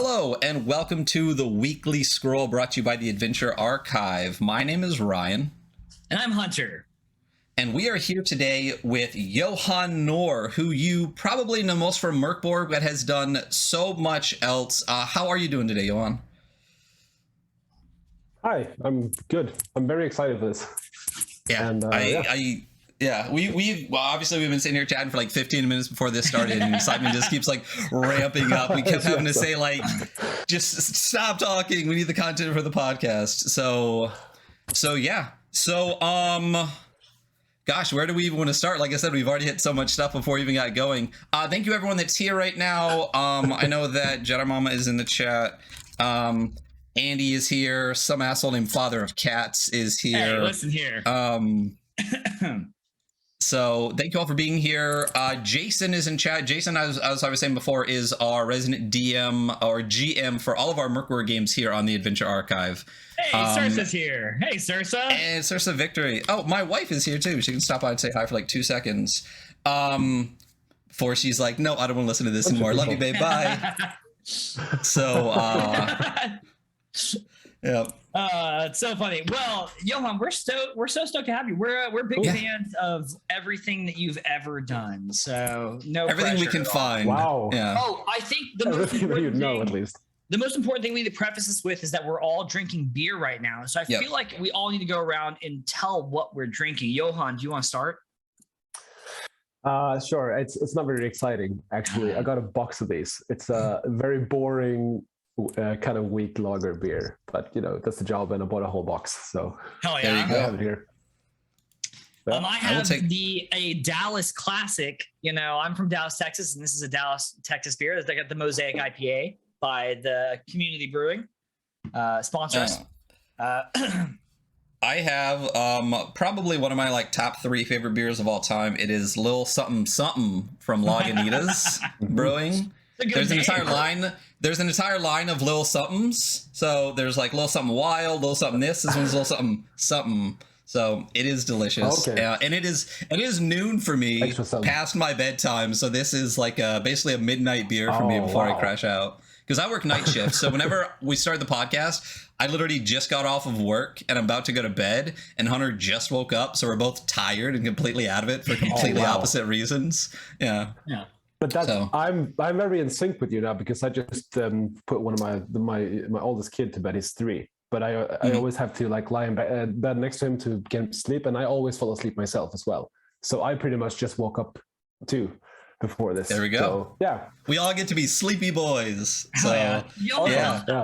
Hello, and welcome to the Weekly Scroll brought to you by the Adventure Archive. My name is Ryan. And I'm Hunter. And we are here today with Johan Nohr, who you probably know most from Mörk Borg, but has done so much else. How are you doing today, Johan? Hi, I'm good. I'm very excited for this. Yeah, and, we obviously we've been sitting here chatting for like 15 minutes before this started, and Simon just keeps like ramping up. We kept having to say like, just stop talking. We need the content for the podcast. Gosh, where do we even want to start? Like I said, we've already hit so much stuff before we even got going. Thank you everyone that's here right now. I know that Jedi Mama is in the chat. Andy is here. Some asshole named Father of Cats is here. Hey, listen here. So thank you all for being here. Jason is in chat. Jason, as I was saying before, is our resident DM or GM for all of our Mörk Borg games here on the Adventure Archive. Hey, Cirsa's here. Hey, Cirsa. And Cirsa Victory. Oh, my wife is here too. She can stop by and say hi for like 2 seconds. Before she's like, no, I don't want to listen to this anymore. Love you, babe. Bye. So, yeah. It's so funny. Well, Johan, we're so stoked to have you. We're big fans of everything that you've ever done. So everything we can find. Wow. Yeah. Oh, I think the most important thing, at least. The most important thing we need to preface this with is that we're all drinking beer right now. So I feel like we all need to go around and tell what we're drinking. Johan, do you want to start? Sure. It's not very exciting, actually. I got a box of these. It's a very boring, kind of weak lager beer, but you know, that's the job, and I bought a whole box. So hell yeah. I have it here. I have a Dallas Classic. You know, I'm from Dallas, Texas, and this is a Dallas, Texas beer. They got the Mosaic IPA by the Community Brewing sponsors. I have probably one of my like top 3 favorite beers of all time. It is Lil Something Something from Lagunitas Brewing. There's an entire line. There's an entire line of Lil Somethings. So there's like Lil Something Wild, Lil Something This one's Lil Something Something. So it is delicious. Okay. And it is noon for me, past my bedtime. So this is like basically a midnight beer for me before I crash out. Because I work night shift, so whenever we start the podcast, I literally just got off of work and I'm about to go to bed, and Hunter just woke up, so we're both tired and completely out of it for completely opposite reasons. Yeah. But that's I'm very in sync with you now, because I just put one of my oldest kid to bed. He's 3, but I always have to like lie in bed next to him to get sleep, and I always fall asleep myself as well. So I pretty much just woke up too before this. There we go. So, yeah, we all get to be sleepy boys. So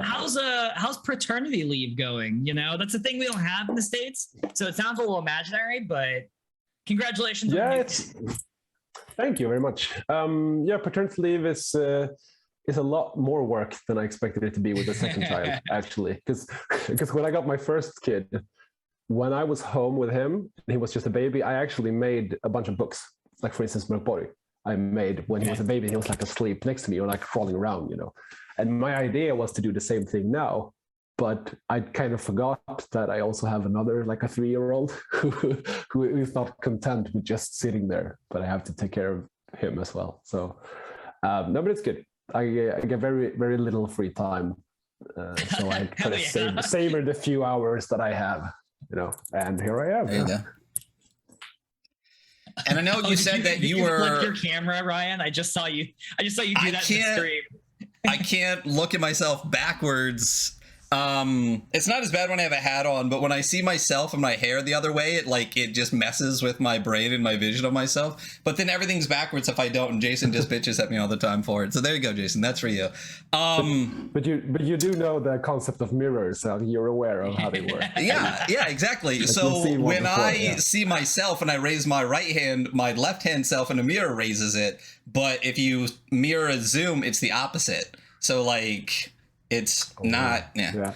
how's paternity leave going? You know, that's a thing we don't have in the States, so it sounds a little imaginary, but congratulations. Thank you very much. Paternity leave is a lot more work than I expected it to be with the second child, actually, because when I got my first kid, when I was home with him and he was just a baby, I actually made a bunch of books, like for instance Mörk Borg. I made when he was a baby. He was like asleep next to me or like crawling around, you know. And my idea was to do the same thing now, but I kind of forgot that I also have another, like a 3-year-old who is not content with just sitting there, but I have to take care of him as well. So no, but it's good. I get very, very little free time. So I try to savor the few hours that I have, you know, and here I am. There you go. And I know you said that you were flip your camera, Ryan. I just saw you do that in the stream. I can't look at myself backwards. It's not as bad when I have a hat on, but when I see myself and my hair the other way, it just messes with my brain and my vision of myself. But then everything's backwards if I don't, and Jason just bitches at me all the time for it. So there you go, Jason. That's for you. But you do know the concept of mirrors, so you're aware of how they work. Yeah, exactly. Like so when I see myself and I raise my right hand, my left hand self in a mirror raises it. But if you mirror a zoom, it's the opposite. So like... It's not, I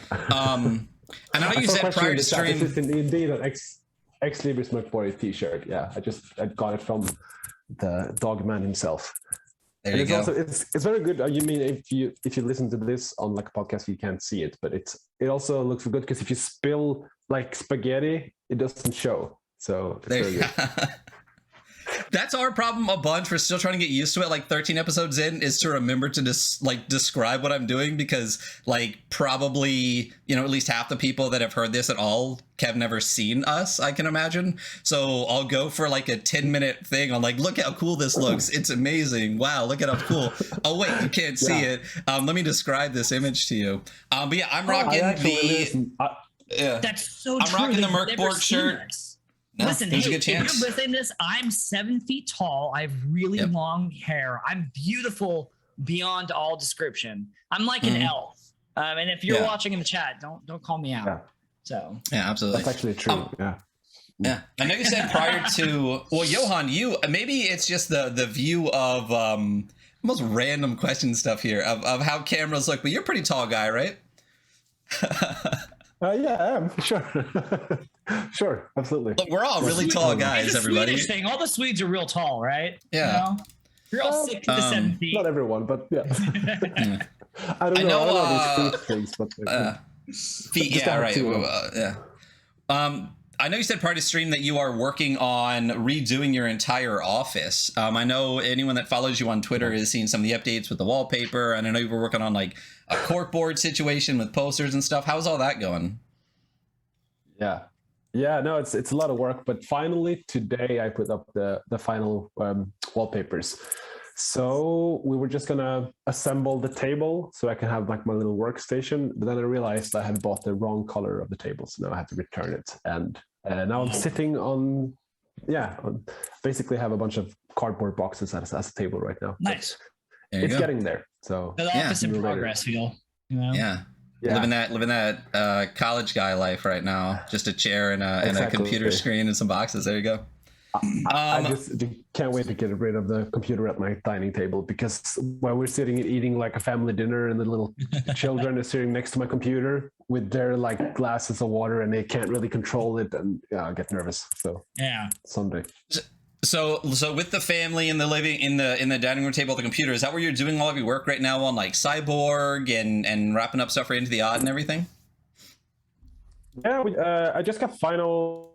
know you said prior to stream. This is indeed an ex Libris Mörk Borg t-shirt. Yeah, I got it from the dog man himself. There you go. Also, it's very good. You mean if you listen to this on like a podcast, you can't see it, but it also looks good because if you spill like spaghetti, it doesn't show. So it's very good. that's our problem a bunch. We're still trying to get used to it. Like 13 episodes in is to remember to just describe what I'm doing, because like probably, you know, at least half the people that have heard this at all have never seen us, I can imagine. So I'll go for like a 10-minute thing on like, look how cool this looks. It's amazing. Wow, look at how cool. Oh wait, you can't see it. Let me describe this image to you. But yeah, I'm rocking That's so I'm true. rocking the Mörk Borg shirt. No, listen, there's hey, a good chance. if you're listening to this, I'm 7 feet tall. I have really long hair. I'm beautiful beyond all description. I'm like an elf. And if you're watching in the chat, don't call me out. Yeah. So yeah, absolutely. That's actually true. Yeah. I know you said prior to, well, Johan, you maybe it's just the view of most random question stuff here of how cameras look, but you're a pretty tall guy, right? Yeah, I am. Sure. Sure, absolutely. Look, we're all really tall guys, everybody. Swedish thing. All the Swedes are real tall, right? Yeah. You know? You're all 6 to 7 feet. Not everyone, but yeah. I don't know these things, but feet, yeah, right. I know you said prior to stream that you are working on redoing your entire office. I know anyone that follows you on Twitter has seen some of the updates with the wallpaper, and I know you were working on like a corkboard situation with posters and stuff. How's all that going? Yeah, no, it's a lot of work, but finally today I put up the final wallpapers. So we were just gonna assemble the table so I can have like my little workstation, but then I realized I had bought the wrong color of the table, so now I have to return it. And now I'm sitting on, basically have a bunch of cardboard boxes as a table right now. Nice. It's getting there. So the office in progress feel. You know? Yeah. Living that college guy life right now. Just a chair and a computer screen and some boxes. There you go. I just can't wait to get rid of the computer at my dining table, because while we're sitting and eating like a family dinner and the little children are sitting next to my computer with their like glasses of water and they can't really control it, and I get nervous. So someday. So with the family and the living in the dining room table at the computer, is that where you're doing all of your work right now on like Cyborg and wrapping up stuff for Into the Odd and everything? Yeah, I just got final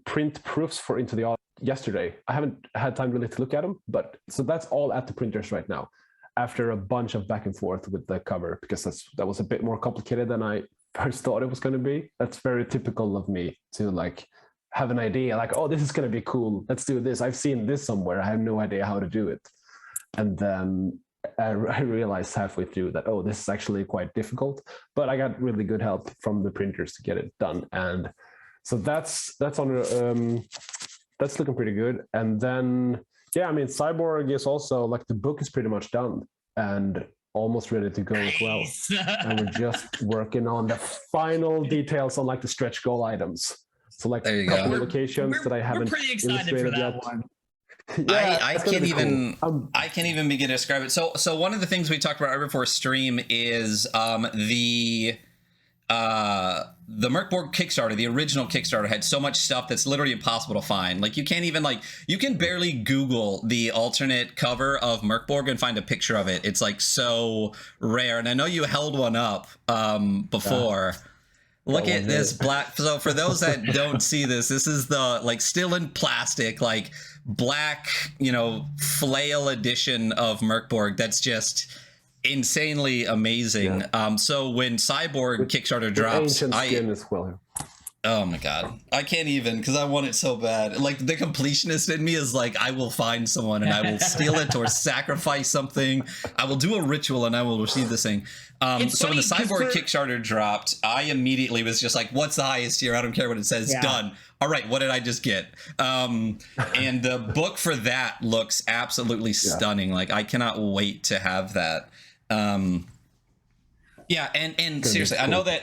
print proofs for Into the Odd yesterday. I haven't had time really to look at them, but so that's all at the printers right now, after a bunch of back and forth with the cover, because that was a bit more complicated than I first thought it was going to be. That's very typical of me to like have an idea like, oh, this is going to be cool, let's do this, I've seen this somewhere, I have no idea how to do it, and then I realized halfway through that, oh, this is actually quite difficult, but I got really good help from the printers to get it done. And so that's on that's looking pretty good. And then I mean, Cyborg is also like, the book is pretty much done and almost ready to go as well. And we're just working on the final details on like the stretch goal items. So like a couple of locations that I haven't pretty excited for that one. I can't even begin to describe it. So one of the things we talked about right before stream is the Mörk Borg Kickstarter. The original Kickstarter had so much stuff that's literally impossible to find. Like you can't even you can barely Google the alternate cover of Mörk Borg and find a picture of it. It's like so rare. And I know you held one up before. Look at this black. So for those that don't see this, this is the like still in plastic, like black, flail edition of Mörk Borg. That's just insanely amazing. So when Cyborg Kickstarter drops, oh my god, I can't even, because I want it so bad. Like the completionist in me is like, I will find someone and I will steal it or sacrifice something. I will do a ritual and I will receive this thing. So when the Cyborg Kickstarter dropped, I immediately was just like, what's the highest tier? I don't care what it says. Done. All right, what did I just get? And the book for that looks absolutely stunning. Like I cannot wait to have that. And seriously, cool. I know that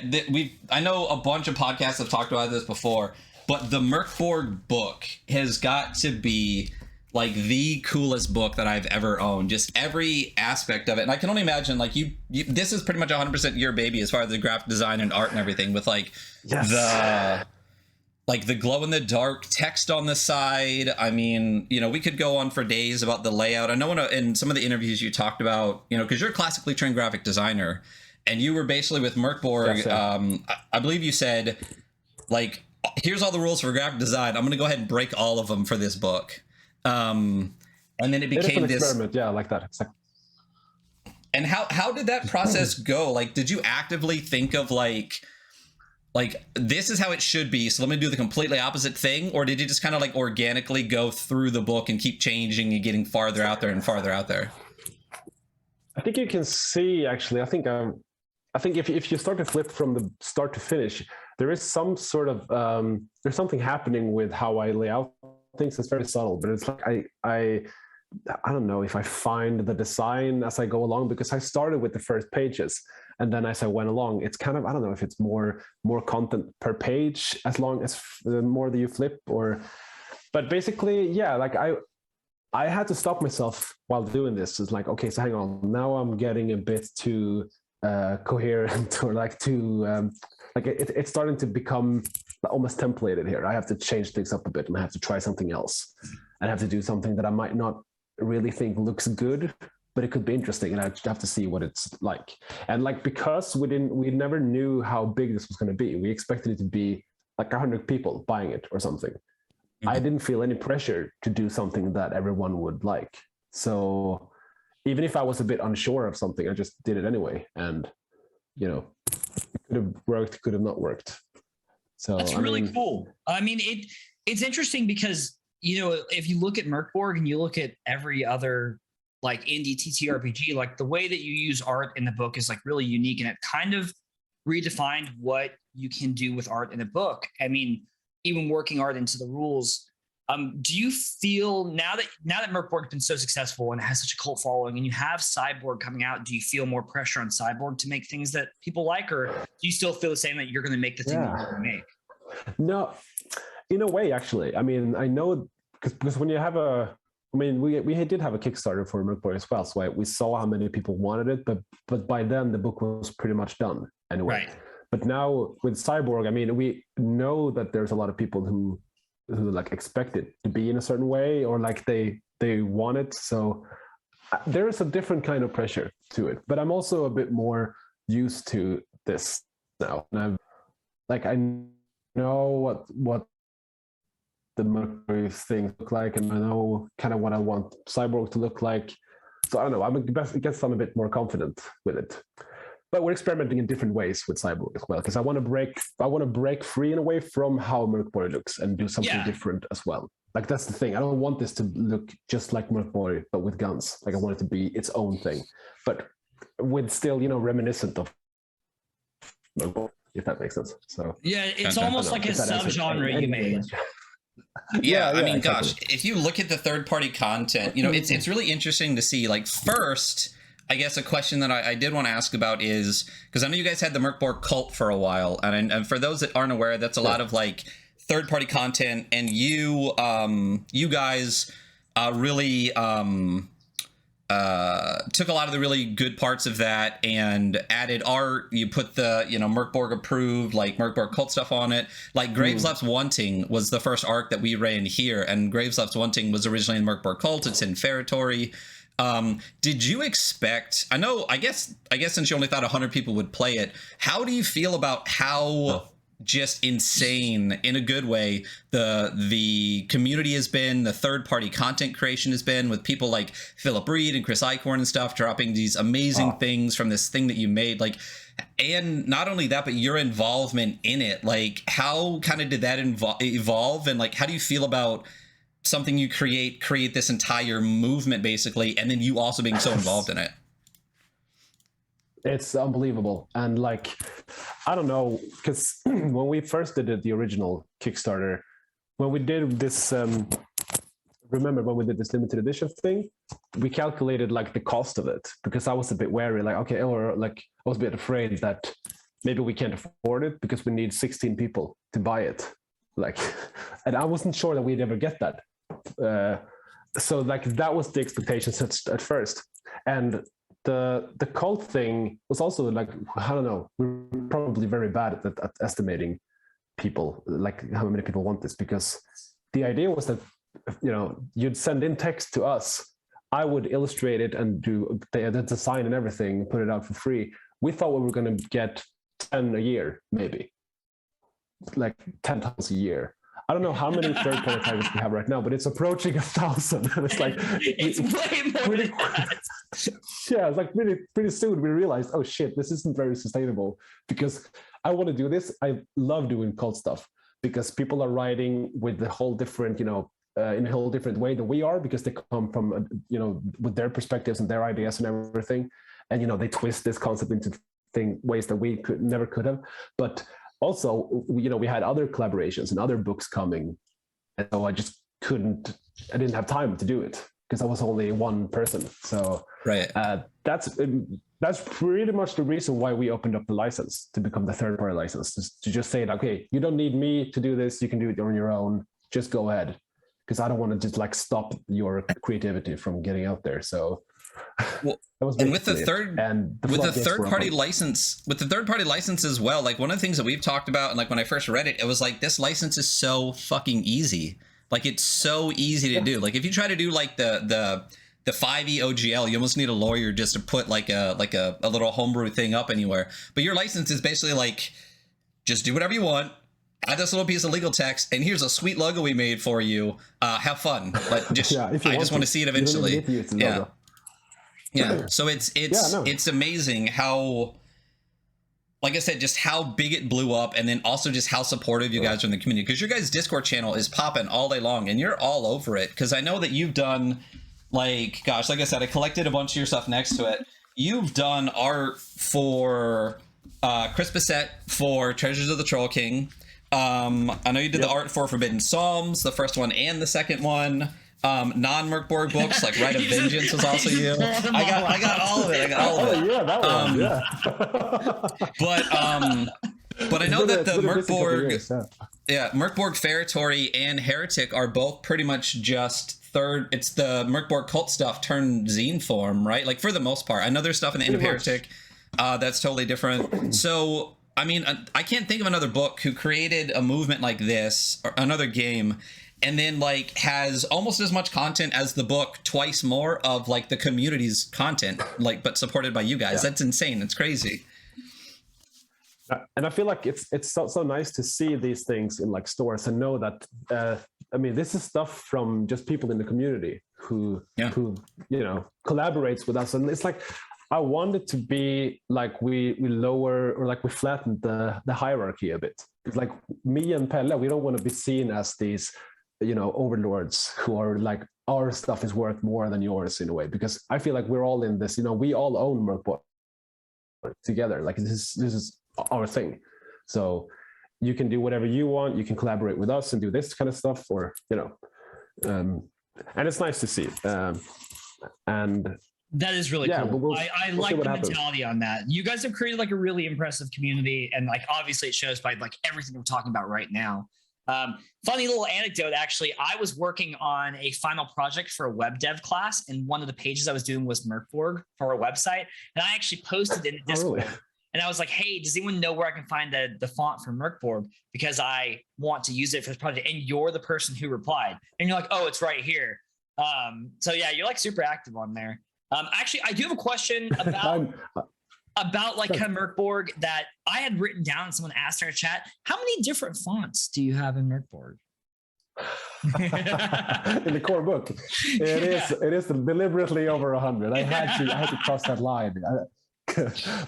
I know a bunch of podcasts have talked about this before, but the Mörk Borg book has got to be like the coolest book that I've ever owned. Just every aspect of it, and I can only imagine like you this is pretty much 100% your baby as far as the graphic design and art and everything, with like the glow in the dark text on the side. I mean, we could go on for days about the layout. I know in some of the interviews you talked about, because you're a classically trained graphic designer, and you were basically with Mörk Borg. I believe you said like here's all the rules for graphic design. I'm going to go ahead and break all of them for this book. And then it became an this experiment. Yeah, like that. Exactly. And how did that process go? Like, did you actively think of like this is how it should be, so let me do the completely opposite thing? Or did you just kind of like organically go through the book and keep changing and getting farther out there and farther out there? I think you can see, actually, I think if you start to flip from the start to finish, there is some sort of, there's something happening with how I lay out things. It's very subtle, but it's like I don't know if I find the design as I go along, because I started with the first pages, and then as I went along, it's kind of, I don't know if it's more content per page as long as the more that you flip, but basically, yeah, like I had to stop myself while doing this. It's like, okay, so hang on, now I'm getting a bit too coherent, or like too like it's starting to become almost templated here. I have to change things up a bit, and I have to try something else. I have to do something that I might not really think looks good, but it could be interesting, and I have to see what it's like. And like, because we never knew how big this was going to be. We expected it to be like 100 people buying it or something. Mm-hmm. I didn't feel any pressure to do something that everyone would like. So even if I was a bit unsure of something, I just did it anyway. And you know, it could have worked, could have not worked. So that's really cool. I mean, it's interesting because, you know, if you look at Mörk Borg and you look at every other like indie TTRPG, like the way that you use art in the book is like really unique, and it kind of redefined what you can do with art in a book. I mean, even working art into the rules. Do you feel now that Mörk Borg has been so successful and has such a cult following, and you have Cyborg coming out, do you feel more pressure on Cyborg to make things that people like, or do you still feel the same, that you're going to make the thing that you want to make? No, in a way, actually. I mean, I know because when you have we did have a Kickstarter for Mörk Borg as well, so we saw how many people wanted it, but by then the book was pretty much done anyway. Right. But now with Cyborg, I mean, we know that there's a lot of people who like expect it to be in a certain way, or like they want it. So there is a different kind of pressure to it. But I'm also a bit more used to this now, and I know what the Mörk Borg things look like, and I know kind of what I want Cyborg to look like. So I don't know. I guess I'm a bit more confident with it. But we're experimenting in different ways with Cyborg as well, because I want to break free in a way from how Mörk Borg looks and do something different as well. Like, that's the thing. I don't want this to look just like Mörk Borg, but with guns. Like, I want it to be its own thing, but with still, you know, reminiscent of Mörk Borg, if that makes sense. So yeah, it's almost like a subgenre you made. Yeah, I mean, gosh, if you look at the third-party content, you know, it's really interesting to see. Like, first, I guess a question that I did want to ask about is, because I know you guys had the Mörk Borg cult for a while, and for those that aren't aware, that's a lot of like third-party content, and you guys really took a lot of the really good parts of that and added art. You put the, you know, Mörk Borg approved, like Mörk Borg cult stuff on it. Like Graves Left's Wanting was the first arc that we ran here, and Graves Left's Wanting was originally in Mörk Borg cult. It's in Ferritory. Did you expect, I guess since you only thought 100 people would play it, how do you feel about how just insane, in a good way, the community has been, the third-party content creation has been, with people like Philip Reed and Chris Eichhorn and stuff dropping these amazing things from this thing that you made, like, and not only that, but your involvement in it, like, how kind of did that evolve, and like, how do you feel about something you create this entire movement basically, and then you also being so involved in it? It's unbelievable. And like, I don't know, because when we first did it, the original Kickstarter, when we did this, remember when we did this limited edition thing, we calculated like the cost of it, because I was a bit wary, like, okay, or like I was a bit afraid that maybe we can't afford it because we need 16 people to buy it. Like, and I wasn't sure that we'd ever get that. So like, that was the expectations at first. And the cult thing was also like, I don't know, we're probably very bad at estimating people, like how many people want this, because the idea was that, you know, you'd send in text to us, I would illustrate it and do the design and everything, put it out for free. We thought we were going to get 10 a year, maybe. like 10 times a year. I don't know how many third-party titles we have right now, but it's approaching 1,000. And it's like it's way more pretty, than that. yeah, it's like pretty soon we realized, oh shit, this isn't very sustainable, because I want to do this. I love doing cult stuff because people are writing with the whole different, in a whole different way than we are, because they come from, with their perspectives and their ideas and everything. And, they twist this concept into ways that we never could have. But also, we had other collaborations and other books coming. And so I didn't have time to do it because I was only one person. So right. That's pretty much the reason why we opened up the license to become the third-party license, to just say, okay, you don't need me to do this. You can do it on your own. Just go ahead. Because I don't want to just like stop your creativity from getting out there. So well, and with the third-party license as well, like one of the things that we've talked about, and like when I first read it, it was like, this license is so fucking easy. Like it's so easy to do. Like if you try to do like the 5e OGL, you almost need a lawyer just to put like a little homebrew thing up anywhere. But your license is basically like, just do whatever you want. Add this little piece of legal text, and here's a sweet logo we made for you. Have fun, but just I just want to see it eventually. Yeah. So it's amazing how, like I said, just how big it blew up, and then also just how supportive you guys are in the community. Because your guys' Discord channel is popping all day long, and you're all over it. Because I know that you've done, like I said, I collected a bunch of your stuff next to it. You've done art for Chris Bissett for Treasures of the Troll King. I know you did the art for Forbidden Psalms, the first one and the second one. Non-Mörk Borg books like Rite of Vengeance was also you. I got all of it. Yeah, that one. But I know that the Mörk Borg, Mörk Borg Feretory and Heretic are both pretty much just third. It's the Mörk Borg cult stuff turned zine form, right? Like for the most part. I know there's stuff in the End of Heretic that's totally different. So I mean, I can't think of another book who created a movement like this, or another game, and then like has almost as much content as the book, twice more of like the community's content, like, but supported by you guys. That's insane. It's crazy. And I feel like it's so nice to see these things in like stores and know that, I mean, this is stuff from just people in the community who collaborates with us. And it's like, I want it to be like we lower, or like we flattened the hierarchy a bit. It's like me and Pelle, we don't want to be seen as these, overlords who are like, our stuff is worth more than yours in a way. Because I feel like we're all in this, we all own Mörk Borg together. Like this is our thing. So you can do whatever you want. You can collaborate with us and do this kind of stuff, or, and it's nice to see. And that is really cool. I like the happens. mentality on that. You guys have created like a really impressive community, and like obviously it shows by like everything we're talking about right now. Funny little anecdote, actually, I was working on a final project for a web dev class, and one of the pages I was doing was Mörk Borg for our website, and I actually posted it in Discord. Really? And I was like, hey, does anyone know where I can find the font for Mörk Borg? Because I want to use it for this project. And you're the person who replied. And you're like, oh, it's right here. So yeah, you're like super active on there. Actually, I do have a question about like kind of Mörk Borg that I had written down, and someone asked in our chat. How many different fonts do you have in Mörk Borg? In the core book, it is deliberately over 100. I had to cross that line,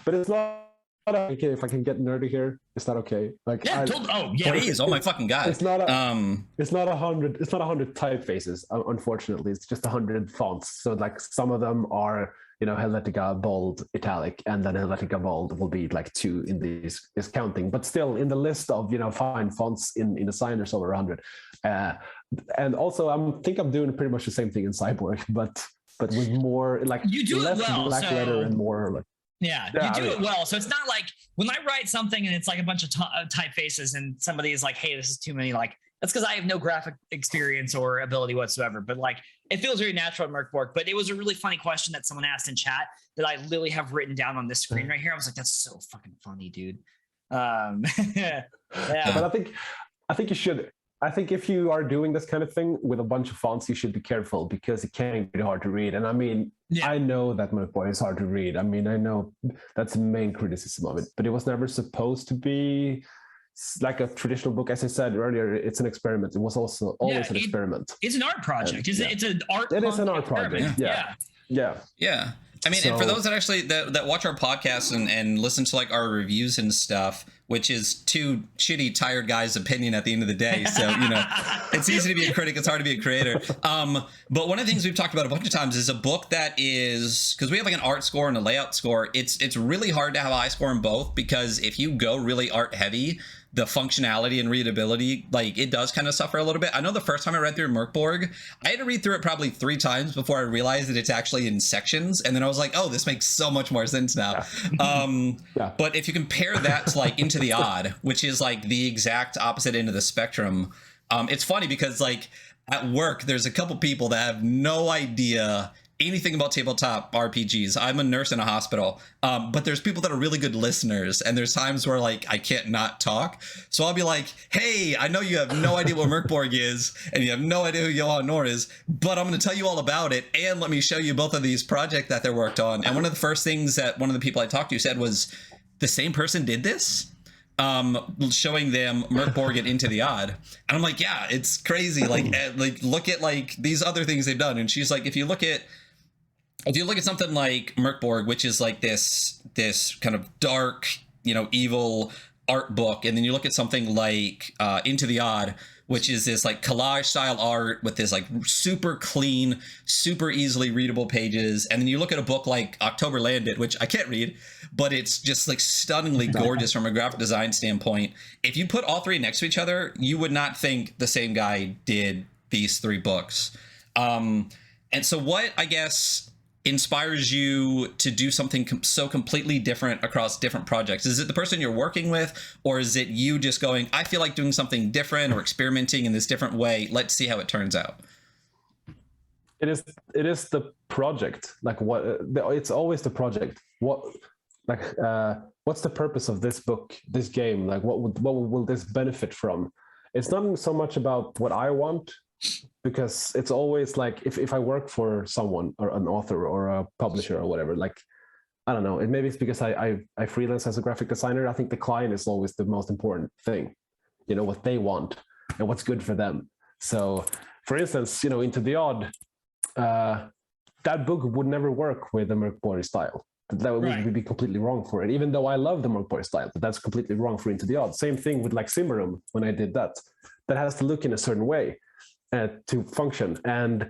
but it's not okay if I can get nerdy here. It's not okay. Like please, oh my fucking god! It's not 100. It's not 100 typefaces. Unfortunately, it's just 100 fonts. So like some of them are Helvetica bold italic, and then Helvetica bold will be like 2 in this counting. But still, in the list of fine fonts in the sign, there's over 100. And also, I think I'm doing pretty much the same thing in Cyborg, but with more like you do less it well, black letter and more like. Yeah, you do it well. So it's not like when I write something and it's like a bunch of typefaces and somebody is like, hey, this is too many. Like, that's because I have no graphic experience or ability whatsoever. But like, it feels very natural at Mörk Borg. But it was a really funny question that someone asked in chat that I literally have written down on this screen right here. I was like, that's so fucking funny, dude. Yeah. But I think you should. I think if you are doing this kind of thing with a bunch of fonts, you should be careful because it can be hard to read. And I mean, I know that Mörk Borg is hard to read. I mean, I know that's the main criticism of it, but it was never supposed to be like a traditional book. As I said earlier, it's an experiment. It was also always an experiment. It's an art project. It's an art. It is an art project. Yeah. I mean, and for those that actually that watch our podcast and listen to like our reviews and stuff, which is two shitty, tired guys' opinion at the end of the day. So, it's easy to be a critic. It's hard to be a creator. But one of the things we've talked about a bunch of times is a book that is, because we have like an art score and a layout score. It's really hard to have a high score in both, because if you go really art heavy, the functionality and readability, like, it does kind of suffer a little bit. I know the first time I read through Mörk Borg, I had to read through it probably 3 times before I realized that it's actually in sections. And then I was like, oh, this makes so much more sense now. But if you compare that to like Into the Odd, which is like the exact opposite end of the spectrum, it's funny because like at work, there's a couple people that have no idea anything about tabletop RPGs. I'm a nurse in a hospital, but there's people that are really good listeners, and there's times where like I can't not talk. So I'll be like, hey, I know you have no idea what Mörk Borg is, and you have no idea who Johan Nohr is, but I'm going to tell you all about it, and let me show you both of these projects that they're worked on. And one of the first things that one of the people I talked to said was, the same person did this? Showing them Mörk Borg and Into the Odd. And I'm like, yeah, it's crazy. Like look at like these other things they've done. And she's like, if you look at something like Mörk Borg, which is like this kind of dark, evil art book, and then you look at something like Into the Odd, which is this like collage style art with this like super clean, super easily readable pages. And then you look at a book like October Landed, which I can't read, but it's just like stunningly gorgeous from a graphic design standpoint. If you put all 3 next to each other, you would not think the same guy did these 3 books. And so what, I guess, inspires you to do something so completely different across different projects? Is it the person you're working with, or is it you just going, I feel like doing something different or experimenting in this different way, let's see how it turns out? It is the project. Like it's always the project. What's the purpose of this book, this game? Like what will this benefit from? It's not so much about what I want, because it's always like if I work for someone or an author or a publisher or whatever, like, I don't know, maybe it's because I freelance as a graphic designer. I think the client is always the most important thing, what they want and what's good for them. So for instance, Into the Odd, that book would never work with the Mörk Borg style. That would be completely wrong for it, even though I love the Mörk Borg style, but that's completely wrong for Into the Odd. Same thing with like Simmerum. When I did that has to look in a certain way to function. And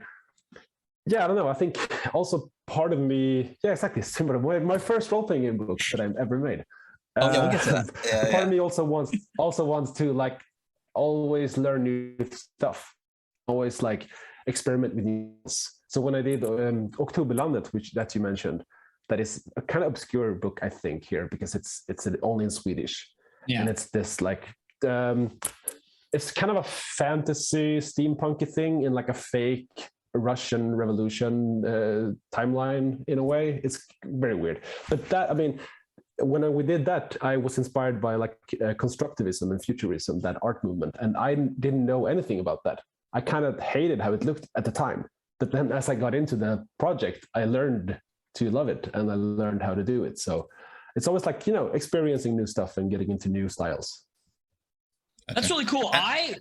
I don't know, I think also part of me, exactly, similar. My first role-playing game book that I've ever made. We'll get to that. Part of me also wants to like always learn new stuff, always like experiment with new things. So when I did Oktoberlandet, that you mentioned, that is a kind of obscure book, I think, here, because it's only in Swedish, and it's this like it's kind of a fantasy steampunky thing in like a fake Russian Revolution timeline in a way. It's very weird. But that, I mean, when we did that, I was inspired by like constructivism and futurism, that art movement, and I didn't know anything about that. I kind of hated how it looked at the time. But then as I got into the project, I learned to love it, and I learned how to do it. So it's always like, experiencing new stuff and getting into new styles. That's really cool. I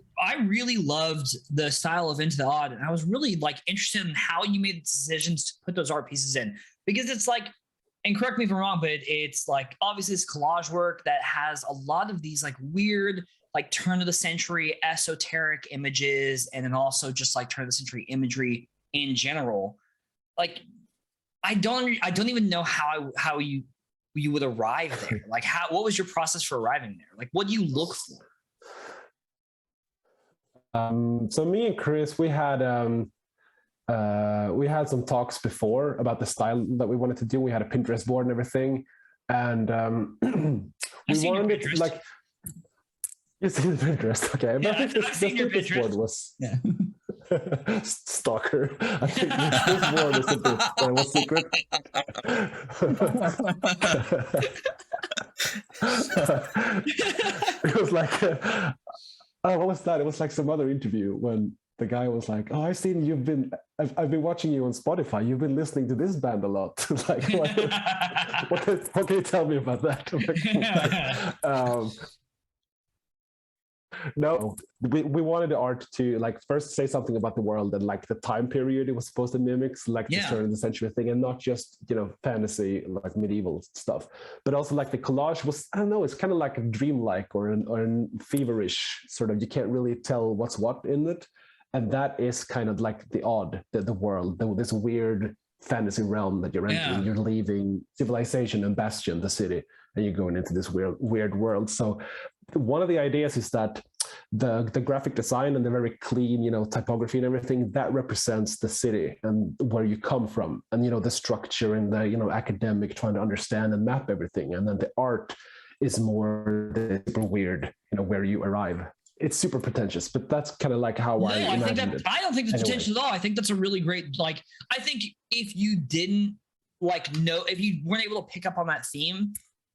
really loved the style of Into the Odd, and I was really like interested in how you made the decisions to put those art pieces in, because it's like, and correct me if I'm wrong, but it's like obviously it's collage work that has a lot of these like weird, like turn of the century esoteric images, and then also just like turn of the century imagery in general. Like I don't even know how you would arrive there. Like what was your process for arriving there? Like what do you look for? So me and Chris, we had some talks before about the style that we wanted to do. We had a Pinterest board and everything, and we wanted it like. You see the Pinterest, okay? Yeah, but I think the Pinterest board was stalker. I think this board is something that was secret. It was like. What was that? It was like some other interview when the guy was like, "Oh, I've seen I've been watching you on Spotify. You've been listening to this band a lot." Like, what can you tell me about that? No, we wanted the art to like first say something about the world and like the time period it was supposed to mimic, like the turn of the century thing, and not just, you know, fantasy like medieval stuff, but also like the collage was, I don't know, it's kind of like a dreamlike or an feverish sort of, you can't really tell what's what in it, and that is kind of like the odd, the world, this weird fantasy realm that you're entering. You're leaving civilization and Bastion, the city, and you're going into this weird world. So one of the ideas is that the graphic design and the very clean, you know, typography and everything that represents the city and where you come from, and, you know, the structure and the, you know, academic trying to understand and map everything, and then the art is more the super weird, you know, where you arrive. It's super pretentious, but that's kind of like how I imagined it. I don't think it's pretentious at all. I think that's a really great, like, I think if you didn't like know, if you weren't able to pick up on that theme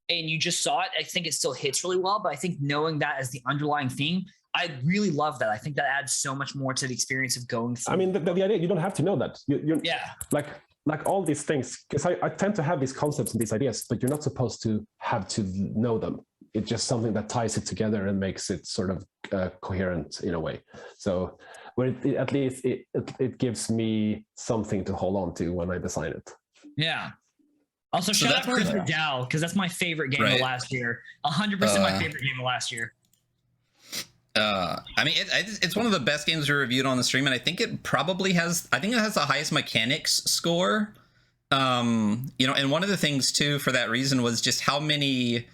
and you just saw it, I think it still hits really well. But I think knowing that as the underlying theme, I really love that. I think that adds so much more to the experience of going through. I mean, the idea, you don't have to know that. You're like all these things, because I tend to have these concepts and these ideas, but you're not supposed to have to know them. It's just something that ties it together and makes it sort of coherent in a way. So at least it gives me something to hold on to when I design it. Yeah. Also, so shout out to Christopher Dow, because that's my favorite game of last year. 100% my favorite game of last year. I mean, it's one of the best games we reviewed on the stream, and I think it probably has. I think it has the highest mechanics score. You know, and one of the things too for that reason was just how many,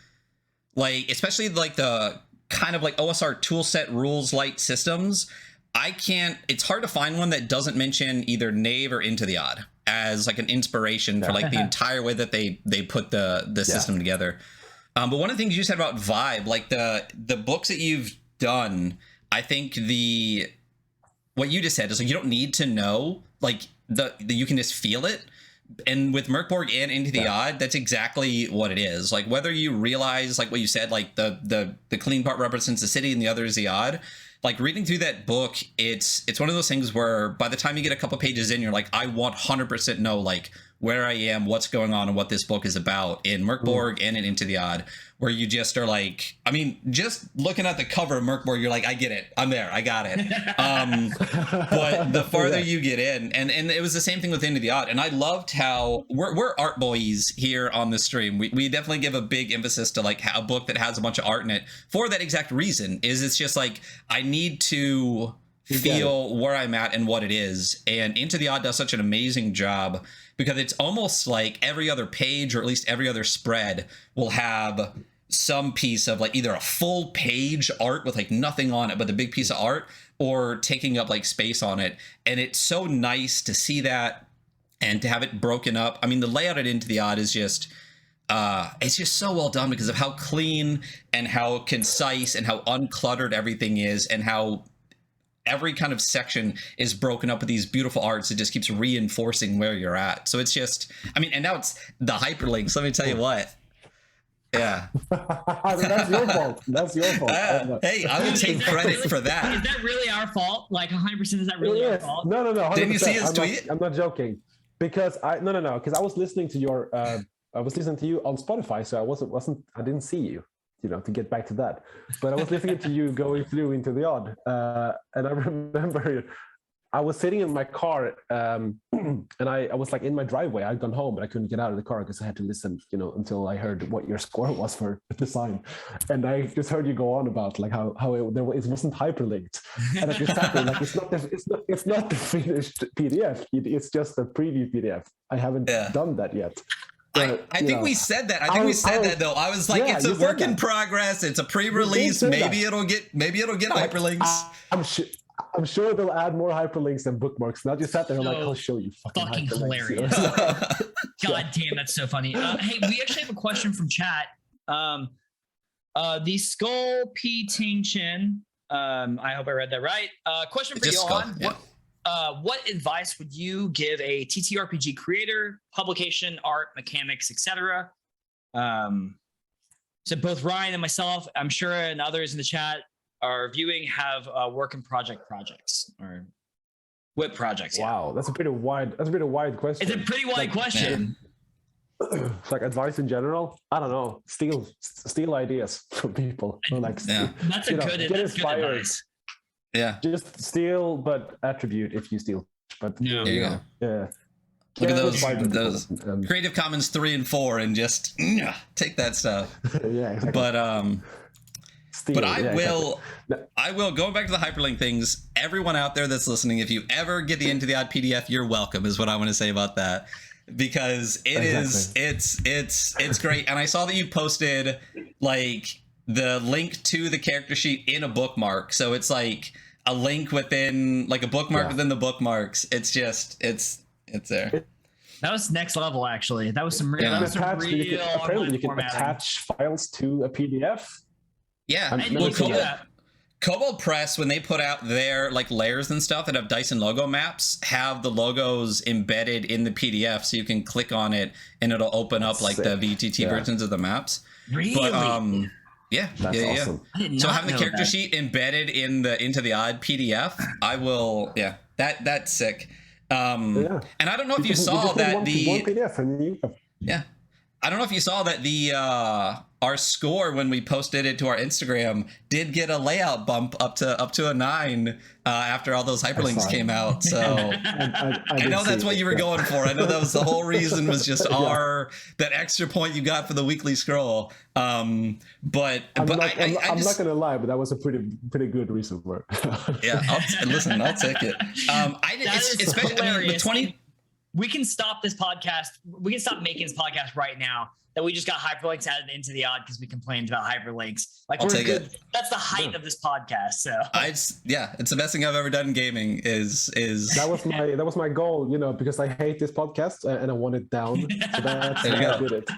like, especially like the kind of like OSR toolset rules light systems. It's hard to find one that doesn't mention either Knave or Into the Odd as like an inspiration for like the entire way that they put the system together. But one of the things you said about vibe, like the books that you've done, I think what you just said is like you don't need to know, like you can just feel it. And with Mörk Borg and Into the Odd, that's exactly what it is. Like whether you realize, like what you said, like the clean part represents the city and the other is the odd. Like reading through that book, it's one of those things where by the time you get a couple pages in, you're like, I 100% know like where I am, what's going on, and what this book is about in Mörk Borg and in Into the Odd, where you just are like, I mean, just looking at the cover of Mörk Borg, you're like, I get it. I'm there. I got it. But the farther you get in, and it was the same thing with Into the Odd. And I loved how we're art boys here on the stream. We definitely give a big emphasis to like a book that has a bunch of art in it for that exact reason. It's just like, I need to feel where I'm at and what it is. And Into the Odd does such an amazing job, because it's almost like every other page, or at least every other spread, will have some piece of like either a full page art with like nothing on it but the big piece of art, or taking up like space on it. And it's so nice to see that and to have it broken up. I mean, the layout at Into the Odd is just it's just so well done because of how clean and how concise and how uncluttered everything is, and how every kind of section is broken up with these beautiful arts. It just keeps reinforcing where you're at. So it's just, I mean, and now it's the hyperlinks. Let me tell you what. Yeah. I mean, that's your fault. That's your fault. Hey, I would take credit for that. Is that really our fault? Like 100%, is that really our fault? No. 100%. Didn't you see his tweet? I'm not joking. Because because I was listening to your I was listening to you on Spotify, so I didn't see you, to get back to that. But I was listening to you going through Into the Odd. And I remember I was sitting in my car and I was like in my driveway. I'd gone home, but I couldn't get out of the car because I had to listen, until I heard what your score was for the design. And I just heard you go on about like how it wasn't hyperlinked. And I just sat there like, it's not the finished PDF. It's just a preview PDF. I haven't done that yet. But, I think we said that. I think we said that though. I was like, it's a work in progress. It's a pre-release. Maybe it'll get hyperlinks. I'm sure they'll add more hyperlinks and bookmarks. Now just sat there and like, I'll show you. Fucking hilarious. God damn, that's so funny. Hey, we actually have a question from chat. The Skull P Ting Chin. I hope I read that right. Question for Johan. What advice would you give a TTRPG creator, publication, art, mechanics, etc.? So both Ryan and myself, I'm sure, and others in the chat are viewing, have work in projects or WIP projects. Wow, that's a pretty wide question. It's a pretty wide question. it's like advice in general. I don't know. Steal ideas from people. Or like, that's a good, get inspired. Advice. Yeah. Just steal, but attribute if you steal. But there you go. Yeah. Look at those Creative Commons 3 and 4 and just take that stuff. Yeah, exactly. But I will going back to the hyperlink things. Everyone out there that's listening, if you ever get the Into the Odd PDF, you're welcome, is what I want to say about that, because it's great. And I saw that you posted like the link to the character sheet in a bookmark, so it's like a link within like a bookmark within the bookmarks. It's just it's there. That was next level, actually. That was some real. Apparently, you can attach files to a PDF. Yeah, Kobold Press, when they put out their like layers and stuff that have Dyson logo maps, have the logos embedded in the PDF, so you can click on it and it'll open up like the VTT versions of the maps. Really? But, Awesome. So having the character sheet embedded into the Odd PDF, I will. Yeah, that's sick. And I don't know if you saw that one PDF and I don't know if you saw that the our score when we posted it to our Instagram did get a layout bump up to a 9 after all those hyperlinks came out. So I know that's what you were going for. I know that was the whole reason, was just that extra point you got for the weekly scroll. But I'm not gonna lie, but that was a pretty good reason for it. I'll take it. Especially with 20. We can stop this podcast. We can stop making this podcast right now. That we just got hyperlinks added into the Odd because we complained about hyperlinks. Like, we're good. That's the height of this podcast. So it's the best thing I've ever done in gaming. Is that was my goal, because I hate this podcast and I want it down. So that's why I did it.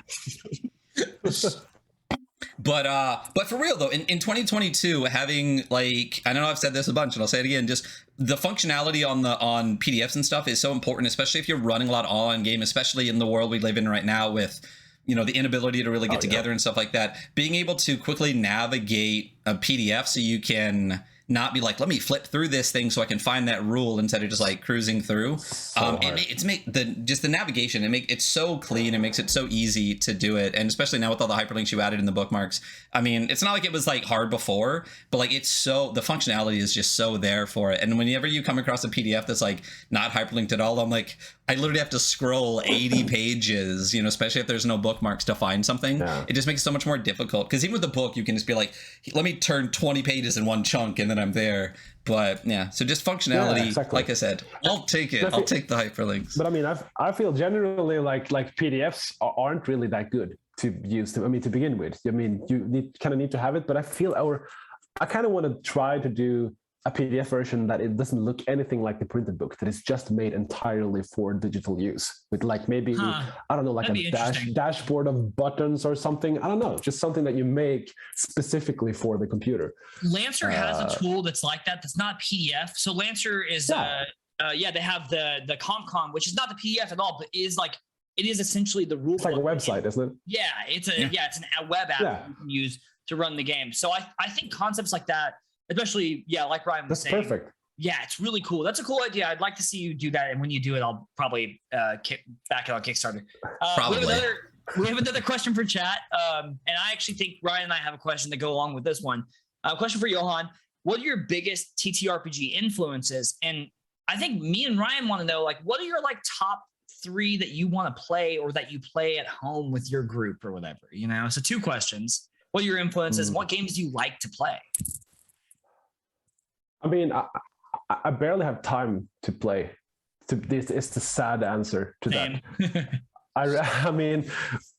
But for real though, in 2022, having like, I know I've said this a bunch and I'll say it again, just the functionality on PDFs and stuff is so important, especially if you're running a lot of online game, especially in the world we live in right now with, the inability to really get together and stuff like that. Being able to quickly navigate a PDF so you can not be like, let me flip through this thing so I can find that rule instead of just like cruising through. The navigation, it's so clean. It makes it so easy to do it. And especially now with all the hyperlinks you added in the bookmarks. I mean, it's not like it was like hard before, but like the functionality is just so there for it. And whenever you come across a PDF that's like not hyperlinked at all, I'm like, I literally have to scroll 80 pages, especially if there's no bookmarks to find something. Yeah. It just makes it so much more difficult. Because even with the book, you can just be like, let me turn 20 pages in one chunk and then I'm there. But so just functionality, like I said, I'll take it. I'll take the hyperlinks. But I mean, I feel generally like PDFs aren't really that good to use. To begin with. I mean, you kind of need to have it, but I feel I kind of want to try to do a PDF version that it doesn't look anything like the printed book, that is just made entirely for digital use, with like maybe I don't know, like a dashboard of buttons or something. I don't know, just something that you make specifically for the computer. Lancer has a tool that's like that. That's not PDF. So Lancer is they have the ComCom, which is not the PDF at all, but it is essentially the rule. It's like a website, isn't it? Yeah, it's a web app that you can use to run the game. So I think concepts like that, especially, like Ryan was saying. That's perfect. Yeah, it's really cool. That's a cool idea. I'd like to see you do that. And when you do it, I'll probably back it on Kickstarter. We have another question for chat. And I actually think Ryan and I have a question to go along with this one. Question for Johan. What are your biggest TTRPG influences? And I think me and Ryan want to know, like, what are your top 3 that you want to play or that you play at home with your group or whatever, So 2 questions. What are your influences? What games do you like to play? I mean, I barely have time to play. This is the sad answer to that. I mean,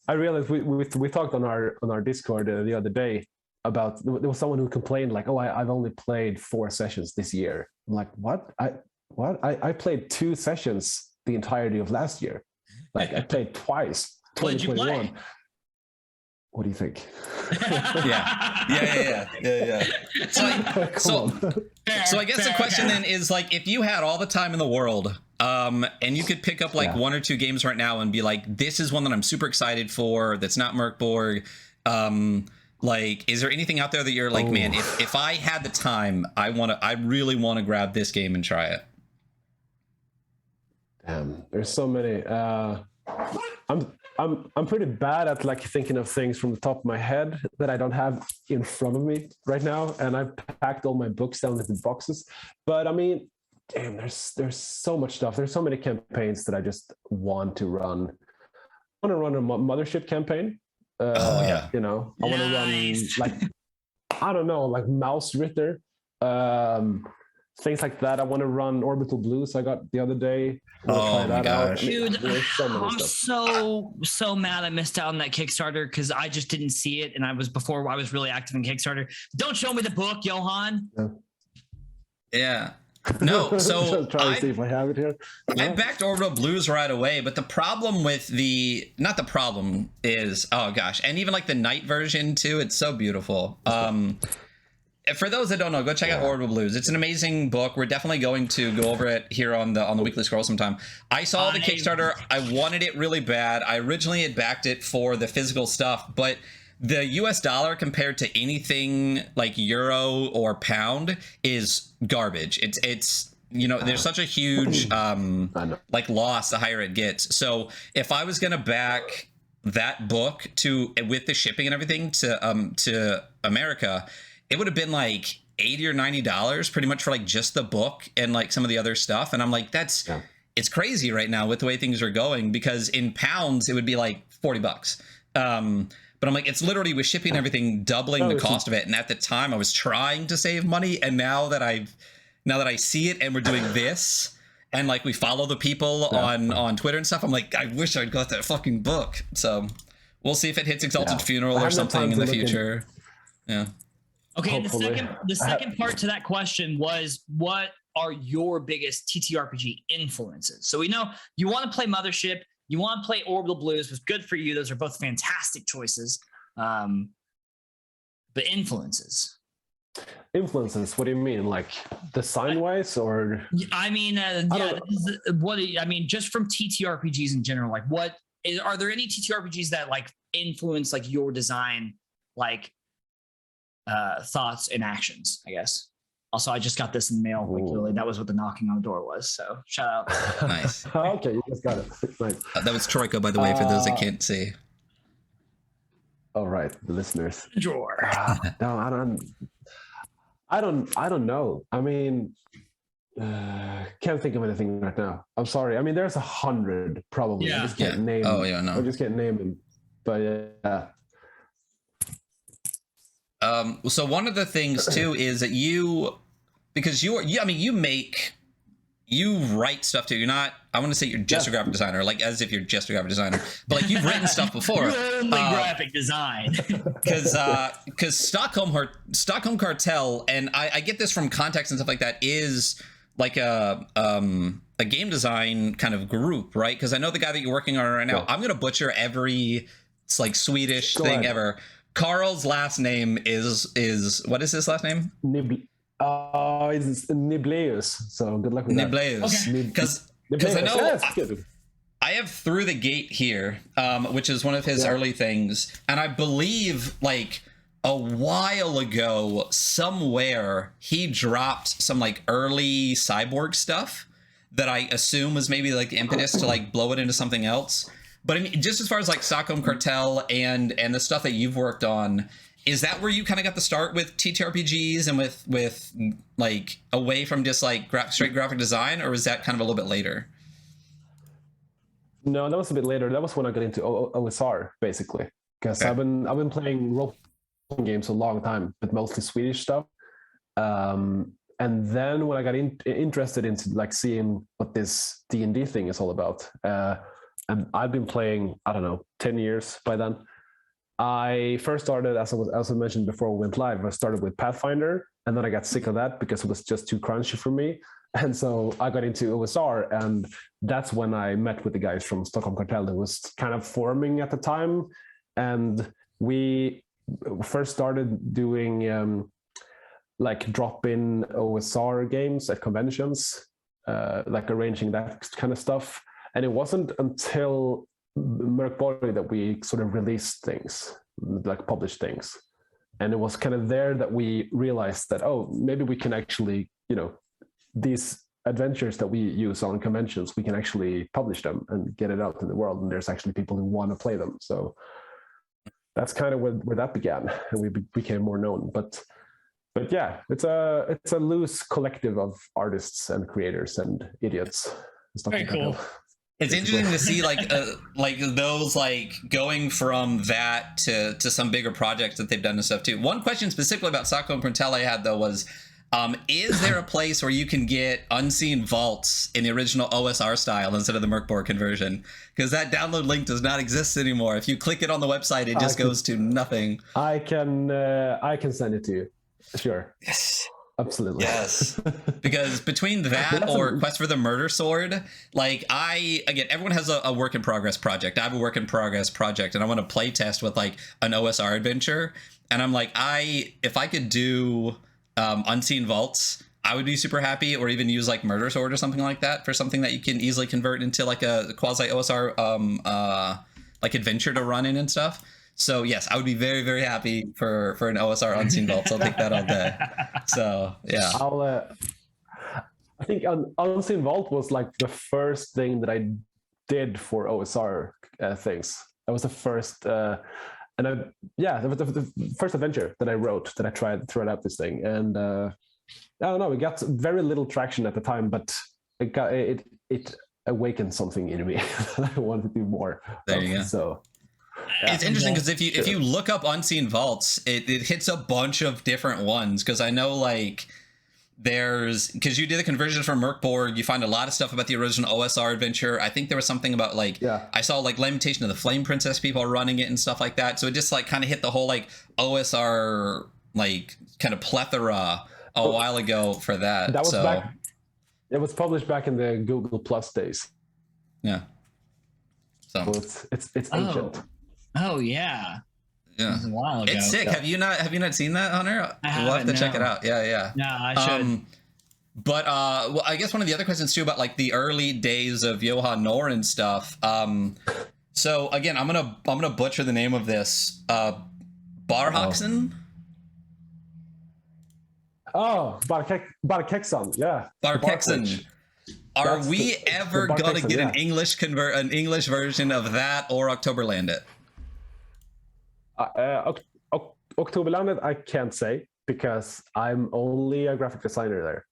I realized we talked on our Discord the other day about, there was someone who complained like, I've only played 4 sessions this year. I'm like, what? I played 2 sessions the entirety of last year. Like I played twice. 2021. What do you think? Yeah. So I guess the question then is, like, if you had all the time in the world, and you could pick up like 1 or 2 games right now and be like, this is one that I'm super excited for, that's not Mörk Borg. Like, is there anything out there that you're like, man, if I had the time, I really want to grab this game and try it? There's so many. I'm pretty bad at like thinking of things from the top of my head that I don't have in front of me right now, and I've packed all my books down into boxes. But I mean, damn, there's so much stuff. There's so many campaigns that I just want to run. I want to run a mothership campaign. You know, I want to run like, I don't know, like Mouse Ritter, things like that. I want to run Orbital Blues. I got the other day. Oh my gosh, dude! I'm so mad I missed out on that Kickstarter because I just didn't see it, and I was really active in Kickstarter. Don't show me the book, Johan. Yeah. No, so try to see if I have it here. I backed Orbital Blues right away, but the problem with not the problem is, oh gosh, and even like the night version too, it's so beautiful. For those that don't know, go check out Orbital Blues. It's an amazing book. We're definitely going to go over it here on the Weekly Scroll sometime. I saw the Kickstarter. I wanted it really bad. I originally had backed it for the physical stuff, but the US dollar compared to anything like euro or pound is garbage. It's you know, there's such a huge like loss the higher it gets. So if I was gonna back that book with the shipping and everything to America, it would have been like $80 or $90 pretty much for like just the book and like some of the other stuff. And I'm like, it's crazy right now with the way things are going, because in pounds it would be like $40. But I'm like, it's literally with shipping and everything doubling the cost of it. And at the time I was trying to save money. And now that I see it and we're doing this and like we follow the people on Twitter and stuff, I'm like, I wish I'd got that fucking book. So we'll see if it hits Exalted Funeral or something in the future. Yeah. Okay. And the second part to that question was, what are your biggest TTRPG influences? So we know you want to play Mothership. You want to play Orbital Blues, was good for you. Those are both fantastic choices. But influences. Influences? What do you mean? Like design-wise, or? I mean, just from TTRPGs in general. Like, are there any TTRPGs that like influence like your design, like thoughts and actions? I guess. Also, I just got this in the mail. Like, literally, that was what the knocking on the door was. So, shout out. Nice. Okay, you just got it. Nice. That was Troika, by the way, for those that can't see. All right, the listeners. Drawer. No, I don't know. I mean, can't think of anything right now. I'm sorry. I mean, there's 100 probably. Yeah. I just can't name. Oh yeah, no. I just can't name them. But yeah. So one of the things too is that you write stuff too. You're not, I want to say you're just a graphic designer, like as if you're just a graphic designer, but like you've written stuff before. Only graphic design. Because Stockholm Kartell, and I get this from context and stuff like that, is like a game design kind of group, right? Because I know the guy that you're working on right now. Yeah. I'm gonna butcher every like Swedish thing ever. Carl's last name is what is his last name? It's Nibleus. So good luck with Nibleus. Because I know I have Through the Gate here, which is one of his early things, and I believe like a while ago somewhere he dropped some like early Cyborg stuff that I assume was maybe like the impetus to like blow it into something else. But I mean, just as far as like Stockholm Kartell and the stuff that you've worked on, is that where you kind of got the start with TTRPGs and with like away from just like straight graphic design, or was that kind of a little bit later? No, that was a bit later. That was when I got into OSR basically, because I've been playing role playing games a long time, but mostly Swedish stuff. And then when I got interested into like seeing what this D&D thing is all about. And I've been playing, I don't know, 10 years by then. I first started, as I mentioned before we went live, I started with Pathfinder, and then I got sick of that because it was just too crunchy for me. And so I got into OSR, and that's when I met with the guys from Stockholm Kartell that was kind of forming at the time. And we first started doing like drop-in OSR games at conventions, like arranging that kind of stuff. And it wasn't until Mörk Borg that we sort of released things, like published things. And it was kind of there that we realized that, oh, maybe we can actually, you know, these adventures that we use on conventions, we can actually publish them and get it out in the world, and there's actually people who want to play them. So that's kind of where that began, and we became more known. But yeah, it's a loose collective of artists and creators and idiots. Very cool. It's interesting to see like those like going from that to some bigger projects that they've done and stuff too. One question specifically about Stockholm Kartell I had though was, is there a place where you can get Unseen Vaults in the original OSR style instead of the Mörk Borg conversion? Because that download link does not exist anymore. If you click it on the website, it just goes to nothing. I can send it to you. Sure. Yes. Absolutely. Yes. Because between that or Quest for the Murder Sword, like again, everyone has a work in progress project. I have a work in progress project, and I want to play test with like an OSR adventure. And I'm like, if I could do Unseen Vaults, I would be super happy, or even use like Murder Sword or something like that for something that you can easily convert into like a quasi OSR like adventure to run in and stuff. So yes, I would be very, very happy for an OSR Unseen Vaults. I'll take that all day. So yeah, I think Unseen Vault was like the first thing that I did for OSR things. That was the first, that was the first adventure that I wrote, that I tried to throw out this thing, and I don't know, it got very little traction at the time, but it awakened something in me that I wanted to do more. There you go. So. Yeah. It's interesting because if you look up Unseen Vaults, it hits a bunch of different ones, because I know like because you did the conversion from Mörk Borg, you find a lot of stuff about the original OSR adventure. I think there was something about like I saw like Lamentation of the Flame Princess people running it and stuff like that. So it just like kind of hit the whole like OSR like kind of plethora a while ago for that. That was back. It was published back in the Google Plus days. Yeah. So it's ancient. Oh yeah. Yeah. A while ago. It's sick. Yeah. Have you not seen that, Hunter? We'll have to check it out. Yeah. No, I should. But well, I guess one of the other questions too about like the early days of Johan Nohr and stuff. So again, I'm gonna butcher the name of this. Barhaxen? Oh, Barkexon, yeah. Barkexon. Are we ever gonna get an English version of that, or Oktoberland it? Oktoberlandet, I can't say, because I'm only a graphic designer there.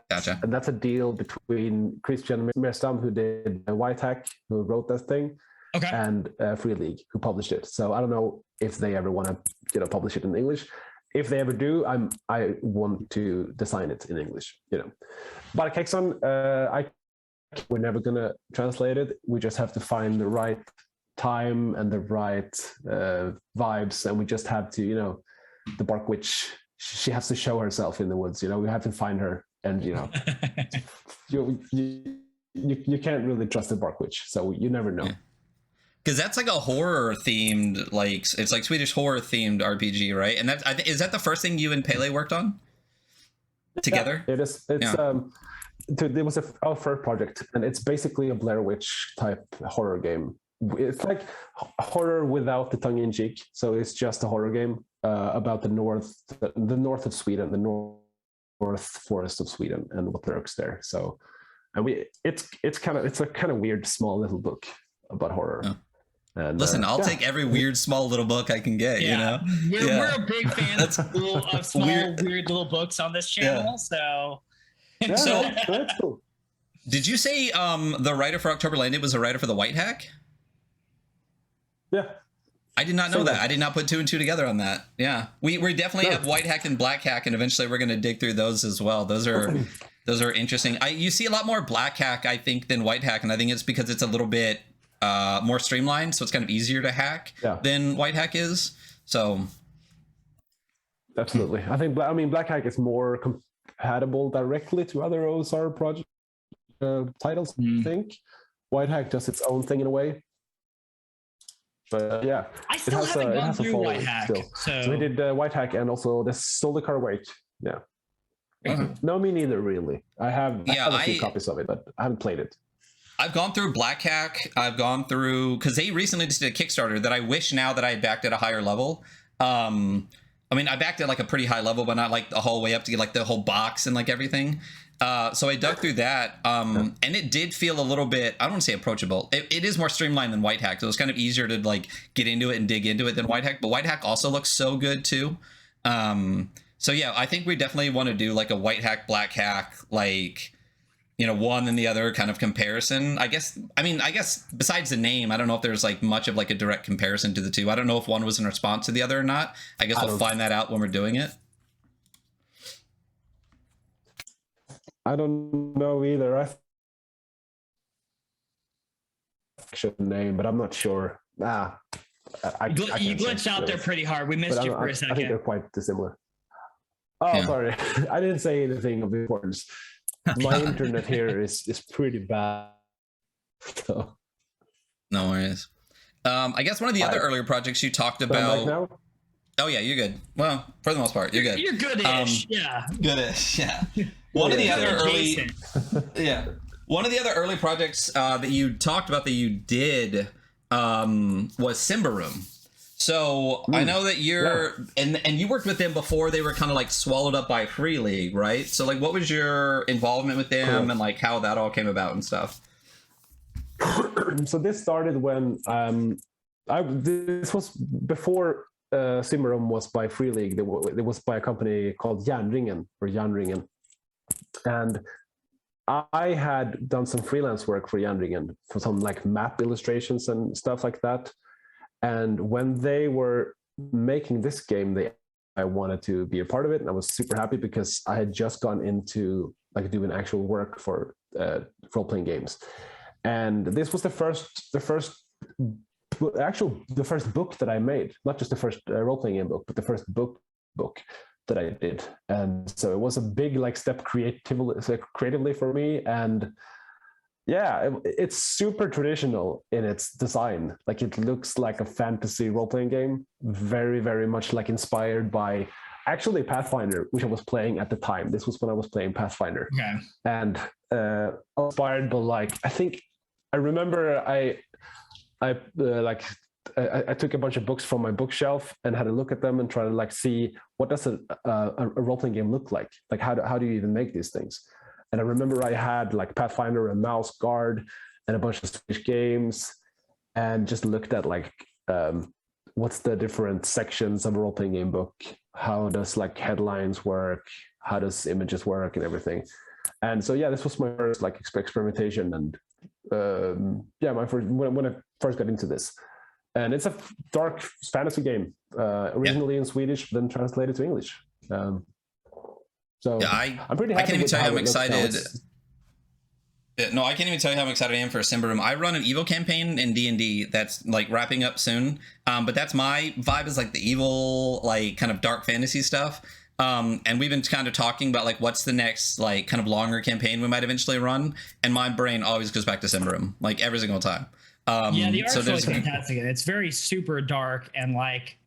Gotcha. And that's a deal between Christian Merstam, who did White Hack, who wrote that thing, and Free League, who published it. So I don't know if they ever want to publish it in English. If they ever do, I want to design it in English. But Kexon, we're never gonna translate it. We just have to find the right time and the right vibes, and we just have to, the Bark Witch. She has to show herself in the woods. We have to find her, and you can't really trust the Bark Witch, so you never know. Because that's like a horror themed, like it's like Swedish horror themed RPG, right? And is that the first thing you and Pele worked on together? Yeah, it is. It was our first project, and it's basically a Blair Witch type horror game. It's like horror without the tongue-in-cheek, so it's just a horror game about the north of Sweden, the north forest of Sweden, and what lurks there. So, and it's a kind of weird small little book about horror. Oh. And, listen, I'll take every weird small little book I can get. We're a big fan of small weird little books on this channel. So, that's cool. Did you say the writer for Oktoberland was a writer for the White Hack? Yeah. I did not know that. I did not put two and two together on that. Yeah. We definitely have White Hack and Black Hack, and eventually we're going to dig through those as well. Those are interesting. You see a lot more Black Hack, I think, than White Hack, and I think it's because it's a little bit more streamlined, so it's kind of easier to hack than White Hack is. So absolutely. I think Black Hack is more compatible directly to other OSR project titles, I think. White Hack does its own thing in a way. But yeah, I still haven't gone through White Hack. So we did White Hack and also the Stole the Car Wait. Yeah. No, me neither, really. I have a few copies of it, but I haven't played it. I've gone through Black Hack. I've gone through, because they recently just did a Kickstarter that I wish now that I had backed at a higher level. I backed at like a pretty high level, but not like the whole way up to get like the whole box and like everything. So I dug through that, and it did feel a little bit, I don't want to say approachable. It is more streamlined than White Hack. So it was kind of easier to like get into it and dig into it than White Hack. But White Hack also looks so good too. So yeah, I think we definitely want to do like a White Hack, Black Hack, like, you know, one and the other kind of comparison. I guess besides the name, I don't know if there's like much of like a direct comparison to the two. I don't know if one was in response to the other or not. I guess we'll find that out when we're doing it. I don't know either. I should name, but I'm not sure. You glitched out there pretty hard. We missed you for a second. I think they're quite dissimilar. Oh, yeah. Sorry. I didn't say anything of importance. My internet here is pretty bad. So. No worries. I guess one of the other earlier projects you talked about. Now? Oh yeah, you're good. Well, for the most part, you're good. You're goodish. Yeah. Goodish. Yeah. One of the other early projects that you talked about that you did was Simba Room. So I know that you're and you worked with them before they were kind of like swallowed up by Free League, right? So like, what was your involvement with them and like how that all came about and stuff? So this started when this was before Simba Room was by Free League. It was by a company called Järnringen. And I had done some freelance work for Järnringen for some like map illustrations and stuff like that. And when they were making this game, I wanted to be a part of it, and I was super happy because I had just gone into like doing actual work for role-playing games. And this was the first book that I made, not just the first role-playing game book, but the first book that I did. And so it was a big like step creatively for me. And yeah, it's super traditional in its design. Like it looks like a fantasy role-playing game, very, very much like inspired by actually Pathfinder, which I was playing at the time. This was when I was playing Pathfinder. Okay. And inspired by like, I remember I took a bunch of books from my bookshelf and had a look at them and try to like see what does a role-playing game look like? Like how do you even make these things? And I remember I had like Pathfinder and Mouse Guard and a bunch of Swedish games, and just looked at like what's the different sections of a role-playing game book? How does like headlines work? How does images work and everything? And so yeah, this was my first like experimentation, and my first when I first got into this. And it's a dark fantasy game, originally in Swedish, then translated to English. So yeah, I'm pretty happy. I can't even tell you how excited. No, I can't even tell you how excited I am for Simba Room. I run an evil campaign in D&D that's like wrapping up soon. But that's my vibe, is like the evil, like kind of dark fantasy stuff. And we've been kind of talking about like what's the next like kind of longer campaign we might eventually run. And my brain always goes back to Simba Room, like every single time. Yeah, the art's really fantastic. It's very super dark and like.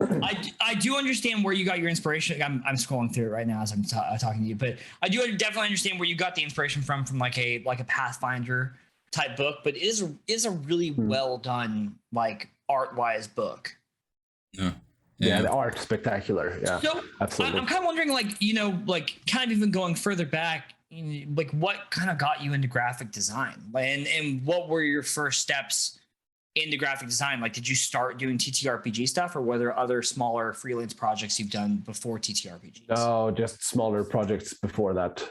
I do understand where you got your inspiration. I'm scrolling through it right now as I'm talking to you, but I do definitely understand where you got the inspiration from like a Pathfinder type book. But it is a really well done like art wise book. Yeah, the art spectacular. Yeah, so absolutely. I'm kind of wondering, like, you know, like kind of even going further back, like what kind of got you into graphic design, and what were your first steps into graphic design? Like, did you start doing TTRPG stuff, or were there other smaller freelance projects you've done before TTRPGs? No, just smaller projects before that.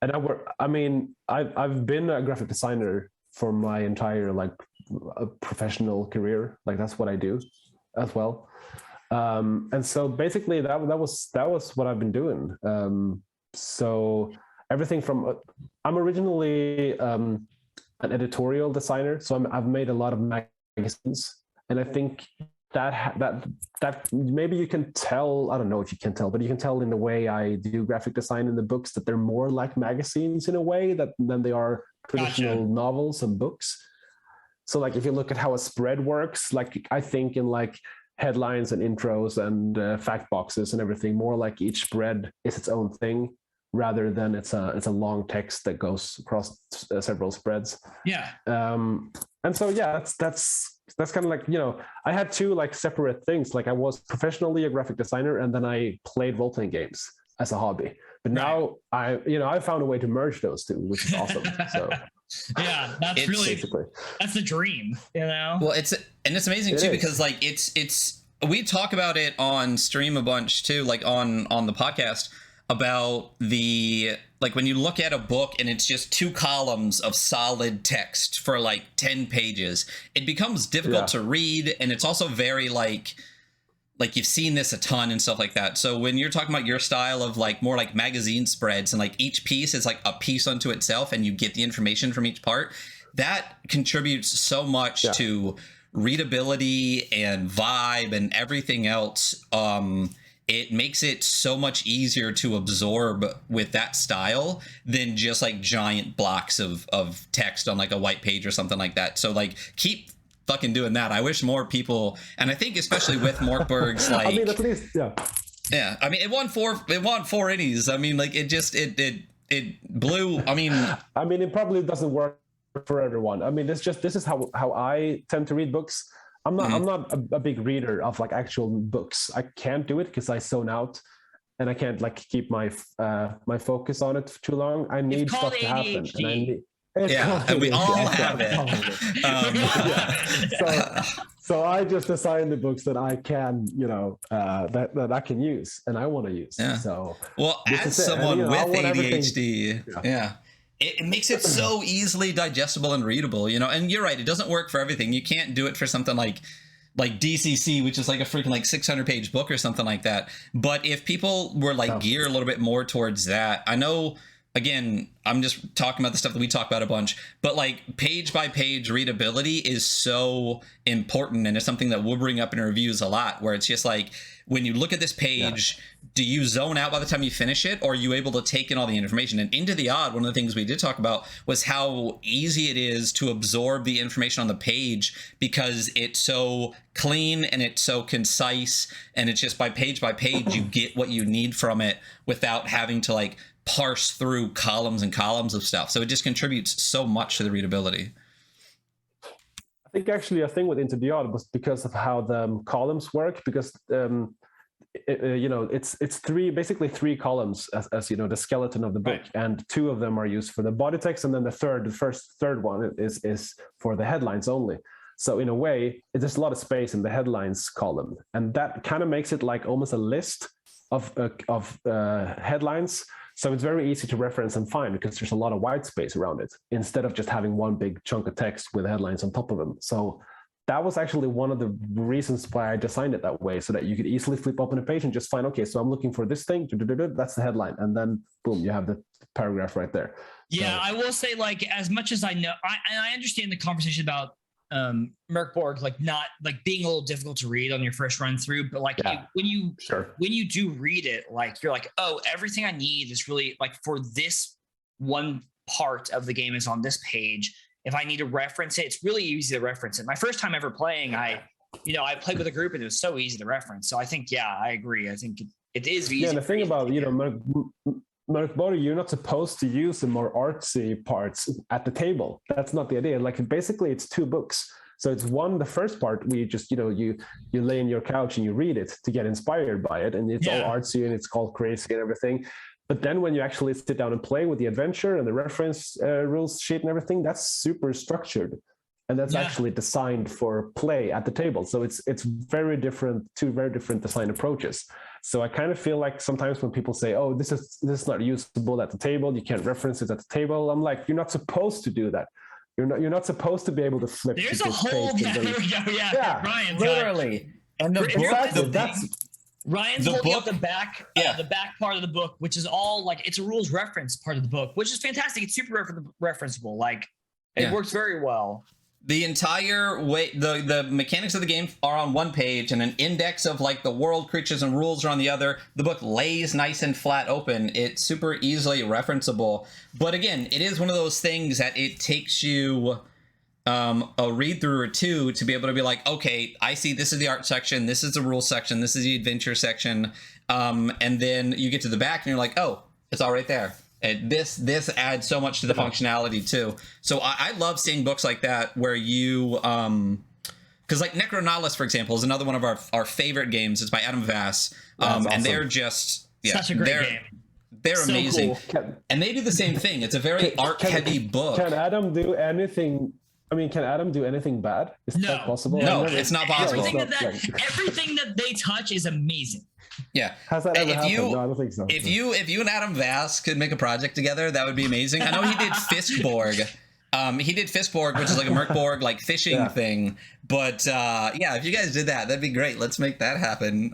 And I've been a graphic designer for my entire like professional career. Like that's what I do as well. And so basically that was what I've been doing. So everything from I'm originally an editorial designer, so I've made a lot of magazines, and I think that maybe you can tell. I don't know if you can tell, but you can tell in the way I do graphic design in the books that they're more like magazines in a way than they are traditional novels and books. So like if you look at how a spread works, like I think in like headlines and intros and fact boxes and everything, more like each spread is its own thing, rather than it's a long text that goes across several spreads. Yeah. And so yeah, that's kind of like, you know, I had two like separate things. Like I was professionally a graphic designer, and then I played role-playing games. as a hobby. But now I found a way to merge those two, which is awesome. So yeah, that's that's the dream, you know? Well, it's amazing too, because like it's we talk about it on stream a bunch too, like on the podcast, about the, like, when you look at a book and it's just 2 columns of solid text for like 10 pages, it becomes difficult to read. And it's also very like you've seen this a ton and stuff like that. So when you're talking about your style of like more like magazine spreads, and like each piece is like a piece unto itself and you get the information from each part, that contributes so much to readability and vibe and everything else. It makes it so much easier to absorb with that style than just like giant blocks of text on like a white page or something like that. So like, keep fucking doing that. I wish more people, and I think especially with Mörk Borg's, like, I mean, at least, yeah. I mean, it won four innies. I mean, like, it blew. I mean, it probably doesn't work for everyone. I mean, this is how I tend to read books. I'm not a big reader of like actual books. I can't do it because I zone out, and I can't like keep my my focus on it for too long. I need stuff to happen, and I need. And we all have it. So I just assign the books that I can, that I can use and I want to use. Yeah. So, well, as someone with ADHD, it makes it so easily digestible and readable, and you're right. It doesn't work for everything. You can't do it for something like DCC, which is like a freaking like 600-page book or something like that. But if people were like geared a little bit more towards that, I know, again, I'm just talking about the stuff that we talk about a bunch, but like page by page readability is so important. And it's something that we'll bring up in reviews a lot, where it's just like, when you look at this page, do you zone out by the time you finish it, or are you able to take in all the information? And Into the Odd, one of the things we did talk about was how easy it is to absorb the information on the page, because it's so clean and it's so concise, and it's just by page you get what you need from it without having to like parse through columns and columns of stuff. So it just contributes so much to the readability. I think actually a thing with Into the Odd was because of how the columns work, because it's basically three columns as the skeleton of the book, and 2 of them are used for the body text, and then the third one is for the headlines only. So in a way, there's a lot of space in the headlines column, and that kind of makes it like almost a list of headlines. So it's very easy to reference and find, because there's a lot of white space around it, instead of just having one big chunk of text with headlines on top of them. So that was actually one of the reasons why I designed it that way, so that you could easily flip open a page and just find, okay, so I'm looking for this thing, that's the headline. And then boom, you have the paragraph right there. Yeah, I will say, like, as much as I know, I understand the conversation about Mörk Borg, like not like being a little difficult to read on your first run through, but like when you do read it, like you're like, oh, everything I need is really like for this one part of the game is on this page. If I need to reference it, it's really easy to reference it. My first time ever playing, I played with a group and it was so easy to reference. So I think, I agree. I think it is easy. Yeah, and the thing about, Mörk Borg, you're not supposed to use the more artsy parts at the table. That's not the idea. Like, basically it's 2 books. So it's the first part where you just, you lay in your couch and you read it to get inspired by it. And it's all artsy and it's all crazy and everything. But then when you actually sit down and play with the adventure and the reference rules sheet and everything, that's super structured. And that's actually designed for play at the table. So it's very different, 2 very different design approaches. So I kind of feel like sometimes when people say, oh, this is not usable at the table, you can't reference it at the table, I'm like, you're not supposed to do that. You're not supposed to be able to flip. There's a whole Ryan's literally. And Ryan's holding up the back part of the book, which is all like, it's a rules reference part of the book, which is fantastic. It's super referenceable. Like, it works very well. The entire way, the mechanics of the game are on one page, and an index of like the world, creatures, and rules are on the other. The book lays nice and flat open. It's super easily referenceable. But again, it is one of those things that it takes you a read through or 2 to be able to be like, okay, I see this is the art section, this is the rule section, this is the adventure section, and then you get to the back and you're like, oh, it's all right there. And this adds so much to the functionality too. So I love seeing books like that where you because like Necronautilus, for example, is another one of our favorite games. It's by Adam Vass, awesome. And they're just Such a great game. They're So amazing. cool. And they do the same thing. It's a very art-heavy book. Can Adam do anything? I mean, can Adam do anything bad? Is that possible? No, it's not possible. Everything that they touch is amazing. Yeah. Has that ever happened? No, I don't think so. If you and Adam Vass could make a project together, that would be amazing. I know he did Fistborg. He did Fistborg, which is like a Mörk Borg like fishing thing. But if you guys did that, that'd be great. Let's make that happen.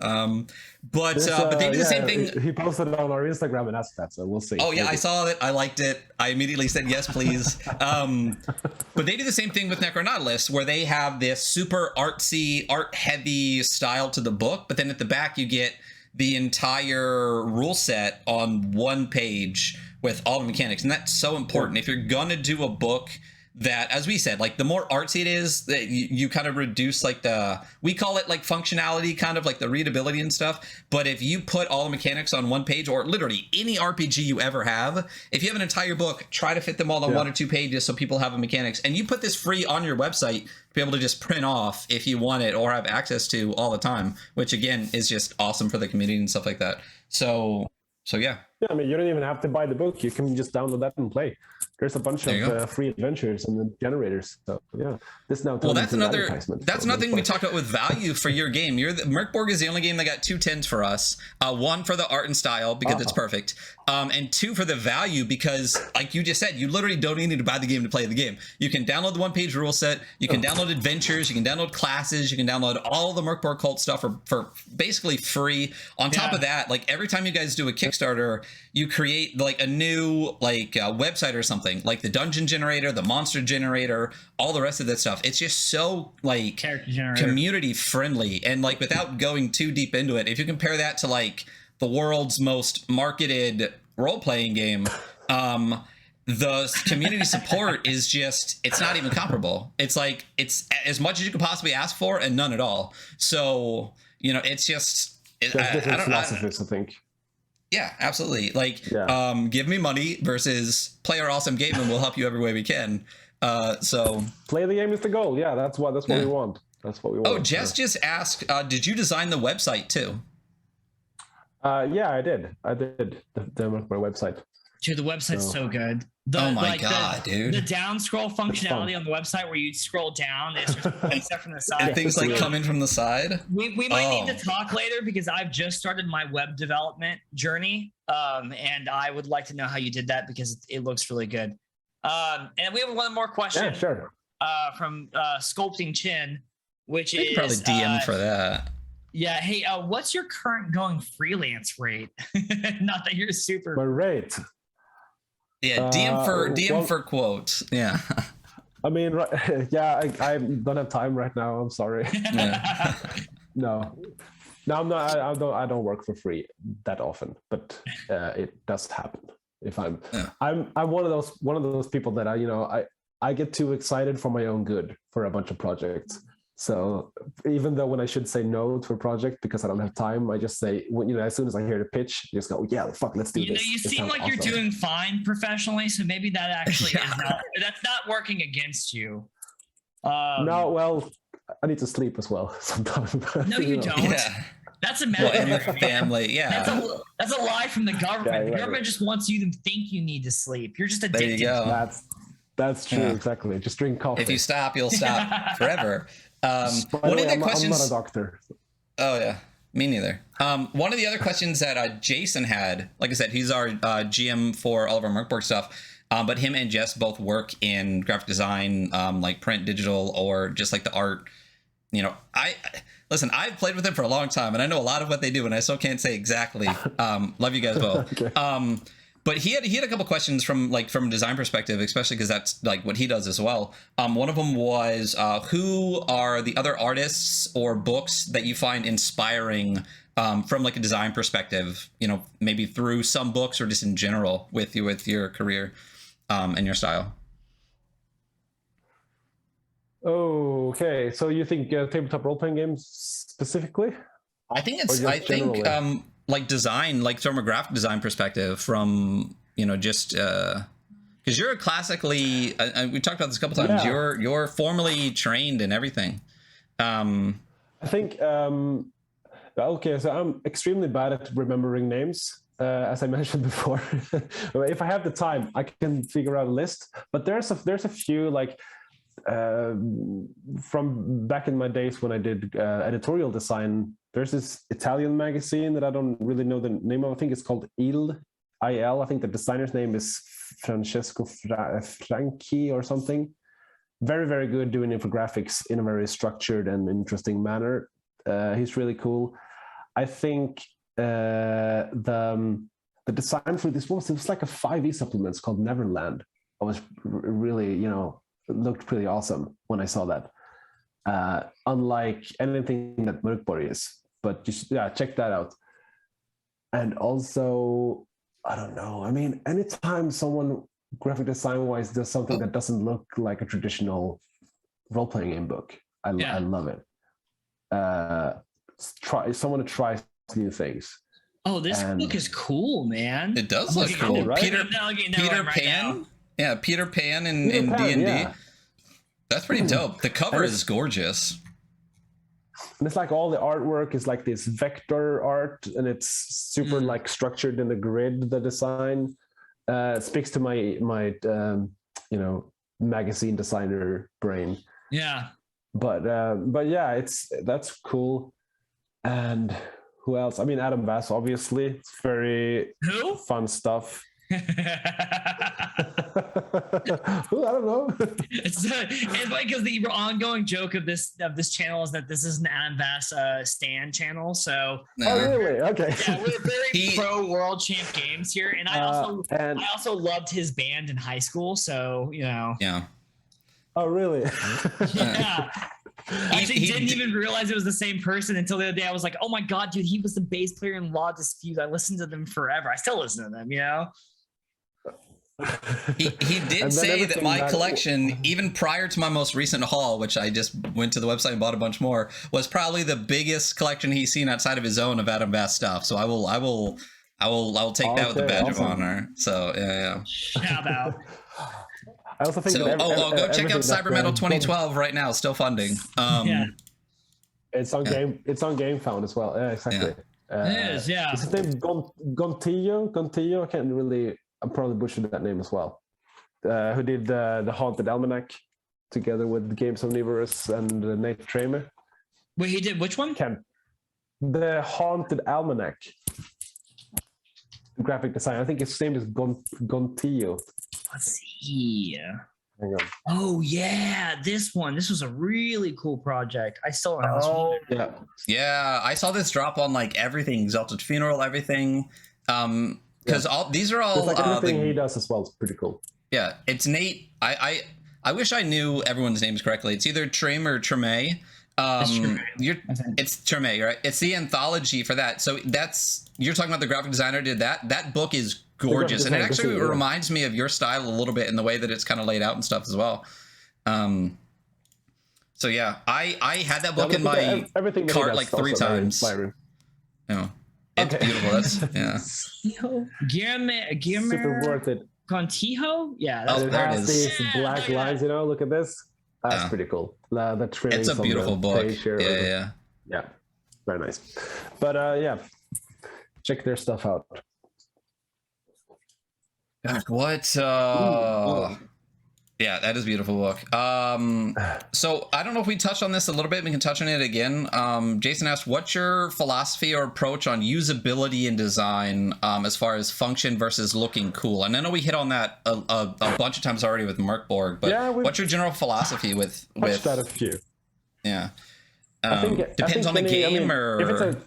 But they do the same thing. He posted it on our Instagram and asked that, so we'll see. Oh yeah, I saw it. I liked it. I immediately said yes, please. But they do the same thing with Necronautilus, where they have this super artsy, art-heavy style to the book, but then at the back you get the entire rule set on one page with all the mechanics, and that's so important. If you're gonna do a book that, as we said, like the more artsy it is, that you kind of reduce like we call it like functionality, kind of like the readability and stuff. But if you put all the mechanics on one page, or literally any RPG you ever have, if you have an entire book, try to fit them all on 1 or 2 pages so people have the mechanics. And you put this free on your website to be able to just print off if you want it or have access to all the time, which again is just awesome for the community and stuff like that. So yeah. Yeah, I mean, you don't even have to buy the book. You can just download that and play. There's a bunch of free adventures and the generators. So yeah, this now. Well, that's another thing we talked about with value for your game. Mörk Borg is the only game that got 2 10s for us. 1 for the art and style because it's perfect, and 2 for the value because, like you just said, you literally don't even need to buy the game to play the game. You can download the 1-page rule set. You can download adventures. You can download classes. You can download all the Mörk Borg cult stuff for basically free. On top of that, like every time you guys do a Kickstarter, you create like a new website or something, like the dungeon generator, the monster generator, all the rest of that stuff. It's just so like community friendly, and like without going too deep into it, if you compare that to like the world's most marketed role-playing game, the community support is just, it's not even comparable. It's like, it's as much as you could possibly ask for and none at all. So, you know, it's just different philosophies, I think. Yeah, absolutely. Like, give me money versus play our awesome game and we'll help you every way we can. So play the game is the goal. Yeah, that's what we want. That's what we want. Oh, Jess just asked, did you design the website too? Yeah, I did the my website. Dude, the website's so good. Oh my god, dude! The down scroll functionality on the website, where you scroll down, it's just stuff from the side. And things like come in from the side. We might need to talk later because I've just started my web development journey, and I would like to know how you did that because it looks really good. And we have one more question. Yeah, sure. From Sculpting Chin, which is probably DM for that. Yeah. Hey, what's your current going freelance rate? Not that you're super. My rate. Yeah, DM for quotes. Yeah. I mean, I don't have time right now. I'm sorry. Yeah. No, I'm not. I don't work for free that often, but it does happen. If I'm one of those people that I get too excited for my own good for a bunch of projects. So even though when I should say no to a project because I don't have time, I just say, as soon as I hear the pitch, I just go, yeah, fuck, let's do this. You seem like you're doing fine professionally, so maybe that actually that's not working against you. No, well, I need to sleep as well sometimes. No, you don't. Yeah. That's a matter and your family. Yeah, that's a lie from the government. The government just wants you to think you need to sleep. You're just addicted. There you go. That's true. Exactly. Just drink coffee. If you stop, you'll stop forever. One of the questions. I'm not a doctor. Oh yeah, me neither. One of the other questions that Jason had, like I said, he's our GM for all of our Mörk Borg stuff. But him and Jess both work in graphic design, like print, digital, or just like the art. I've played with them for a long time, and I know a lot of what they do, and I still can't say exactly. Love you guys both. Okay. But he had a couple questions from a design perspective, especially because that's like what he does as well. One of them was, who are the other artists or books that you find inspiring from like a design perspective? Maybe through some books or just in general with your career and your style. Okay, so you think tabletop role-playing games specifically? I think like design, like from a graphic design perspective, from just because you're classically we talked about this a couple times. Yeah. You're formally trained in everything. I think Okay, so I'm extremely bad at remembering names, as I mentioned before. If I have the time, I can figure out a list. But there's a few like from back in my days when I did editorial design. There's this Italian magazine that I don't really know the name of. I think it's called Il. I think the designer's name is Francesco Franchi or something. Very, very good doing infographics in a very structured and interesting manner. He's really cool. I think the design for this was like a 5e supplement called Neverland. I was really, looked pretty awesome when I saw that. Unlike anything that Mörk Borg is, but just check that out. And also, I don't know. I mean, anytime someone graphic design wise does something that doesn't look like a traditional role-playing game book, I love it. Someone to try new things. Oh, this book is cool, man. It does look cool, right? Peter Pan. Yeah, Peter Pan in D&D. Yeah. That's pretty dope. The cover is gorgeous. And it's like all the artwork is like this vector art, and it's super like structured in the grid. The design speaks to my magazine designer brain. Yeah. But yeah, that's cool. And who else? I mean, Adam Bass, obviously. It's very fun stuff. Who? I don't know. It's like because the ongoing joke of this channel is that this is an Adam Bass Stan channel. So really? Okay. Yeah, we're very pro World Champ Games here, and I also loved his band in high school. So Yeah. Oh really? Yeah. I actually didn't even realize it was the same person until the other day. I was like, oh my god, dude, he was the bass player in Law Dispute. I listened to them forever. I still listen to them, He did say that my collection, even prior to my most recent haul, which I just went to the website and bought a bunch more, was probably the biggest collection he's seen outside of his own of Adam Bass stuff. So I will take that with the badge of honor. So yeah. Shout out. I also think go check out Cyber Metal 2012 right now, still funding. It's on GameFound as well. Yeah, exactly. Yeah. It is, yeah. Is his name Gontillo? I can't really. I'm probably butchered that name as well. Who did the Haunted Almanac together with Games Omnivorous and Nate Tramer? Wait, he did which one? The Haunted Almanac. Graphic design. I think his name is Gontillo. Let's see. Hang on. Oh yeah, this one. This was a really cool project. I still don't know this one. Yeah. I saw this drop on like everything, Exalted Funeral, everything. Because these are all like everything he does as well is pretty cool. Yeah, it's Nate. I wish I knew everyone's names correctly. It's either Trim or Treme. It's Treme, right? It's the anthology for that. So you're talking about the graphic designer did that. That book is gorgeous, and it actually reminds me of your style a little bit in the way that it's kind of laid out and stuff as well. So yeah, I had that book in my cart like 3 times. It's beautiful. That's Guillermo super worth it. Contijo? Yeah. There it is. These black lines, look at this. That's pretty cool. The trimming. It's a beautiful book. Yeah. Very nice. But check their stuff out. God, what? Yeah, that is a beautiful book. So I don't know if we touched on this a little bit. We can touch on it again. Jason asked, what's your philosophy or approach on usability in design as far as function versus looking cool? And I know we hit on that a bunch of times already with Mörk Borg, but what's your general philosophy with that a few? Yeah. Depends on the game or...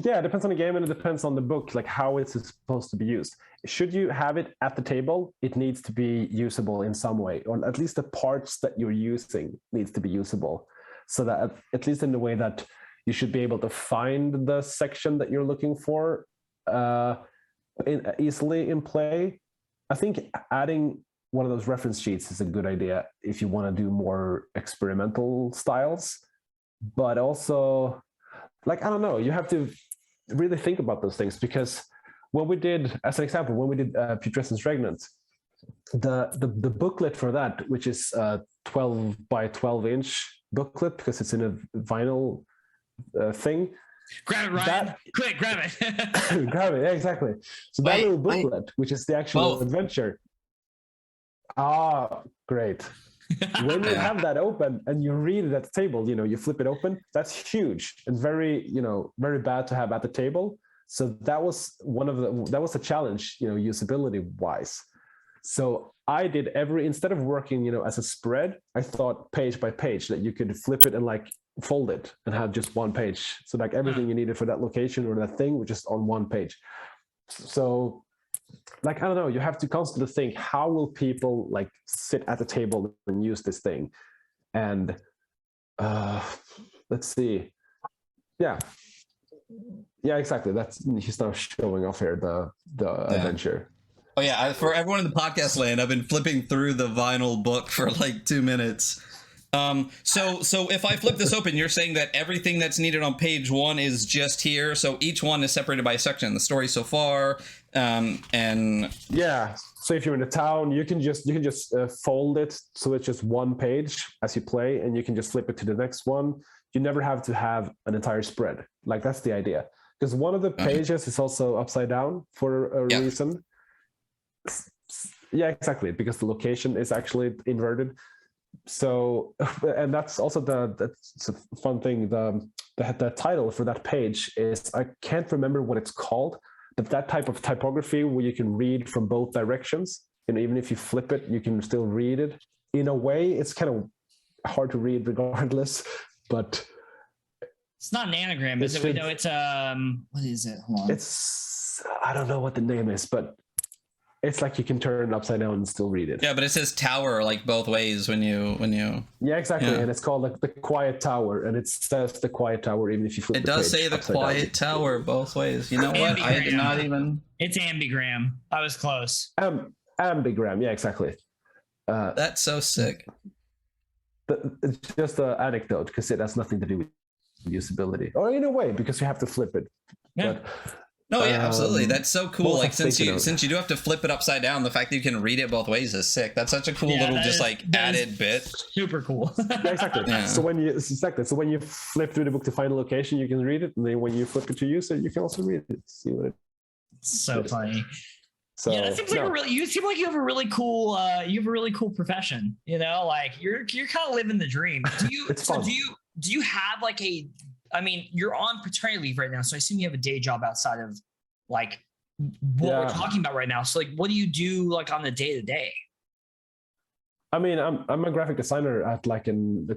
Yeah, it depends on the game and it depends on the book, like how it's supposed to be used. Should you have it at the table, it needs to be usable in some way, or at least the parts that you're using needs to be usable. So that at least in the way that you should be able to find the section that you're looking for easily in play. I think adding one of those reference sheets is a good idea if you want to do more experimental styles, but also, I don't know, you have to really think about those things, because when we did, as an example, Putrescence Regnant, the booklet for that, which is a 12 by 12 inch booklet because it's in a vinyl thing. Grab it, Ryan. Quick, grab it. Grab it. Yeah, exactly. So that little booklet, which is the actual adventure. Ah, great. When you have that open and you read it at the table, you flip it open, that's huge and very, very bad to have at the table. So that was a challenge, usability wise. So I did instead of working, as a spread, I thought page by page that you could flip it and like fold it and have just one page. So like everything you needed for that location or that thing was just on one page. So like, I don't know, you have to constantly think, how will people like sit at the table and use this thing? And let's see. Yeah, exactly. He's now showing off here the adventure. Oh yeah, for everyone in the podcast land, I've been flipping through the vinyl book for like 2 minutes. So if I flip this open, you're saying that everything that's needed on page 1 is just here. So each one is separated by a section. The story so far, and yeah. So if you're in a town, you can just fold it so it's just one page as you play, and you can just flip it to the next one. You never have to have an entire spread. Like that's the idea. Because one of the pages is also upside down for a reason. Yeah, exactly. Because the location is actually inverted. So, and that's also that's a fun thing. The title for that page is, I can't remember what it's called, but that type of typography where you can read from both directions, and even if you flip it, you can still read it. In a way, it's kind of hard to read regardless, but it's not an anagram, is it? We know it's what is it? Hold on. I don't know what the name is, but it's like you can turn it upside down and still read it. Yeah, but it says tower like both ways when you. Yeah, exactly, and it's called like the Quiet Tower, and it says the Quiet Tower even if you flip. It does say the Quiet Tower both ways. You know what? I did not even. It's ambigram. I was close. Ambigram. Yeah, exactly. That's so sick. It's just an anecdote because it has nothing to do with usability, or in a way because you have to flip it. Yeah. But, no, yeah, absolutely. That's so cool. Like since you do have to flip it upside down, the fact that you can read it both ways is sick. That's such a cool little added bit. Super cool. Yeah, exactly. Yeah. So when you flip through the book to find a location, you can read it, and then when you flip it to use it, you can also read it. See what it. So is. funny. So, yeah, that seems like you seem like you have a really cool profession. Like you're kind of living the dream. It's fun. Do you have like you're on paternity leave right now, so I assume you have a day job outside of like what we're talking about right now. So like, what do you do like on the day to day? I mean, I'm a graphic designer at like an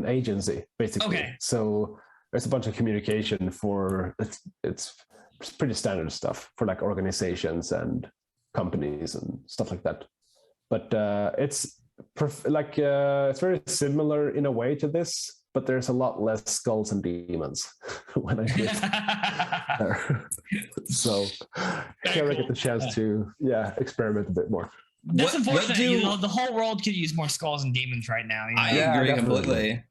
agency basically. Okay. So there's a bunch of communication for it's pretty standard stuff for like organizations and companies and stuff like that. But it's very similar in a way to this, but there's a lot less skulls and demons when I do it there. So here I get the chance to experiment a bit more. That's unfortunate. The whole world could use more skulls and demons right now. I agree completely.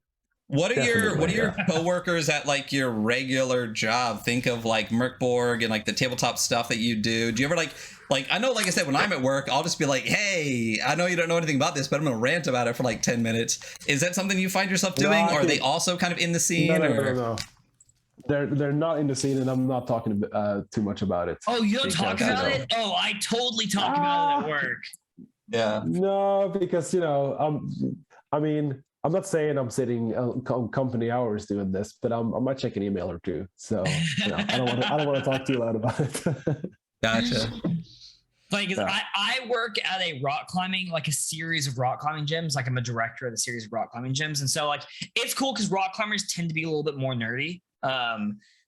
What are your coworkers at like your regular job think of like Mörk Borg and like the tabletop stuff that you do? Do you ever like I know, like I said, when I'm at work, I'll just be like, hey, I know you don't know anything about this, but I'm gonna rant about it for like 10 minutes. Is that something you find yourself doing? Or are they also kind of in the scene? No. They're not in the scene, and I'm not talking too much about it. Oh, you don't talk about it? Oh, I totally talk about it at work. Yeah. No, because I'm not saying I'm sitting on company hours doing this, but I might check an email or two. So I don't want to talk too loud about it. Gotcha. I work at a series of rock climbing gyms. Like I'm a director of the series of rock climbing gyms, and so like it's cool because rock climbers tend to be a little bit more nerdy.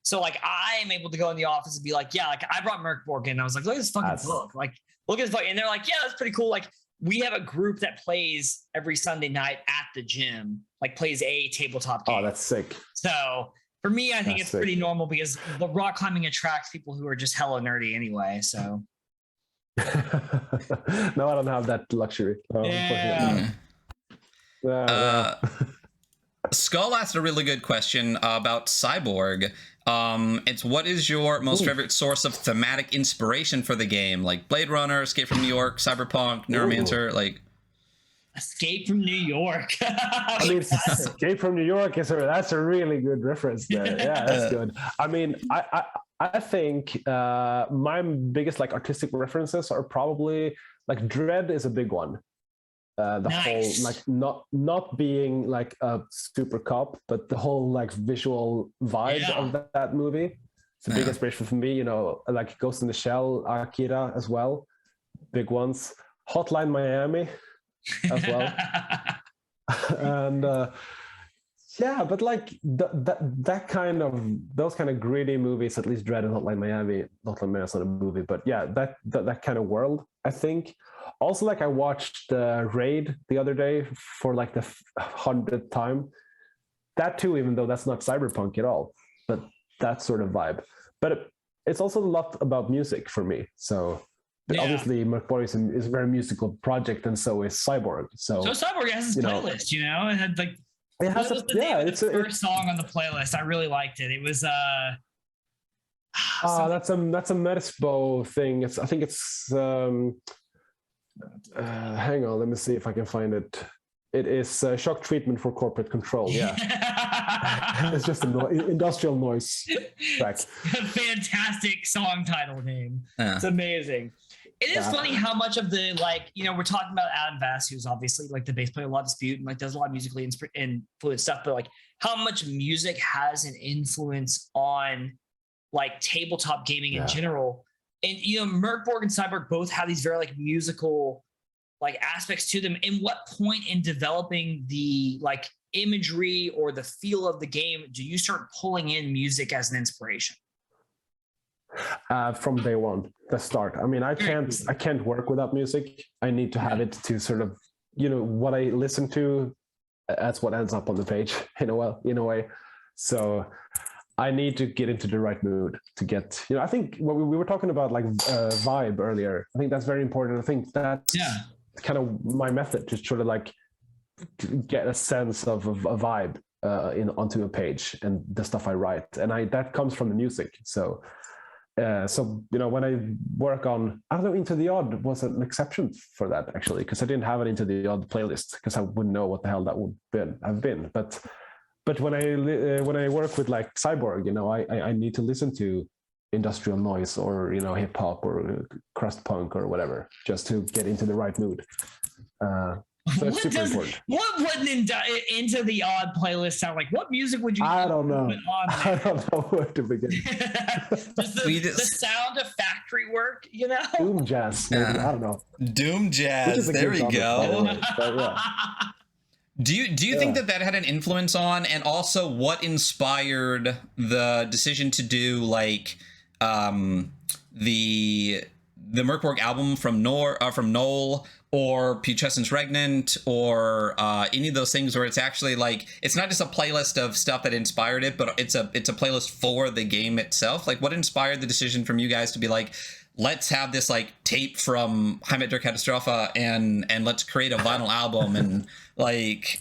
So like I am able to go in the office and be like, yeah, like I brought Mörk Borg in. I was like, look at this fucking book. Like look at this book, and they're like, yeah, that's pretty cool. Like we have a group that plays every Sunday night at the gym, like plays a tabletop game. Oh, that's sick. So for me, I think it's pretty normal because the rock climbing attracts people who are just hella nerdy anyway. So. No, I don't have that luxury. Skull asked a really good question about Cyborg. It's what is your most favorite source of thematic inspiration for the game? Like Blade Runner, Escape from New York, Cyberpunk, Neuromancer, like. Escape from New York. I mean, Escape from New York that's a really good reference there. Yeah, that's good. I mean, I think my biggest like artistic references are probably like Dread is a big one. The whole like not being like a super cop, but the whole like visual vibe of that movie. It's a big inspiration for me. You know, like Ghost in the Shell, Akira as well, big ones. Hotline Miami as well. And yeah, but like that kind of those kind of gritty movies, at least Dread and Hotline Miami. Hotline Miami's not a movie, but yeah, that kind of world, I think. Also, like I watched Raid the other day for like the 100th time. That too, even though that's not cyberpunk at all, but that sort of vibe. But it's also a lot about music for me. So obviously, Mörk Borg is a very musical project, and so is Cyborg. So Cyborg has his playlist, you know, and had like it's the first song on the playlist. I really liked it. It was that's a Mersbo thing. I think it's hang on, let me see if I can find it. It is Shock Treatment for Corporate Control. Yeah. It's just an industrial noise track. Fantastic song title name. It's amazing. It is funny how much of the, like, you know, we're talking about Adam Vass, who's obviously like the bass player, a lot of Dispute, and like does a lot of musically influenced stuff, but like how much music has an influence on like tabletop gaming in general. And, you know, Mörk Borg and Cyborg both have these very like musical like aspects to them. In what point in developing the like imagery or the feel of the game do you start pulling in music as an inspiration? From day one, the start. I mean, I can't work without music. I need to have it to sort of, you know, what I listen to, that's what ends up on the page in a way. So I need to get into the right mood to get, you know, I think what we were talking about like vibe earlier. I think that's very important. I think that's kind of my method, just sort of like get a sense of a vibe onto a page and the stuff I write. And that comes from the music. So you know, when I work on, I don't know, Into the Odd was an exception for that actually, because I didn't have an Into the Odd playlist because I wouldn't know what the hell that would have been. But when I work with like Cyborg, you know, I need to listen to industrial noise or, you know, hip hop or crust punk or whatever, just to get into the right mood. So it's super important. What would an Into the Odd playlist sound like? What music would you? I don't know. I don't know where to begin. the sound of factory work, you know? Doom jazz, maybe. I don't know. Doom jazz. There we go. Do you think that had an influence on, and also what inspired the decision to do like the Mörk Borg album from Nohl, or Putrescence Regnant, or any of those things where it's actually like, it's not just a playlist of stuff that inspired it, but it's a playlist for the game itself? Like, what inspired the decision from you guys to be like, let's have this like tape from Heimat der Katastrophe and let's create a vinyl album and like.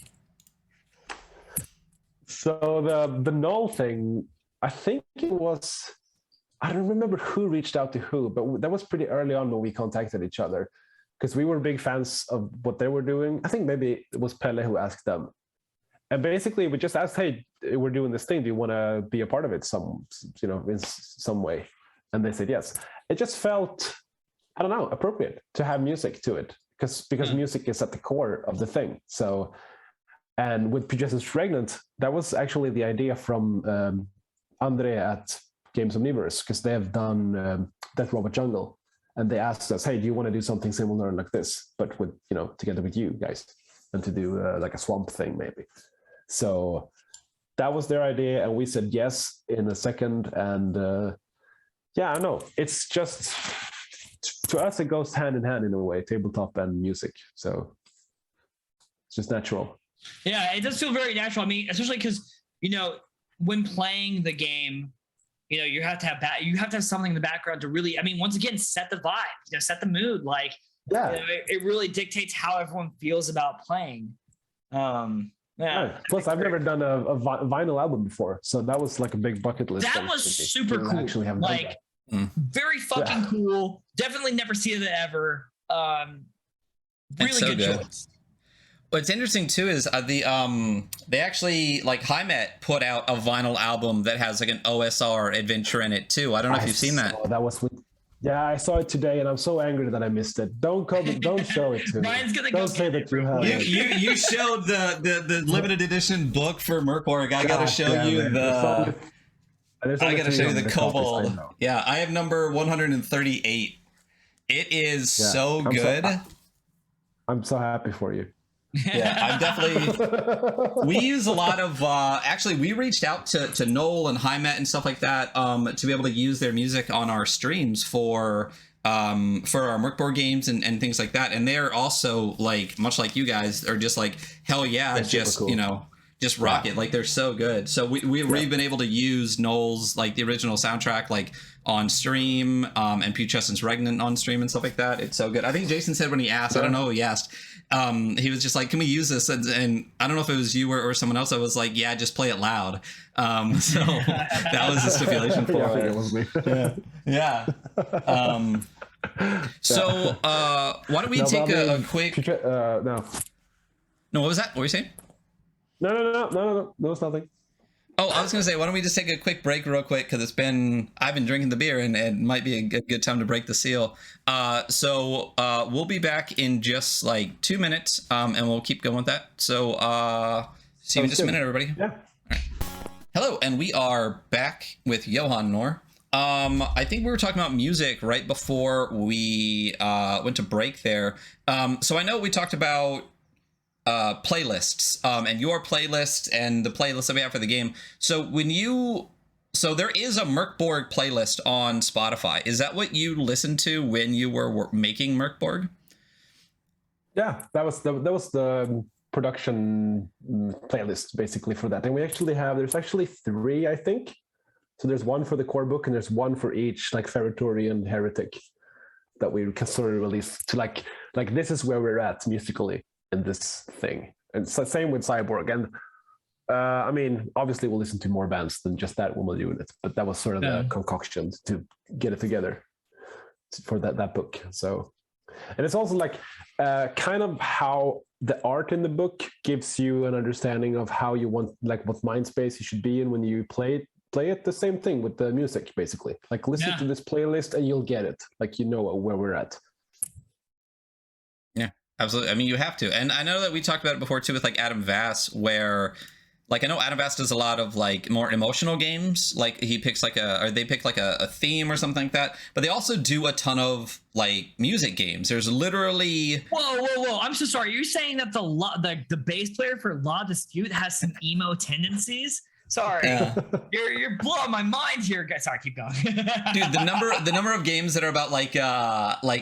So the Nohl thing, I think it was, I don't remember who reached out to who, but that was pretty early on when we contacted each other, because we were big fans of what they were doing. I think maybe it was Pelle who asked them. And basically we just asked, hey, we're doing this thing. Do you want to be a part of it in some way? And they said yes. It just felt, I don't know, appropriate to have music to it, because music is at the core of the thing. So, and with Putrescence Regnant, that was actually the idea from Andre at Games Omniverse, because they have done Death Robot Jungle. And they asked us, hey, do you want to do something similar like this, but with, you know, together with you guys, and to do like a swamp thing maybe. So that was their idea, and we said yes in a second. And yeah, I know, it's just, to us it goes hand in hand in a way, tabletop and music. So it's just natural. Yeah, it does feel very natural. I mean, especially because, you know, when playing the game, you know, you have to have something in the background to really, I mean, once again, set the vibe, you know, set the mood. Like, you know, it really dictates how everyone feels about playing. Plus, I've never done a vinyl album before, so that was like a big bucket list. That was super cool. Actually, like, very fucking cool. Definitely never seen it ever. Really so good choice. What's interesting too is they actually like Hymet put out a vinyl album that has like an OSR adventure in it too. I don't know if you've seen that. That was with. Yeah, I saw it today, and I'm so angry that I missed it. Don't show it to me. Ryan's gonna don't say that you have it. You showed the limited edition book for Mörk Borg. I gotta show you the. I gotta show you the Kobold. Yeah, I have number 138. It is so good. I'm so happy for you. Yeah, I'm definitely. We use a lot of. Actually, we reached out to Nohl and Hymet and stuff like that to be able to use their music on our streams for our Mörk Borg games and things like that. And they're also like much like you guys are just like hell yeah, that's just cool. Just rock it. Like they're so good. So we've been able to use Nohl's like the original soundtrack like on stream and Pete Cheston's Regnant on stream and stuff like that. It's so good. I think Jason said when he asked, I don't know who he asked. He was just like, can we use this? And I don't know if it was you or someone else. I was like, yeah, just play it loud. So that was the stipulation for it. It was me. Yeah. So why don't we take a quick... No, what was that? What were you saying? No, it's nothing. Oh, I was going to say, why don't we just take a quick break real quick? Because I've been drinking the beer and it might be a good time to break the seal. So we'll be back in just like 2 minutes and we'll keep going with that. So see you in just a minute, everybody. Yeah. All right. Hello, and we are back with Johan Nohr. I think we were talking about music right before we went to break there. So I know we talked about playlists and your playlist and the playlist that we have for the game. So there is a Mörk Borg playlist on Spotify. Is that what you listened to when you were making Mörk Borg? Yeah, that was the production playlist basically for that. And there's actually 3, I think. So there's one for the core book and there's one for each, like Feretory and Heretic, that we can sort of release to like this is where we're at musically in this thing. And it's the same with Cyborg. And I mean, obviously we'll listen to more bands than just that when we're doing it, but that was sort of the concoction to get it together for that book. So, and it's also like kind of how the art in the book gives you an understanding of how you want, like what mind space you should be in when you play it. The same thing with the music, basically. Like listen to this playlist and you'll get it. Like you know where we're at. Yeah. Absolutely. I mean, you have to. And I know that we talked about it before too with like Adam Vass, where like I know Adam Vass does a lot of like more emotional games. Like they pick like a theme or something like that. But they also do a ton of like music games. There's literally Whoa. I'm so sorry. You're saying that the bass player for Law Dispute has some emo tendencies? Sorry, you're blowing my mind here, guys. Sorry, keep going. Dude, the number of games that are about like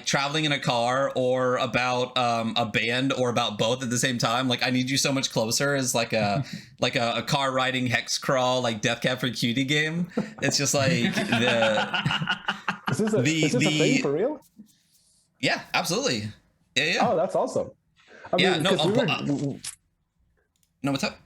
traveling in a car or about a band or about both at the same time. Like I Need You So Much Closer is like a car riding hex crawl like Death Cab for Cutie game. It's just like Is this a thing for real? Yeah, absolutely. Yeah. Oh, that's awesome. No, what's up?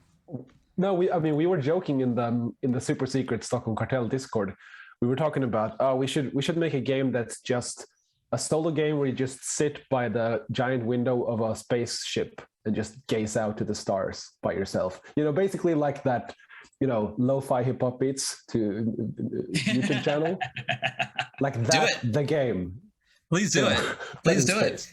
No, we were joking in the super secret Stockholm Kartell Discord. We were talking about we should make a game that's just a solo game where you just sit by the giant window of a spaceship and just gaze out to the stars by yourself. Basically like that, lo-fi hip hop beats to YouTube channel. Like that, the game. Please do it. Please do it.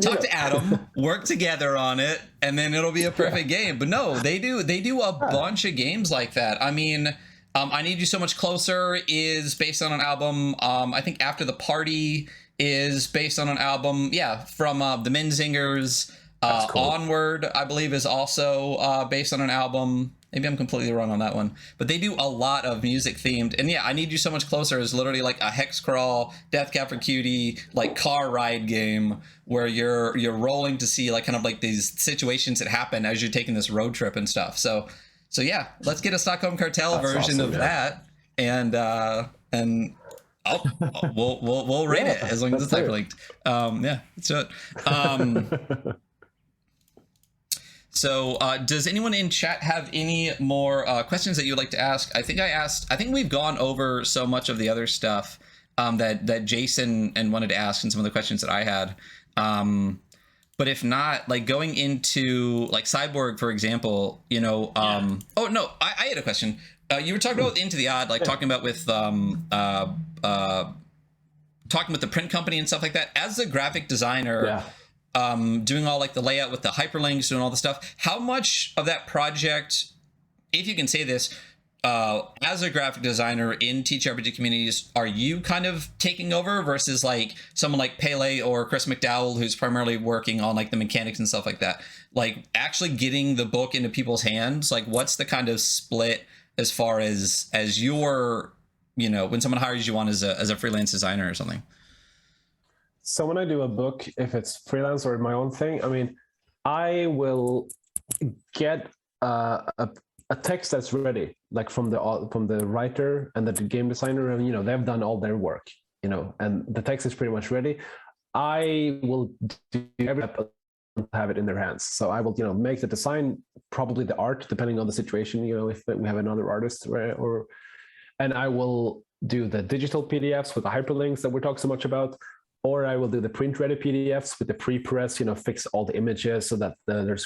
Talk to Adam, work together on it, and then it'll be a perfect game. But no, they do a bunch of games like that. I mean, I Need You So Much Closer is based on an album. I think After the Party is based on an album. Yeah, from the Menzingers. Cool. Onward, I believe, is also based on an album. Maybe I'm completely wrong on that one. But they do a lot of music themed. And yeah, I Need You So Much Closer is literally like a hex crawl, Death Cab for Cutie, like car ride game where you're rolling to see like kind of like these situations that happen as you're taking this road trip and stuff. So yeah, let's get a Stockholm Kartell version of that. And we'll rate it as long as it's hyperlinked. Yeah, let's do it. So does anyone in chat have any more questions that you'd like to ask? I think we've gone over so much of the other stuff that Jason wanted to ask and some of the questions that I had. But if not, like going into like Cyborg, for example, you know, oh no, I had a question. You were talking about Into the Odd, like talking about with talking with the print company and stuff like that. As a graphic designer, doing all like the layout with the hyperlinks and all the stuff, how much of that project, if you can say this, as a graphic designer in TTRPG communities, are you kind of taking over versus like someone like Pele or Chris McDowell, who's primarily working on like the mechanics and stuff like that, like actually getting the book into people's hands? Like what's the kind of split as far as your, you know, when someone hires you on as a freelance designer or something? So when I do a book, if it's freelance or my own thing, I mean, I will get a text that's ready, like from the writer and the game designer, and you know they've done all their work, you know, and the text is pretty much ready. I will do every step to have it in their hands. So I will, you know, make the design, probably the art, depending on the situation. You know, if we have another artist, and I will do the digital PDFs with the hyperlinks that we talk so much about. Or I will do the print-ready PDFs with the pre-press, you know, fix all the images so that there's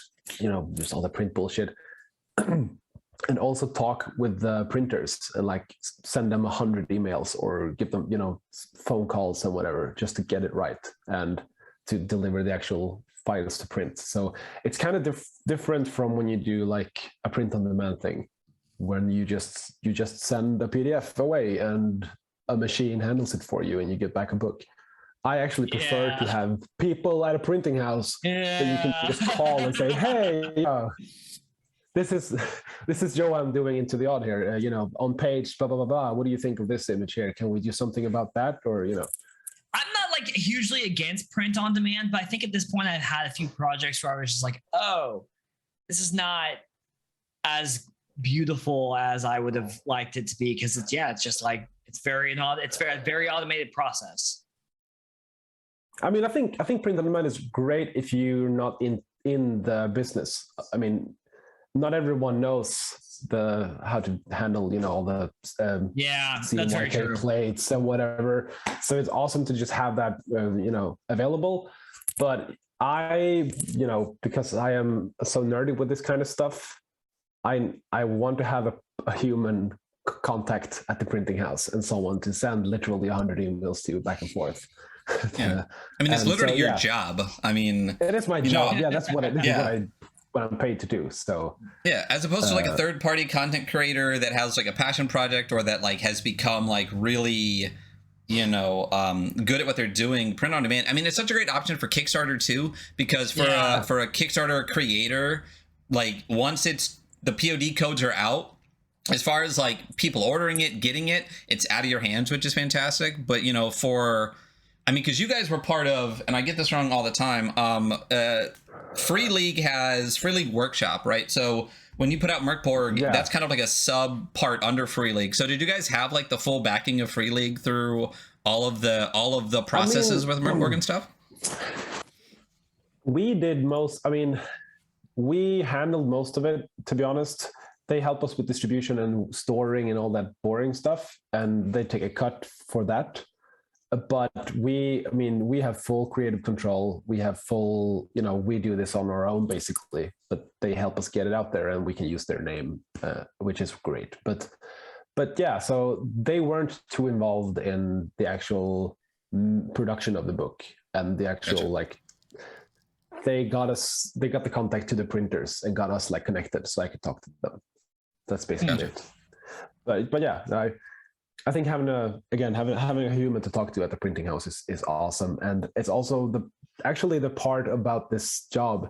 all the print bullshit. And also talk with the printers and like send them 100 emails or give them, you know, phone calls and whatever, just to get it right and to deliver the actual files to print. So it's kind of different from when you do like a print-on-demand thing, when you just send a PDF away and a machine handles it for you and you get back a book. I actually prefer to have people at a printing house that you can just call and say, hey, this is Johan doing Into the Odd here, you know, on page, blah, blah, blah, blah. What do you think of this image here? Can we do something about that? Or, you know. I'm not like hugely against print on demand, but I think at this point I've had a few projects where I was just like, oh, this is not as beautiful as I would have liked it to be, because it's just like, it's very automated process. I mean, I think print on demand is great if you're not in the business. I mean, not everyone knows how to handle, you know, all the that's very true. plates and whatever. So it's awesome to just have that, you know, available. But I, you know, because I am so nerdy with this kind of stuff, I want to have a human contact at the printing house and someone to send literally 100 emails to back and forth. Yeah, I mean, it's literally your job. I mean, it is my job. Yeah, that's what what I'm paid to do. So yeah, as opposed to like a third-party content creator that has like a passion project or that like has become like really, you know, good at what they're doing. Print on demand, I mean, it's such a great option for Kickstarter too, because for a Kickstarter creator, like once the POD codes are out, as far as like people ordering it, getting it, it's out of your hands, which is fantastic. But you know, I mean, because you guys were part of, and I get this wrong all the time, Free League Workshop, right? So when you put out Mörk Borg, that's kind of like a sub part under Free League. So did you guys have like the full backing of Free League through all of the processes with Mörk Borg and stuff? We did most. I mean, we handled most of it, to be honest. They help us with distribution and storing and all that boring stuff, and they take a cut for that. But we have full creative control. We have full, you know, we do this on our own basically, but they help us get it out there and we can use their name, which is great. But yeah, so they weren't too involved in the actual production of the book and the actual, like, they got the contact to the printers and got us like connected so I could talk to them. That's basically it. But yeah, I think having a human to talk to at the printing house is awesome. And it's also the part about this job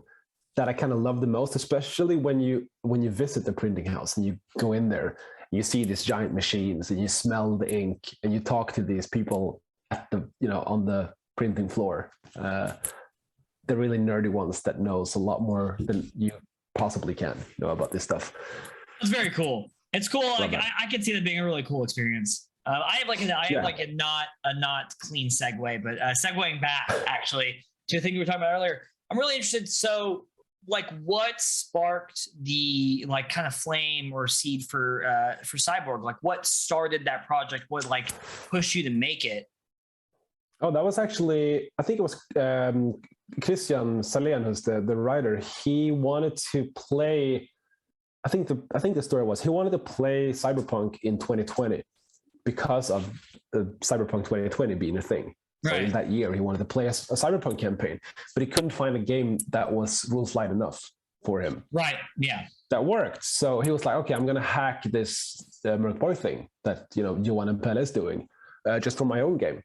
that I kind of love the most, especially when you visit the printing house and you go in there, you see these giant machines and you smell the ink and you talk to these people at the, you know, on the printing floor. The really nerdy ones that knows a lot more than you possibly can know about this stuff. It's very cool. It's cool. Like I can see that being a really cool experience. I have a not clean segue, but segueing back actually to the thing we were talking about earlier. I'm really interested. So, like, what sparked the like kind of flame or seed for Cyborg? Like, what started that project? What like pushed you to make it? Oh, that was actually, I think it was Christian Salén, who's the writer. He wanted to play, I think the story was he wanted to play Cyberpunk in 2020 because of Cyberpunk 2020 being a thing. So in that year, he wanted to play a Cyberpunk campaign, but he couldn't find a game that was rules light enough for him. Right. Yeah. That worked. So he was like, okay, I'm going to hack this Mörk Borg thing that, Johan and Pelle is doing just for my own game.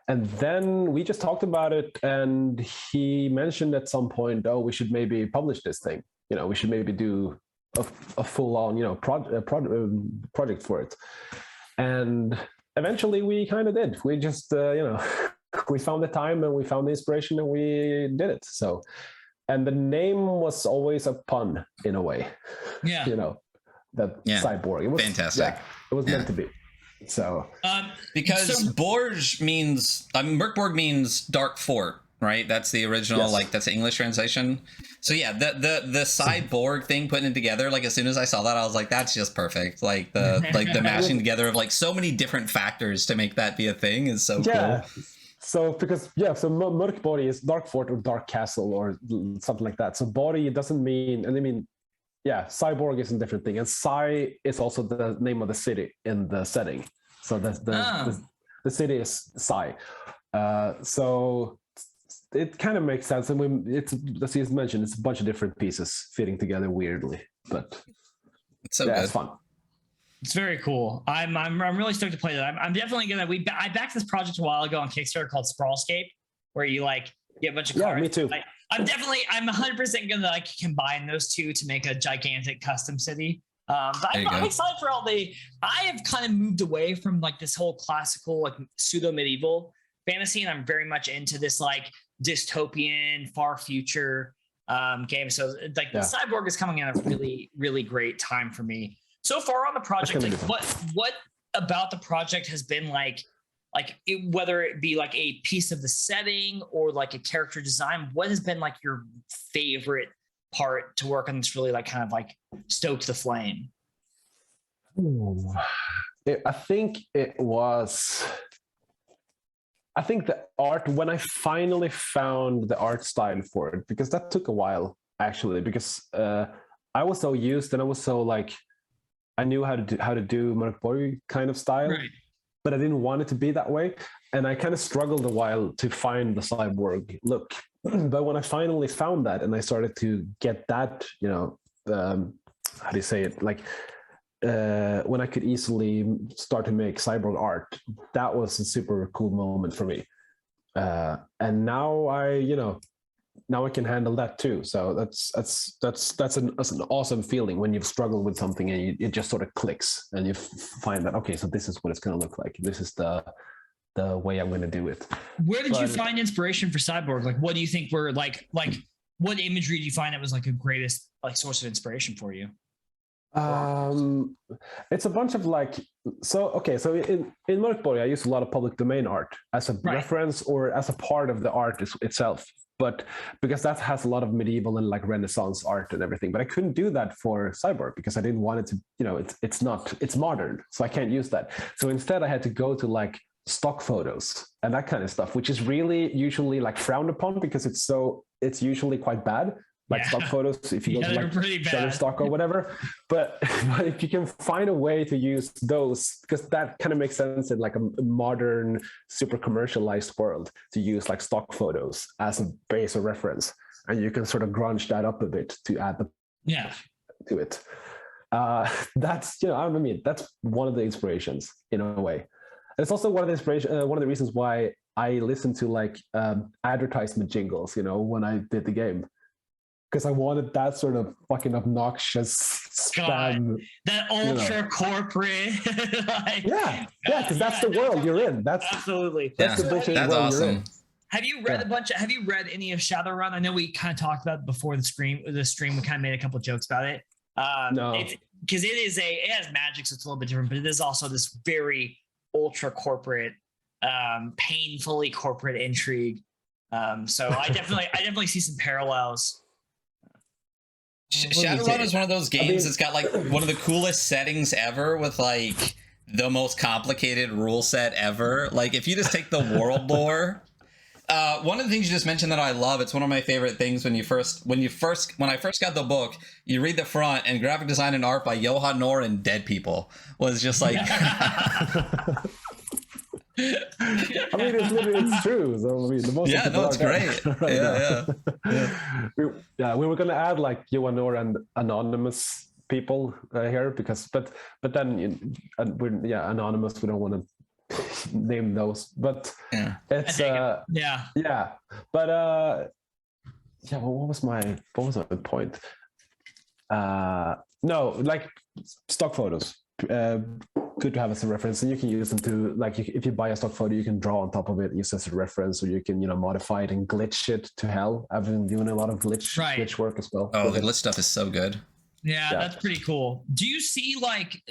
And then we just talked about it, and he mentioned at some point, oh, we should maybe publish this thing. We should maybe do a full-on, project for it. And eventually we kind of did. We just, we found the time and we found the inspiration and we did it. So, and the name was always a pun in a way. Yeah. Cyborg. It was fantastic. Yeah, it was meant to be. So because Borg means Mörk Borg means dark fort, right? That's the original, that's the English translation. So yeah, the cyborg thing, putting it together, like as soon as I saw that, I was like, that's just perfect. Like the mashing together of like so many different factors to make that be a thing is so cool. So so Mörk Borg is dark fort or dark castle or something like that. So body doesn't mean, and I mean, cyborg is a different thing, and Cy is also the name of the city in the setting. So the city is Cy. So it kind of makes sense, and it's, as you mentioned, it's a bunch of different pieces fitting together weirdly, but it's so good. It's fun. It's very cool. I'm really stoked to play that. I'm definitely gonna. I backed this project a while ago on Kickstarter called Sprawlscape, where you get a bunch of cards. Me too. I'm 100% gonna combine those two to make a gigantic custom city. But I'm excited for I have kind of moved away from this whole classical pseudo medieval fantasy, and I'm very much into this dystopian far future game. So the Cyborg is coming at a really, really great time for me. So far on the project, what about the project has been whether it be a piece of the setting or a character design, what has been your favorite part to work on this really stoked the flame? I think the art, when I finally found the art style for it, because that took a while actually, because I was so used and I was so I knew how to do Mörk Borg kind of style. Right. But I didn't want it to be that way. And I kind of struggled a while to find the cyborg look. But when I finally found that and I started to get that, how do you say it? When I could easily start to make cyborg art, that was a super cool moment for me. And now I can handle that too. So that's an awesome feeling when you've struggled with something and it just sort of clicks and you find that, okay, so this is what it's going to look like. This is the way I'm going to do it. Where did you find inspiration for Cyborg? What do you think were what imagery do you find that was a greatest source of inspiration for you? It's a bunch of so in Mörk Borg, I use a lot of public domain art as a reference or as a part of the art itself. But because that has a lot of medieval and Renaissance art and everything, but I couldn't do that for Cyborg because I didn't want it to, it's modern, so I can't use that. So instead I had to go to stock photos and that kind of stuff, which is really usually frowned upon because it's usually quite bad. Stock photos, if you go to Shutterstock or whatever, but if you can find a way to use those, because that kind of makes sense in a modern, super commercialized world, to use stock photos as a base or reference, and you can sort of grunge that up a bit to add to it. That's that's one of the inspirations in a way. And it's also one of the reasons why I listen to advertisement jingles, when I did the game. Because I wanted that sort of fucking obnoxious spam. That ultra corporate. Because that's the world you're in. That's absolutely. That's the bullshit that's world awesome. You're in. Have you read have you read any of Shadowrun? I know we kind of talked about it before the stream. We kind of made a couple jokes about it. No. Because it has magic, so it's a little bit different, but it is also this very ultra corporate, painfully corporate intrigue. So I definitely see some parallels. Shadowrun is one of those games that's got one of the coolest settings ever, with the most complicated rule set ever. Like if you just take the world lore, one of the things you just mentioned that I love, it's one of my favorite things when I first got the book, you read the front and graphic design and art by Johan Nohr and dead people was just like I mean, it's true. So I mean, the most it's great. We were gonna add like Johan Nohr and anonymous people here because, but then anonymous. We don't want to name those, but it's but what was my point? No, like stock photos. Good to have as a reference, and you can use them to, like, if you buy a stock photo, you can draw on top of it, use as a reference, or you can modify it and glitch it to hell. I've been doing a lot of glitch work as well. Oh, the glitch stuff is so good. Yeah, that's pretty cool. Do you see like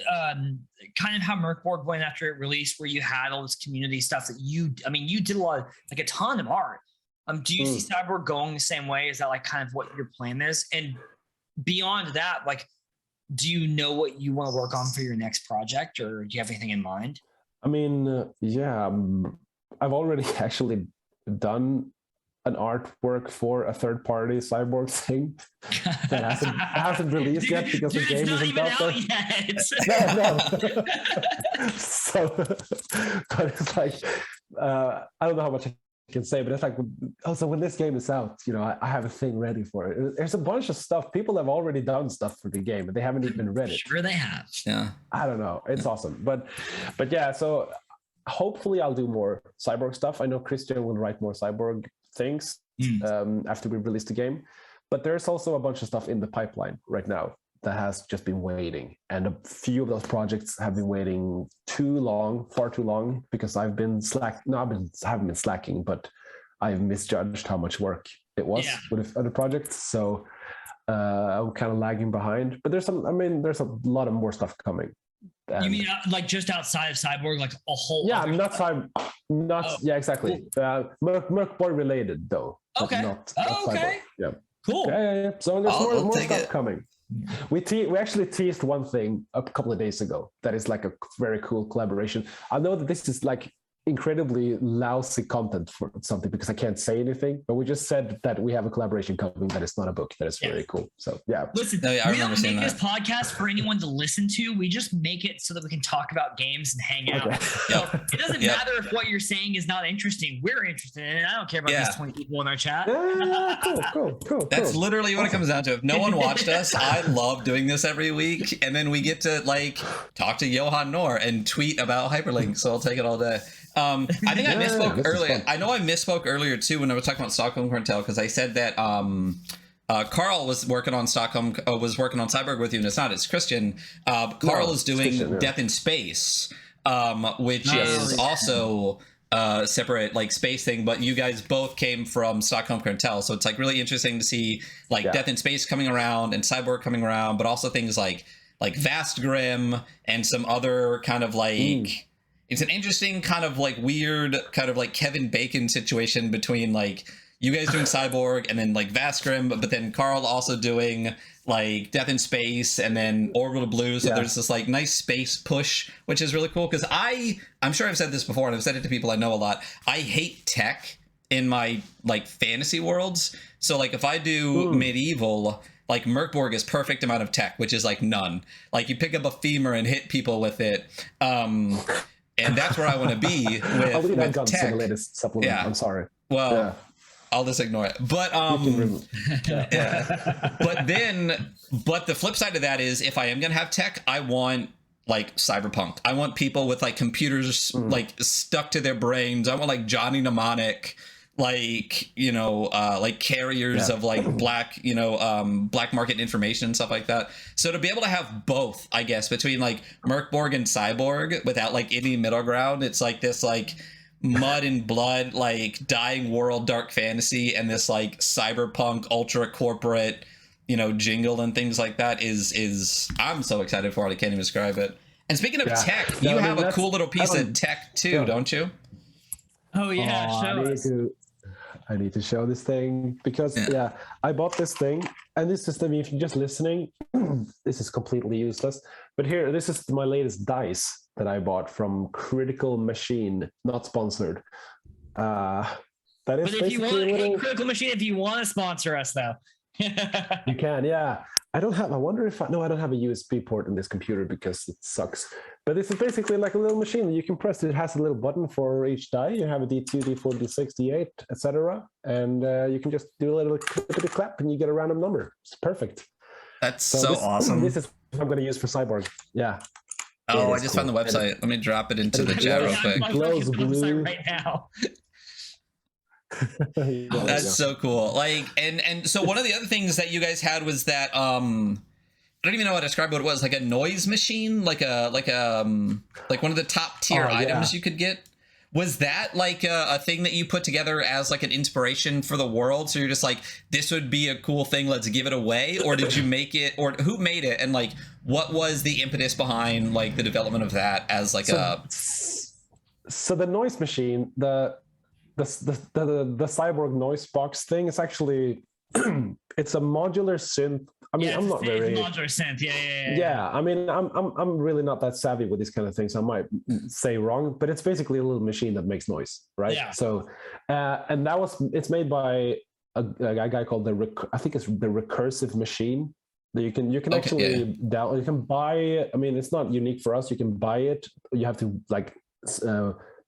kind of how Mörk Borg went after it released, where you had all this community stuff that you did a ton of art. Do you see Cyborg going the same way? Is that like kind of what your plan is? And beyond that, like, do you know what you want to work on for your next project, or do you have anything in mind? I mean, I've already actually done an artwork for a third-party Cyborg thing that hasn't released yet because the game isn't out there. No. So, but it's like, I don't know how much I can say, but it's like, also when this game is out, I have a thing ready for it. There's a bunch of stuff. People have already done stuff for the game, but they haven't even read it. Sure they have. Yeah. I don't know. It's awesome. But yeah, so hopefully I'll do more Cyborg stuff. I know Christian will write more Cyborg things after we release the game, but there's also a bunch of stuff in the pipeline right now that has just been waiting, and a few of those projects have been waiting far too long, because I've been I haven't been slacking, but I've misjudged how much work it was with other projects, so I'm kind of lagging behind. But there's a lot of more stuff coming. You mean like just outside of Cyborg, like a whole? Yeah, yeah, exactly. Cool. Mörk Borg related though. Okay. Not okay. Cyborg. Yeah. Cool. Yeah. So there's more stuff coming. We actually teased one thing a couple of days ago that is like a very cool collaboration. I know that this is like incredibly lousy content for something because I can't say anything, but we just said that we have a collaboration coming that is not a book, that is very cool. So yeah. Listen, we don't make this podcast for anyone to listen to. We just make it so that we can talk about games and hang out. Okay. So it doesn't matter if what you're saying is not interesting. We're interested in it. I don't care about these 20 people in our chat. Cool. That's literally what it comes down to. If no one watched us, I love doing this every week, and then we get to like talk to Johan Nohr and tweet about hyperlinks. So I'll take it all day. I think I misspoke earlier. I know I misspoke earlier too when I was talking about Stockholm Kartell, because I said that Carl was working on Cyborg with you, and it's Christian. Carl is doing Death in Space, which is also a separate like space thing, but you guys both came from Stockholm Kartell, so it's like really interesting to see like Death in Space coming around and Cyborg coming around, but also things like Vast Grim and some other kind of like. It's an interesting kind of like weird kind of like Kevin Bacon situation between like you guys doing Cyborg and then like Vast Grim, but then Carl also doing like Death in Space and then Orbital Blue. So there's this like nice space push, which is really cool, because I'm sure I've said this before and I've said it to people I know a lot. I hate tech in my like fantasy worlds. So like if I do medieval, like Mörk Borg is perfect amount of tech, which is like none. Like you pick up a femur and hit people with it. And that's where I want to be with tech. The latest supplement. Yeah. I'm sorry. Well, I'll just ignore it. But but the flip side of that is, if I am gonna have tech, I want like cyberpunk. I want people with like computers like stuck to their brains. I want like Johnny Mnemonic, like like carriers of like black black market information and stuff like that. So to be able to have both, I guess, between like Mörk Borg and Cyborg without like any middle ground, it's like this like mud and blood like dying world dark fantasy, and this like cyberpunk ultra corporate jingle and things like that is I'm so excited for it, I can't even describe it. And speaking of tech, you have a cool little piece of tech too, don't you? Oh yeah, I need to show this thing because I bought this thing, and this is, if you're just listening, this is completely useless. But here, this is my latest dice that I bought from Critical Machine, not sponsored. That is but if you basically want, hey, Critical Machine, if you want to sponsor us, though, you can. Yeah, I don't have. I wonder if I don't have a USB port in this computer because it sucks. But this is basically like a little machine that you can press. It has a little button for each die. You have a D2, D4, D6, D8, etc. And you can just do a little clippity clap, and you get a random number. It's perfect. That's so awesome. This is what I'm going to use for Cyborg. Yeah. Oh, I just found the website. Let me drop it into the chat real quick. It glows blue right now. That's so cool. Like, and so one of the other things that you guys had was that I don't even know how to describe what it was, like a noise machine, like one of the top tier items you could get. Was that like a thing that you put together as like an inspiration for the world? So you're just like, this would be a cool thing, let's give it away? Or did you make it, or who made it? And like, what was the impetus behind like the development of that as like So the noise machine, the Cyborg noise box thing is actually it's a modular synth. I mean, I'm not very modular synth. Yeah. I mean, I'm really not that savvy with these kind of things. I might say wrong, but it's basically a little machine that makes noise, right? Yeah. So, and it's made by a guy called I think it's the Recursive Machine. That you can actually download. You can buy it. I mean, it's not unique for us. You can buy it. You have to like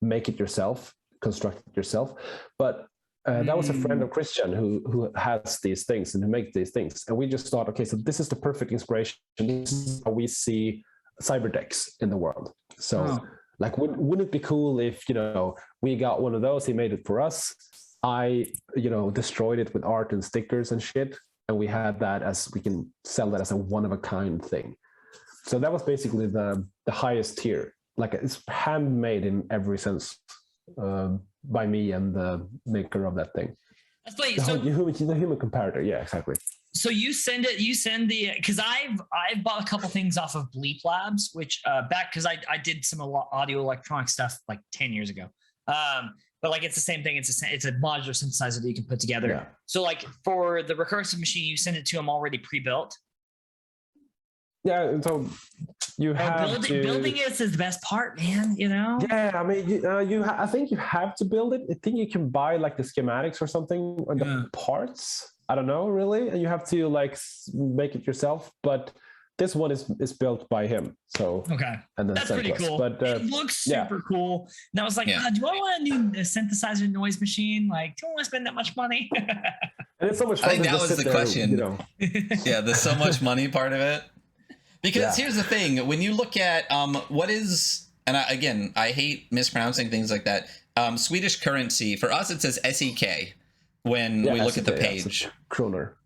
make it yourself, construct it yourself, but. That was a friend of Christian who has these things and who makes these things. And we just thought, okay, so this is the perfect inspiration. This is how we see cyber decks in the world. So like, wouldn't it be cool if, we got one of those, he made it for us. I, destroyed it with art and stickers and shit. And we had that we can sell that as a one-of-a-kind thing. So that was basically the highest tier. Like, it's handmade in every sense. By me and the maker of that thing. That's like, the human comparator. Yeah, exactly. So you send the, because I've bought a couple things off of Bleep Labs, which because I did some audio electronic stuff like 10 years ago. But like, it's the same thing. It's a modular synthesizer that you can put together. Yeah. So like for the Recursive Machine, you send it to them already pre-built. Yeah, and so you have building it is the best part, man. Yeah, I mean, I think you have to build it. I think you can buy like the schematics or something, or the parts. I don't know really, and you have to like make it yourself. But this one is built by him. So and then that's pretty cool. But it looks super cool. And I was like, do I want a new synthesizer noise machine? Like, do I want to spend that much money? And it's so much fun. I think that was the question. Yeah, the so much money part of it. Because here's the thing, when you look at what is, and I hate mispronouncing things like that, Swedish currency, for us it says SEK when we look at the page. Kroner.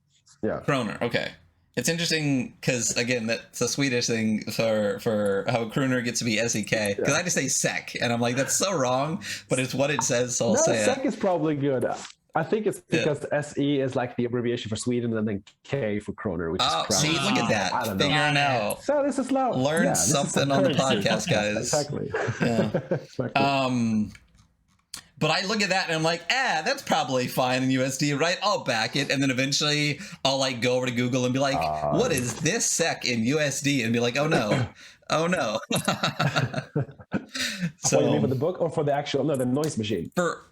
Yeah. Kroner, okay. It's interesting because, again, that's a Swedish thing for how kroner gets to be SEK. Because I just say SEK, and I'm like, that's so wrong, but it's what it says, so I'll say SEK is probably good. I think it's because SE is like the abbreviation for Sweden, and then K for kroner, which is crown. See, look at that. I don't know. Figuring out. So this is loud. Learn something on the podcast, guys. Exactly. Yeah. Exactly. But I look at that and I'm like, that's probably fine in USD, right? I'll back it. And then eventually I'll like go over to Google and be like, what is this SEK in USD? And be like, oh no. Oh no. So what you mean for the book or for the actual, the noise machine? For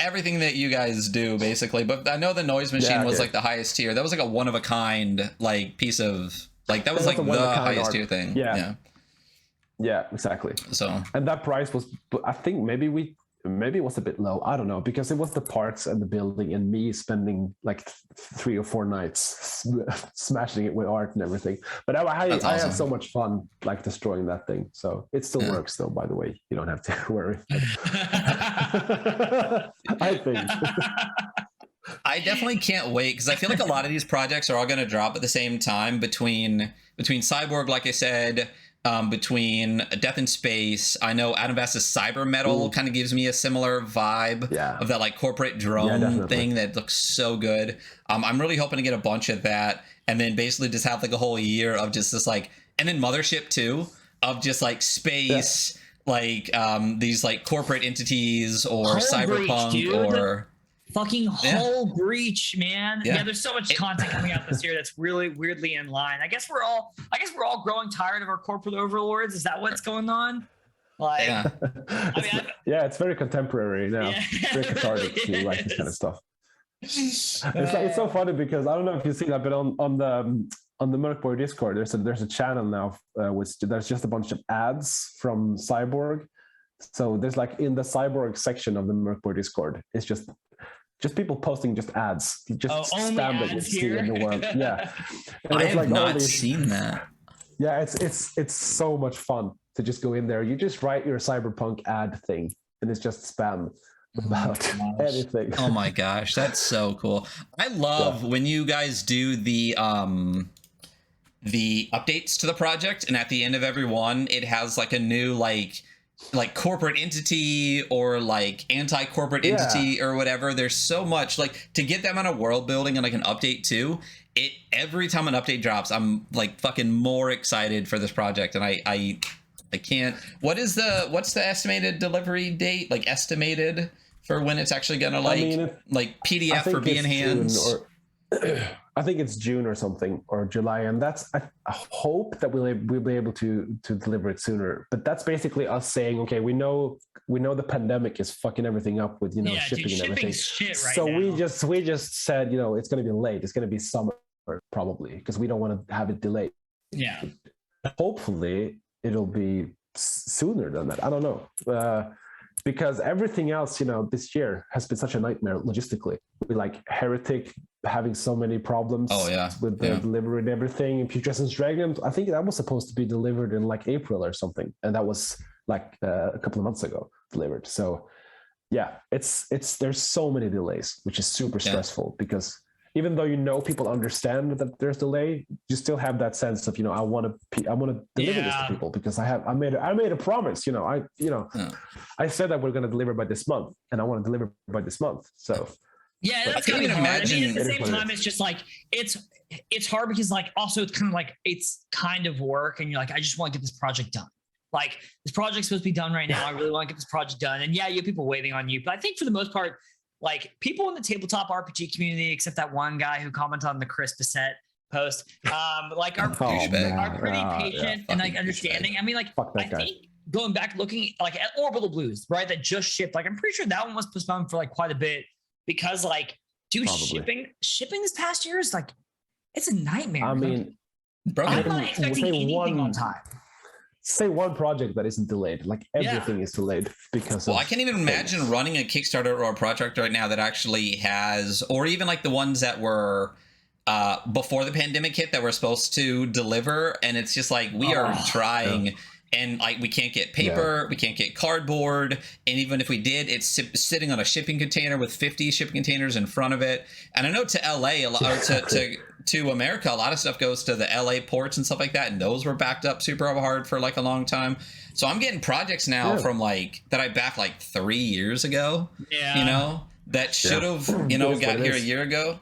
everything that you guys do basically. But I know the noise machine was like the highest tier. That was like a one of a kind like piece of like, that was like the highest tier thing. Yeah, exactly. So, and that price was, I think maybe it was a bit low. I don't know, because it was the parts and the building and me spending like 3 or 4 nights smashing it with art and everything. But I had so much fun like destroying that thing. So it still works though, by the way. You don't have to worry. I think. I definitely can't wait because I feel like a lot of these projects are all going to drop at the same time between Cyborg, like I said, between Death in Space. I know Adam Bass's Cyber Metal kind of gives me a similar vibe of that like corporate drone thing that looks so good. I'm really hoping to get a bunch of that and then basically just have like a whole year of just this like, and then Mothership too, of just like space, like these like corporate entities or cyberpunk or fucking Hull Breach, man. Yeah, there's so much content coming out this year that's really weirdly in line. I guess we're all growing tired of our corporate overlords. Is that what's going on? Like, it's very contemporary now. Yeah. Very cathartic to write this kind of stuff. It's so funny because I don't know if you've seen that, but on the Mörk Borg Discord, there's a channel now which there's just a bunch of ads from Cyborg. So there's like in the Cyborg section of the Mörk Borg Discord, it's just people posting just ads, just spam that you see in the world. Yeah, and I have not seen that. Yeah, it's so much fun to just go in there. You just write your cyberpunk ad thing, and it's just spam about anything. Oh my gosh, that's so cool. I love when you guys do the updates to the project, and at the end of every one, it has like a new like corporate entity or like anti-corporate entity or whatever. There's so much like to get them on a world building and like an update too. Every time an update drops, I'm like fucking more excited for this project, and I can't. What's the estimated delivery date? Like estimated for when it's actually gonna like PDF for be in hands? I think it's June or something, or July, and that's I hope that we'll be able to deliver it sooner. But that's basically us saying, okay, we know the pandemic is fucking everything up with shipping and everything. So we just said it's going to be late. It's going to be summer probably because we don't want to have it delayed. Yeah. Hopefully it'll be sooner than that. I don't know. Because everything else, this year has been such a nightmare logistically. We like Heretic having so many problems with the delivery and everything. And Putrescence and Dragons, I think that was supposed to be delivered in like April or something, and that was like a couple of months ago delivered. So yeah, it's there's so many delays, which is super stressful because even though people understand that there's delay, you still have that sense of I want to deliver this to people because I made a promise. I said that we're going to deliver by this month, and I want to deliver by this month. So yeah, that's gonna be hard. I mean, at the same time, it's just like it's hard because like also it's kind of like it's kind of work, and you're like, I just want to get this project done. Like this project's supposed to be done right now. I really want to get this project done, and you have people waiting on you. But I think for the most part, like people in the tabletop RPG community, except that one guy who commented on the Chris Bissett post, like are pretty patient and like understanding. I mean, like I think going back looking like at Orbital Blues, right, that just shipped. Like I'm pretty sure that one was postponed for like quite a bit because like, dude, shipping this past year is like it's a nightmare. I mean, I'm not expecting anything on time. Say one project that isn't delayed, like everything is delayed because I can't even imagine running a Kickstarter or a project right now that actually has, or even like the ones that were before the pandemic hit that we're supposed to deliver, and it's just like we are trying and like we can't get paper, we can't get cardboard, and even if we did, it's sitting on a shipping container with 50 shipping containers in front of it. And I know to LA a lot, or to America, a lot of stuff goes to the LA ports and stuff like that, and those were backed up super hard for like a long time. So I'm getting projects now from like that I backed like 3 years ago. Yeah, that should have got here a year ago.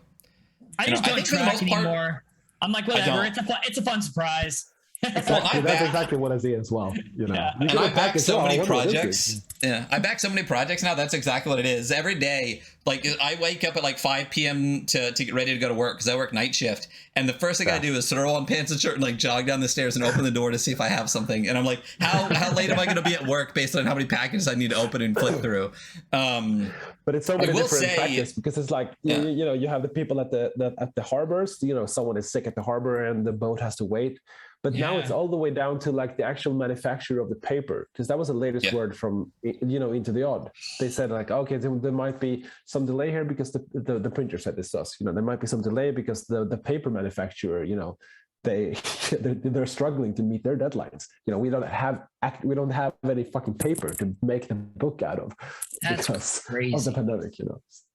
I just don't track anymore. I'm like, whatever. It's a fun surprise. Exactly. That's exactly what I see as well. I back so many projects. I back so many projects now. That's exactly what it is. Every day, like I wake up at like 5 p.m. to get ready to go to work because I work night shift. And the first thing I do is throw on pants and shirt and like jog down the stairs and open the door to see if I have something. And I'm like, how late am I going to be at work based on how many packages I need to open and flip through? But it's so many different practice because it's like you have the people at the harbors. Someone is sick at the harbor and the boat has to wait. But now it's all the way down to like the actual manufacturer of the paper, because that was the latest word from Into the Odd. They said like, okay, there might be some delay here because the printer said this to us. There might be some delay because the paper manufacturer, they're struggling to meet their deadlines. We don't have any fucking paper to make the book out of. That's crazy. Of the pandemic.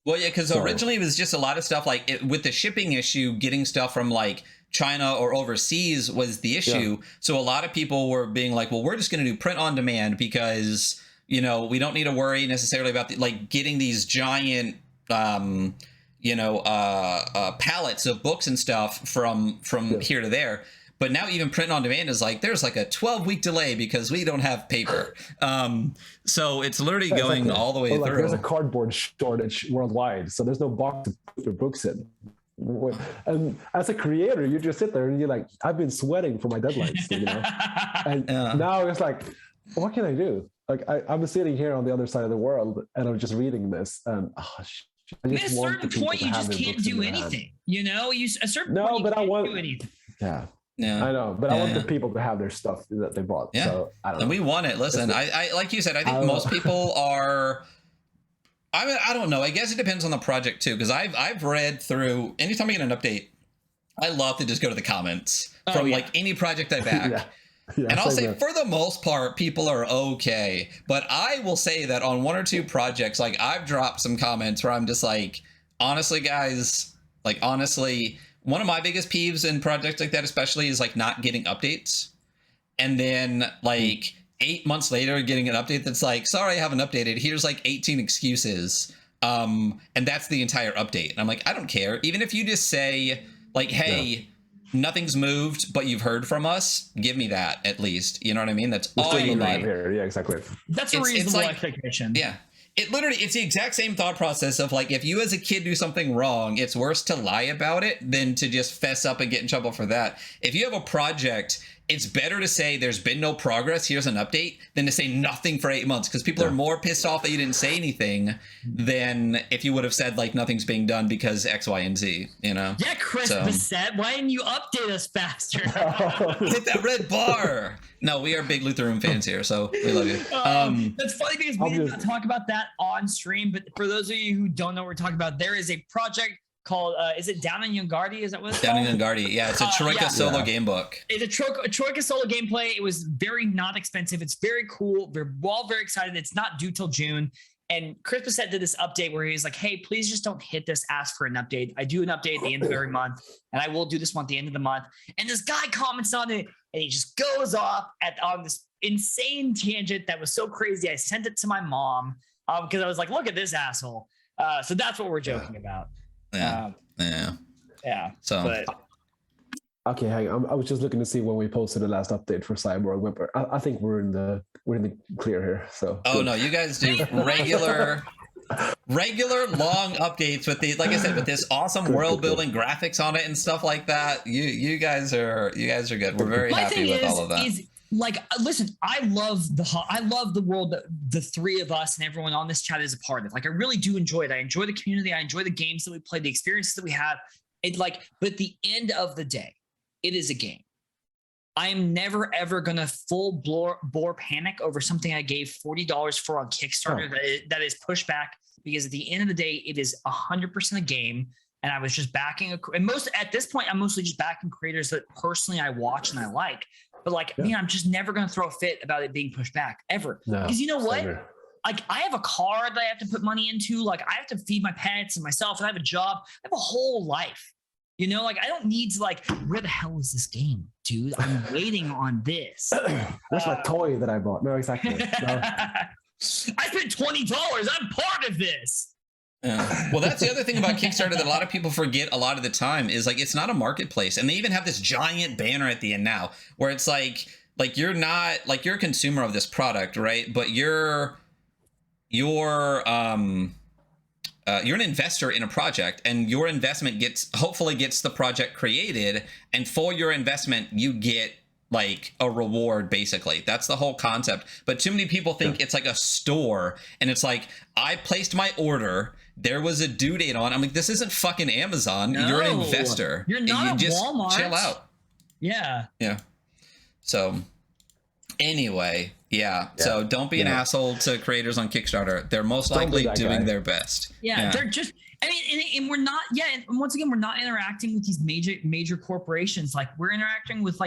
Well, yeah, because originally it was just a lot of stuff like with the shipping issue, getting stuff from like China or overseas was the issue. Yeah. So a lot of people were being like, well, we're just going to do print on demand because, we don't need to worry necessarily about getting these giant, pallets of books and stuff from here to there. But now even print on demand is like, there's like a 12-week delay because we don't have paper. So it's literally going all the way through. There's a cardboard shortage worldwide, so there's no box to put your books in. And as a creator, you just sit there and you're like, I've been sweating for my deadlines, you know? And now it's like, what can I do? Like I'm sitting here on the other side of the world and I'm just reading this and at a certain point you just can't do anything, you know? You a certain point you can't do anything. Yeah, I know, but I want the people to have their stuff that they bought. Yeah, so I don't know. And we want it. Listen, I like you said, I think most people are. I mean, I don't know. I guess it depends on the project too, because I've read through. Anytime I get an update, I love to just go to the comments from like any project I back. And I'll say for the most part, people are okay. But I will say that on one or two projects, like I've dropped some comments where I'm just like, honestly, guys, like honestly, one of my biggest peeves in projects like that, especially, is like not getting updates. And then like 8 months later, getting an update that's like, sorry, I haven't updated. Here's like 18 excuses. And that's the entire update. And I'm like, I don't care. Even if you just say like, hey, nothing's moved, but you've heard from us, give me that at least. You know what I mean? That's all you need. Here. Yeah, exactly. That's a reasonable expectation. Yeah. It's the exact same thought process of like, if you as a kid do something wrong, it's worse to lie about it than to just fess up and get in trouble for that. If you have a project, it's better to say there's been no progress, here's an update, than to say nothing for 8 months, because people are more pissed off that you didn't say anything than if you would have said like nothing's being done because X, Y, and Z, you know? Yeah, Chris Bissett, why didn't you update us faster? Hit that red bar. No, we are big Luther Room fans here, so we love you. That's funny because we did not talk about that on stream, but for those of you who don't know what we're talking about, there is a project called is it Down in Yungardi? Is that what it's Down called? in Yungardi. Yeah, it's a Troika solo game book. It's a Troika solo gameplay. It was very not expensive. It's very cool. We're all very excited. It's not due till June. And Chris Bissett did this update where he's like, hey, please just don't hit this, ask for an update. I do an update at the end of every month, and I will do this one at the end of the month. And this guy comments on it, and he just goes off on this insane tangent that was so crazy. I sent it to my mom because I was like, look at this asshole. So that's what we're joking about. Yeah. So okay, hang on. I was just looking to see when we posted the last update for Cyborg Whimper. I think we're in the clear here. So no, you guys do regular long updates with these, like I said, with this awesome world building graphics on it and stuff like that. You guys are good. We're very happy with all of that. Like, listen, I love the world that the three of us and everyone on this chat is a part of. Like, I really do enjoy it. I enjoy the community. I enjoy the games that we play, the experiences that we have. But at the end of the day, it is a game. I am never, ever going to full bore panic over something I gave $40 for on Kickstarter that is pushed back, because at the end of the day, it is 100% a game. And I was just backing at this point, I'm mostly just backing creators that personally I watch and I like. But I'm just never going to throw a fit about it being pushed back ever. Because you know what? Like, I have a car that I have to put money into. Like, I have to feed my pets and myself, and I have a job. I have a whole life. You know, like, I don't need to where the hell is this game, dude? I'm waiting on this. That's my toy that I bought. No, exactly. No. I spent $20. I'm part of this. Yeah. Well, that's the other thing about Kickstarter that a lot of people forget a lot of the time is it's not a marketplace. And they even have this giant banner at the end now where it's like you're not you're a consumer of this product, right? But you're an investor in a project, and your investment hopefully gets the project created. And for your investment, you get a reward, basically. That's the whole concept. But too many people think it's like a store, and it's like, I placed my order, there was a due date on. I'm like, this isn't fucking Amazon. No, you're an investor. You're not just Walmart. Chill out. Yeah. So anyway, so don't be an asshole to creators on Kickstarter. They're most likely doing their best. They're just, and we're not, and once again, we're not interacting with these major corporations. Like, we're interacting with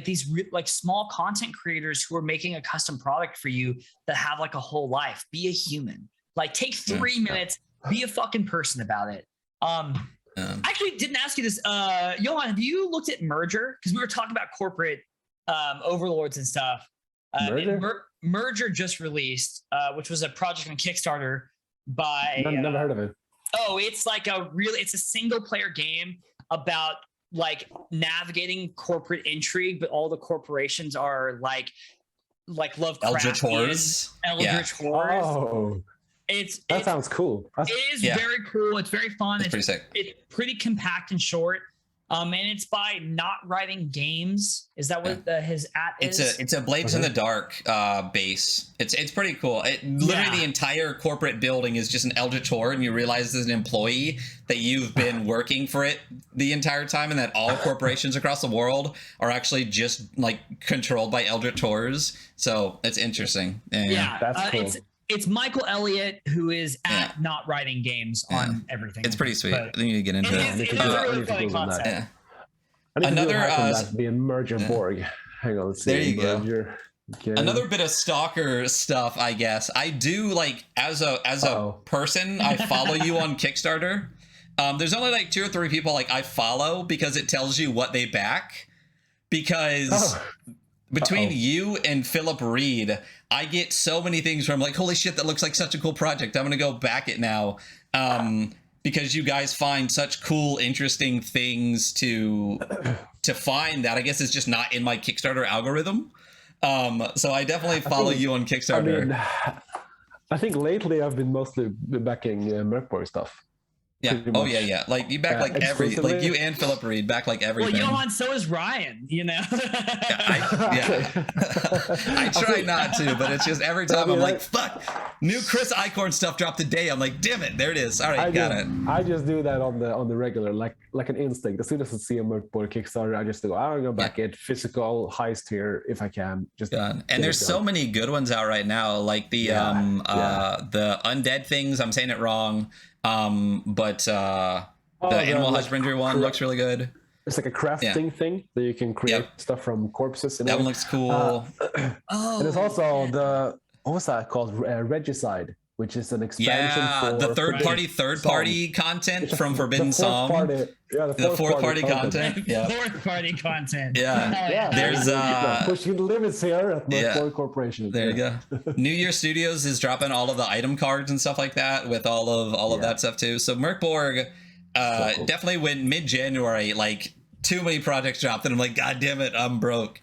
these small content creators who are making a custom product for you that have a whole life. Be a human. Take 3 minutes, be a fucking person about it. Actually didn't ask you this. Johan, have you looked at Merger? Because we were talking about corporate overlords and stuff. Merger just released, which was a project on Kickstarter by... Never heard of it. Oh, it's it's a single player game about like navigating corporate intrigue, but all the corporations are like Lovecraftian, Eldritch horrors. Oh, that sounds cool. It is very cool. It's very fun. It's pretty sick. It's pretty compact and short. And it's by Not Writing Games. Is that what his is? It's a Blades in the Dark base. It's pretty cool. Literally the entire corporate building is just an Eldritch horror, and you realize as an employee that you've been working for it the entire time, and that all corporations across the world are actually just like controlled by Eldritch horrors. So it's interesting. Yeah, that's cool. It's Michael Elliott, who is at Not Writing Games on everything. It's pretty sweet. I need to get into it. It's a really funny concept. Yeah. Another be a Mörk Borg. Hang on, let's see. There you go. Okay. Another bit of stalker stuff, I guess. I do like as a person, I follow you on Kickstarter. There's only like 2 or 3 people like I follow because it tells you what they back. Because between you and Philip Reed, I get so many things where I'm like, holy shit, that looks like such a cool project. I'm gonna go back it now. Because you guys find such cool, interesting things to find that I guess is just not in my Kickstarter algorithm. So I definitely follow you on Kickstarter. I think lately I've been mostly backing Mörk Borg stuff. Yeah. Oh yeah. Like you back like every, like you and Philip Reed back like everything. Well, Johan, so is Ryan. You know. I try not to, but it's just every time I'm like, fuck, new Chris Eichhorn stuff dropped today. I'm like, damn it, there it is. All right, got it. I just do that on the regular, like an instinct. As soon as I see a Mörk Borg Kickstarter, I just go, I'm gonna back it. Physical highest here if I can. Just done. And there's so many good ones out right now, like the undead things. I'm saying it wrong. But the animal husbandry one looks really good. It's like a crafting thing that you can create stuff from corpses. That one looks cool. And there's also what was that called? Regicide, which is an expansion for the third party content from Forbidden Psalm. The fourth party content. Yeah. Fourth party content. Yeah. There's pushing the limits here at Mörk Borg Corporation. There you go. New Year Studios is dropping all of the item cards and stuff like that with all of that stuff too. So Mörk Borg definitely went mid-January, like too many projects dropped and I'm like, God damn it, I'm broke.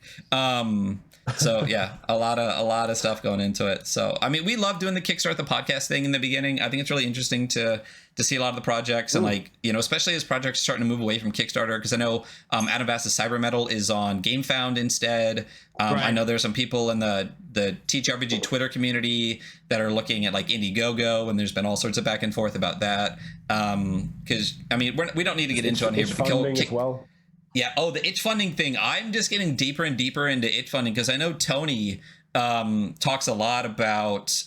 So yeah, a lot of stuff going into it. So I mean, we love doing the Kickstart the podcast thing in the beginning. I think it's really interesting to see a lot of the projects and like, you know, especially as projects are starting to move away from Kickstarter, because I know Adam Bass's Cyber Metal is on GameFound instead. I know there's some people in the TTRPG Twitter community that are looking at like Indiegogo, and there's been all sorts of back and forth about that. Because I mean, we don't need to get into it here, but as well. Yeah. Oh, the itch funding thing. I'm just getting deeper and deeper into itch funding because I know Tony talks a lot about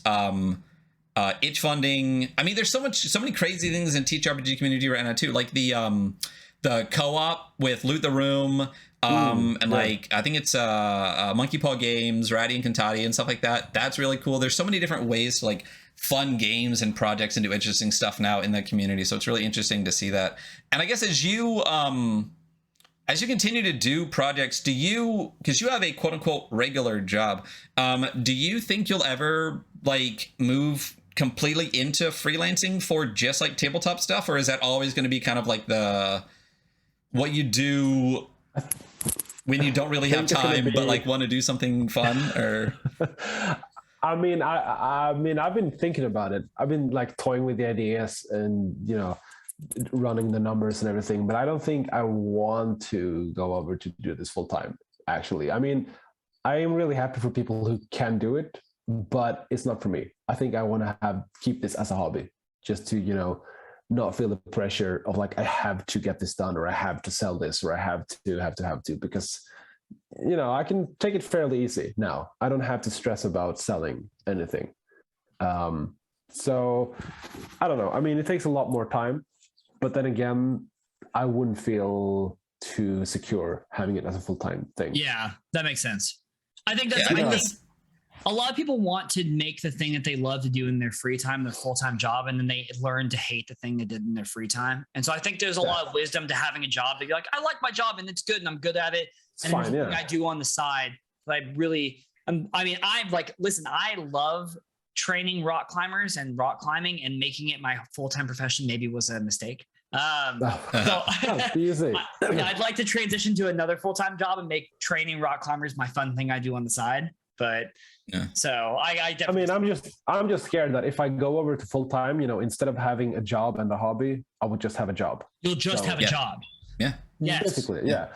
itch funding. I mean, there's so many crazy things in TTRPG community right now too, like the co-op with Loot the Room, and like I think it's Monkey Paw Games, Ratty and Cantati and stuff like that. That's really cool. There's so many different ways to like fun games and projects and do interesting stuff now in the community. So it's really interesting to see that. And I guess as you continue to do projects, because you have a quote unquote regular job, do you think you'll ever like move completely into freelancing for just like tabletop stuff, or is that always going to be kind of like what you do when you don't really have time but like want to do something fun? Or I mean, I've been thinking about it. I've been like toying with the ideas and, you know, running the numbers and everything, but I don't think I want to go over to do this full time, actually. I mean, I am really happy for people who can do it, but it's not for me. I think I want to keep this as a hobby, just to, you know, not feel the pressure of like, I have to get this done, or I have to sell this, or I have to, because, you know, I can take it fairly easy now. I don't have to stress about selling anything. So I don't know. I mean, it takes a lot more time. But then again, I wouldn't feel too secure having it as a full-time thing. Yeah, that makes sense. I think that's a lot of people want to make the thing that they love to do in their free time their full-time job, and then they learn to hate the thing they did in their free time. And so I think there's a lot of wisdom to having a job to be like, I like my job and it's good and I'm good at it. And fine, everything I do on the side, I love training rock climbers, and rock climbing and making it my full-time profession maybe was a mistake. Easy. I'd like to transition to another full-time job and make training rock climbers my fun thing I do on the side. But so I definitely. I mean, I'm just scared that if I go over to full-time, instead of having a job and a hobby, I would just have a job. You'll just have a job. Yeah. Yes. Basically, yeah.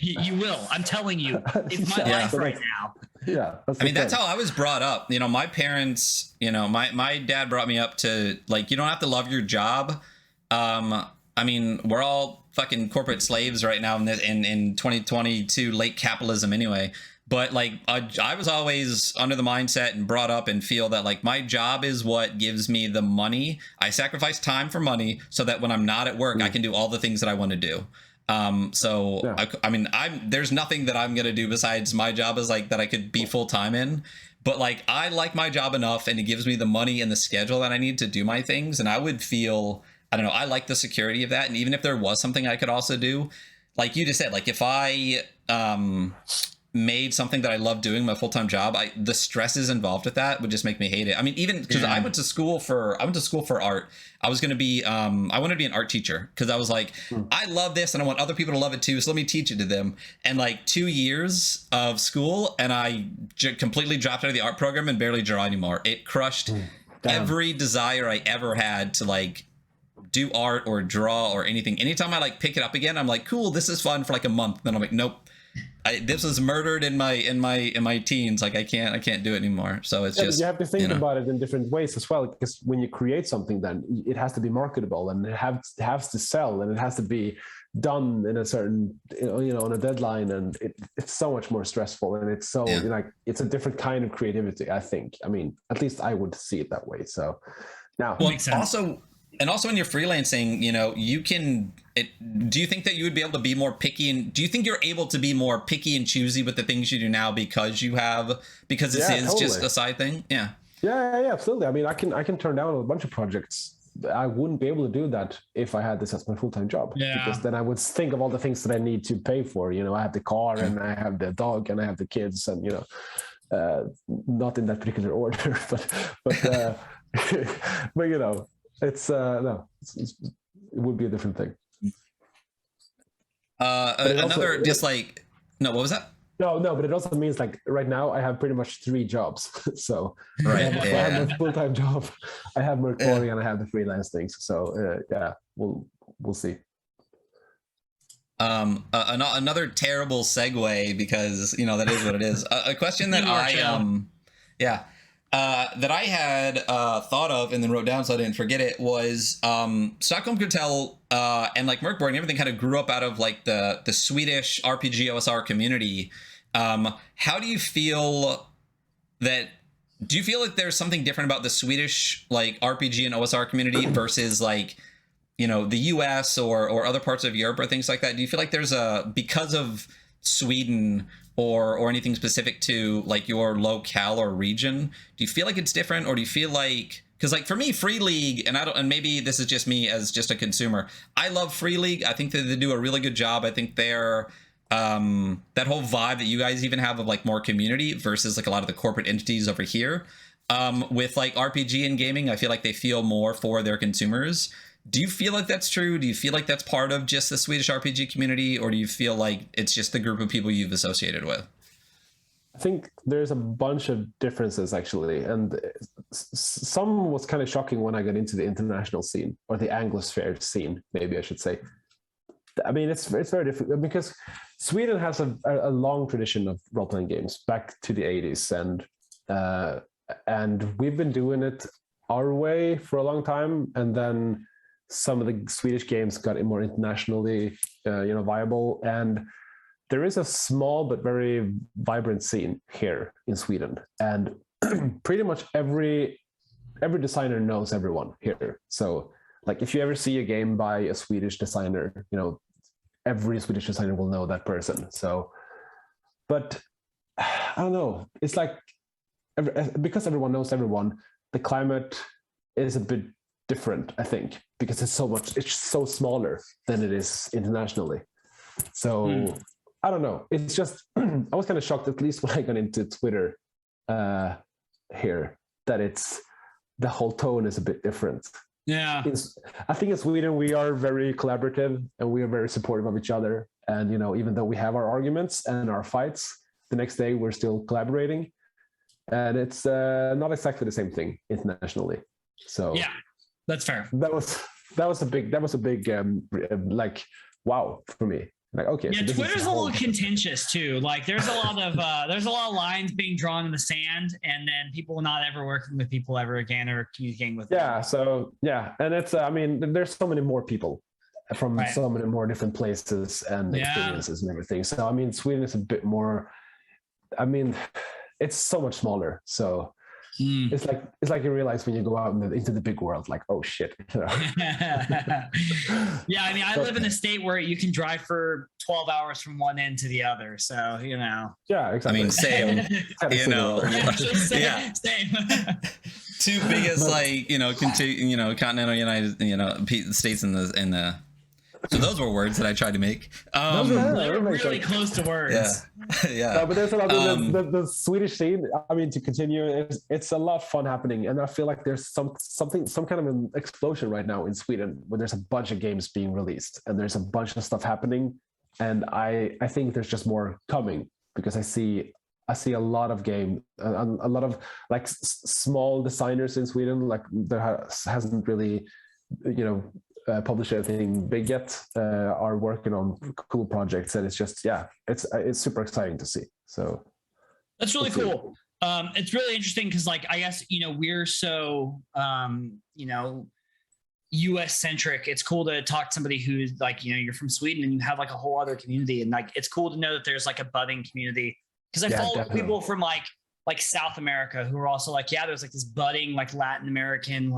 You will. I'm telling you, it's my life right now. Yeah. That's how I was brought up. My parents, my dad brought me up to, like, you don't have to love your job. We're all fucking corporate slaves right now in 2022 late capitalism anyway. But like, I was always under the mindset and brought up and feel that like my job is what gives me the money. I sacrifice time for money so that when I'm not at work, I can do all the things that I want to do. There's nothing that I'm going to do besides my job is like that I could be full time in. But like, I like my job enough and it gives me the money and the schedule that I need to do my things. And I would feel, I don't know, I like the security of that. And even if there was something I could also do, like you just said, like if I made something that I love doing, my full-time job, the stresses involved with that would just make me hate it. I mean, even because I went to school for art. I was going to be I wanted to be an art teacher because I was like, I love this and I want other people to love it too, so let me teach it to them. And like 2 years of school and I completely dropped out of the art program and barely draw anymore. It crushed every desire I ever had to like do art or draw or anything. Anytime I like pick it up again, I'm like, cool, this is fun for like a month. Then I'm like, nope. This was murdered in my teens. Like I can't do it anymore. So it's just, you have to think about it in different ways as well. Because when you create something, then it has to be marketable and it has to sell and it has to be done in a certain, on a deadline. And it's so much more stressful. And it's so like, it's a different kind of creativity, I think. I mean, at least I would see it that way. So now, well, also when you're freelancing, you can. Do you think that you would be able to be more picky, and do you think you're able to be more picky and choosy with the things you do now because this is just a side thing? Yeah, absolutely. I mean, I can turn down a bunch of projects. I wouldn't be able to do that if I had this as my full-time job. Because then I would think of all the things that I need to pay for. I have the car and I have the dog and I have the kids and not in that particular order, but it's it would be a different thing. Another just like, no, what was that? No, but it also means like right now I have pretty much 3 jobs. So right, I have my full-time job, I have Mörk Borg, and I have the freelance things. So we'll see. Another terrible segue because that is what it is. A question that that I had thought of and then wrote down so I didn't forget it was Stockholm Kartell and like Mörk Borg and everything kind of grew up out of like the Swedish RPG OSR community. How do you feel that? Do you feel like there's something different about the Swedish like RPG and OSR community versus like the US or other parts of Europe or things like that? Do you feel like there's because of Sweden or anything specific to like your locale or region, do you feel like it's different, or do you feel like, because like for me, Free League, and maybe this is just me as just a consumer, I love Free League. I think that they do a really good job. I think they're that whole vibe that you guys even have of like more community versus like a lot of the corporate entities over here with like RPG and gaming, I feel like they feel more for their consumers. Do you feel like that's true? Do you feel like that's part of just the Swedish RPG community, or do you feel like it's just the group of people you've associated with? I think there's a bunch of differences actually, and some was kind of shocking when I got into the international scene, or the Anglosphere scene, maybe I should say. I mean, it's very different because Sweden has a long tradition of role-playing games back to the 80s, and we've been doing it our way for a long time, and then some of the Swedish games got more internationally, viable. And there is a small but very vibrant scene here in Sweden, and pretty much every designer knows everyone here. So, like, if you ever see a game by a Swedish designer, every Swedish designer will know that person. So, but I don't know. It's like because everyone knows everyone, the climate is a bit different, I think, because it's so smaller than it is internationally. So I don't know. It's just I was kind of shocked, at least when I got into Twitter here, that the whole tone is a bit different. Yeah. I think in Sweden we are very collaborative and we are very supportive of each other. And even though we have our arguments and our fights, the next day we're still collaborating. And it's not exactly the same thing internationally. So yeah, that's fair. That was a big like wow for me. Like, okay, yeah, so Twitter's a little contentious too. Like there's a lot of lines being drawn in the sand, and then people not ever working with people ever again or communicating with them. So and it's there's so many more people from so many more different places and experiences and everything. So Sweden is a bit more, it's so much smaller. So it's like you realize when you go out into the big world, like, oh shit. Yeah, I live in a state where you can drive for 12 hours from one end to the other. So Yeah, exactly. Same. Same. Two biggest continental United States in the. So those were words that I tried to make. They were really close to words. Yeah. No, but there's a lot of the Swedish scene. To continue, it's a lot of fun happening, and I feel like there's some kind of an explosion right now in Sweden where there's a bunch of games being released and there's a bunch of stuff happening, and I think there's just more coming because I see a lot of a lot of like small designers in Sweden. Like there hasn't really publish anything big yet, are working on cool projects, and it's just it's super exciting to see. So that's really cool. It's really interesting because I guess we're so US centric. It's cool to talk to somebody who's you're from Sweden and you have like a whole other community, and it's cool to know that there's like a budding community, because I follow people from like South America who are also there's like this budding like Latin American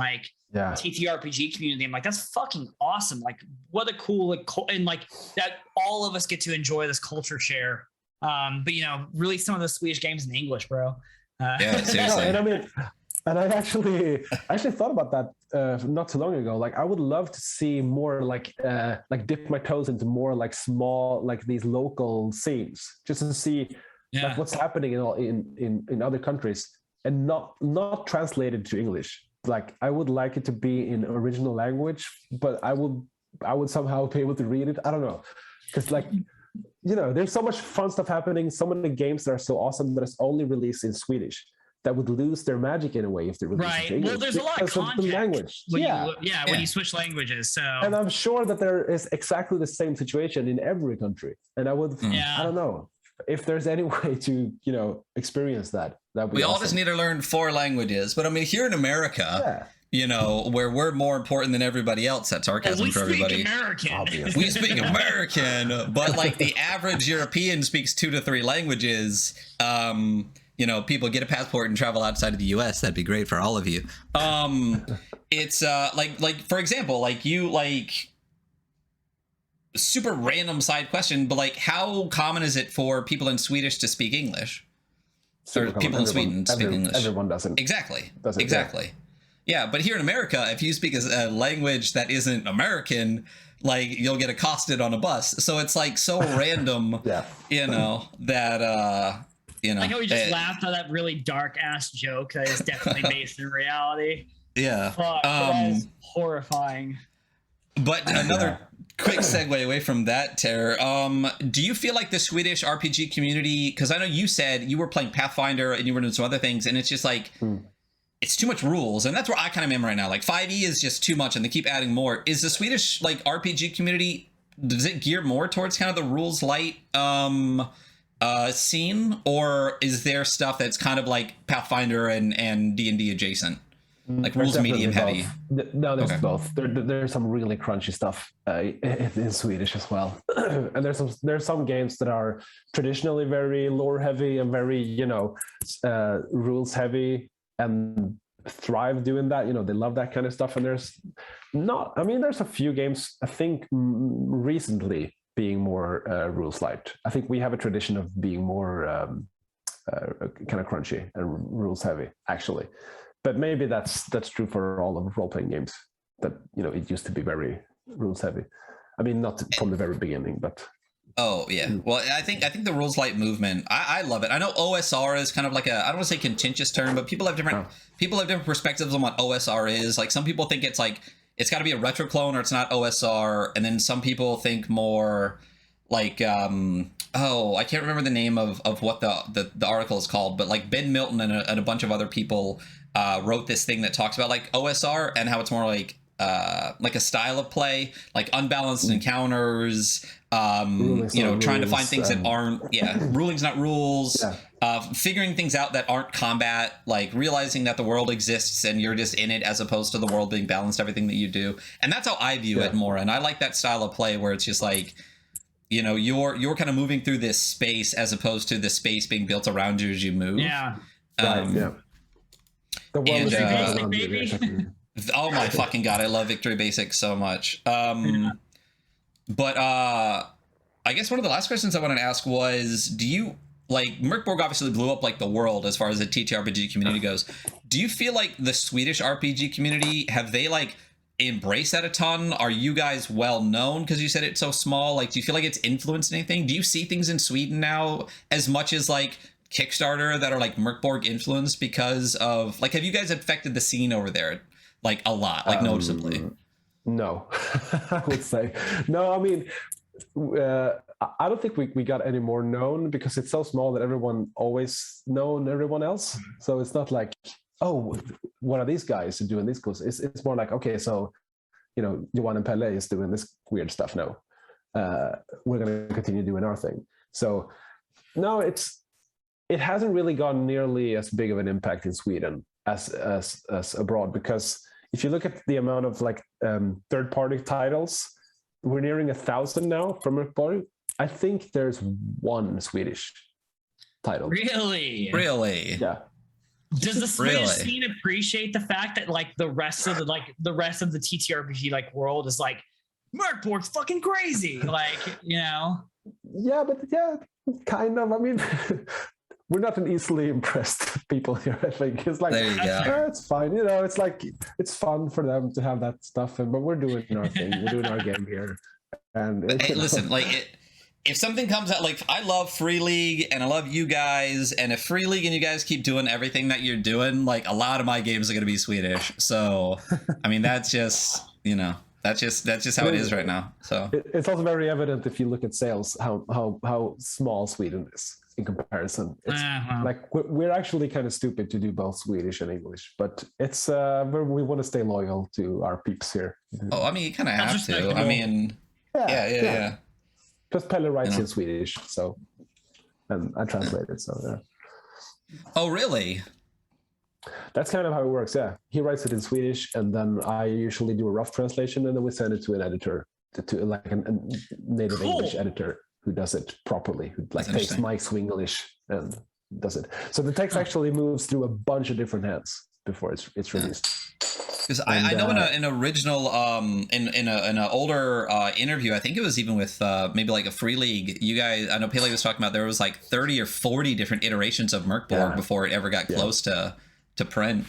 TTRPG community. I'm like, that's fucking awesome. Like what a cool and that all of us get to enjoy this culture share. But release some of the Swedish games in English, bro. Yeah, seriously. And I actually thought about that not too long ago. Like I would love to see more like dip my toes into more like small like these local scenes, just to see like what's happening in other countries, and not translated to English. Like I would like it to be in original language, but I would somehow be able to read it. I don't know, because there's so much fun stuff happening, so many games that are so awesome that it's only released in Swedish that would lose their magic in a way if they release it in English. Well, there's a lot of context language. When you switch languages. So, and I'm sure that there is exactly the same situation in every country. And I don't know if there's any way to experience that. We all just need to learn 4 languages. But here in America, where we're more important than everybody else, that's sarcasm for everybody. We speak American, but like the average European speaks 2 to 3 languages. People get a passport and travel outside of the US. That'd be great for all of you. It's like for example, super random side question, but how common is it for people in Swedish to speak English? Or people in Sweden speak English? Everyone doesn't. Exactly. Yeah, but here in America, if you speak a language that isn't American, you'll get accosted on a bus. So it's so random, that like how we just laughed at that really dark ass joke that is definitely based in reality. Yeah. Fuck, that is horrifying. But another quick segue away from that, Terror. Do you feel like the Swedish RPG community, because I know you said you were playing Pathfinder and you were doing some other things, and it's just it's too much rules, and that's where I kind of am right now. 5e is just too much, and they keep adding more. Is the Swedish RPG community, does it gear more towards kind of the rules light scene, or is there stuff that's kind of like Pathfinder and D&D adjacent? Rules medium heavy? No, there's both. There's some really crunchy stuff in Swedish as well. And there's some games that are traditionally very lore heavy and very, rules heavy and thrive doing that. They love that kind of stuff. And there's a few games, I think, recently being more rules light. I think we have a tradition of being more kind of crunchy and rules heavy, actually. But maybe that's true for all of role-playing games, that it used to be very rules heavy. Not from the very beginning, but oh yeah. Well, I think the rules light movement, I love it. I know OSR is kind of like I don't want to say contentious term, but people have different perspectives on what OSR is. Some people think it's it's got to be a retro clone or it's not OSR. And then some people think more like I can't remember the name of what the article is called, but like Ben Milton and a bunch of other people wrote this thing that talks about like OSR and how it's more like a style of play, like unbalanced encounters, trying to find things that aren't rulings not rules, figuring things out that aren't combat, like realizing that the world exists and you're just in it as opposed to the world being balanced, everything that you do. And that's how I view it more. And I like that style of play where it's just like, you're kind of moving through this space as opposed to the space being built around you as you move. The world is basic, baby. Oh my fucking god, I love Victory Basics so much. But I guess one of the last questions I wanted to ask was, do you, like, Mörk Borg obviously blew up like the world as far as the TTRPG community goes. Do you feel like the Swedish RPG community, have they like embraced that a ton? Are you guys well known because you said it's so small? Like, do you feel like it's influenced anything? Do you see things in Sweden now as much as like Kickstarter that are like Mörk Borg influenced because of, like, have you guys affected the scene over there? Like a lot, like noticeably? No, I would say no. I mean, I don't think we got any more known because it's so small that everyone always known everyone else. So it's not like, oh, what are these guys doing this cool? It's more like, okay, so Johan and Pelle is doing this weird stuff now. We're going to continue doing our thing. So no, it hasn't really gone nearly as big of an impact in Sweden as abroad, because if you look at the amount of like third-party titles, we're nearing 1,000 now from Mörk Borg. I think there's one Swedish title. Really? Yeah. Does the Swedish scene appreciate the fact that like the rest of the TTRPG like world is like, Mörk Borg's fucking crazy, like, Yeah, but kind of. I mean, we're not an easily impressed people here, I think. It's like, it's fine. It's like, it's fun for them to have that stuff, but we're doing our thing. We're doing our game here. And hey, listen, like, if something comes out, like, I love Free League and I love you guys, and if Free League and you guys keep doing everything that you're doing, like, a lot of my games are going to be Swedish. So, I mean, that's just, that's just how it is right now. So it's also very evident if you look at sales, how small Sweden is in comparison. It's like we're actually kind of stupid to do both Swedish and English, but it's we want to stay loyal to our peeps here. Oh, I mean, you kind of have to. I mean, yeah. Plus Pelle writes in Swedish, so, and I translate it, so yeah. Oh, really? That's kind of how it works, yeah. He writes it in Swedish, and then I usually do a rough translation, and then we send it to an editor, to like a native English editor who does it properly, who like takes my Swinglish and does it. So the text actually moves through a bunch of different hands before it's released. Because I know in an original in an older interview, I think it was even with maybe like a Free League, you guys, I know Pele was talking about there was like 30 or 40 different iterations of Mörk Borg before it ever got close to print.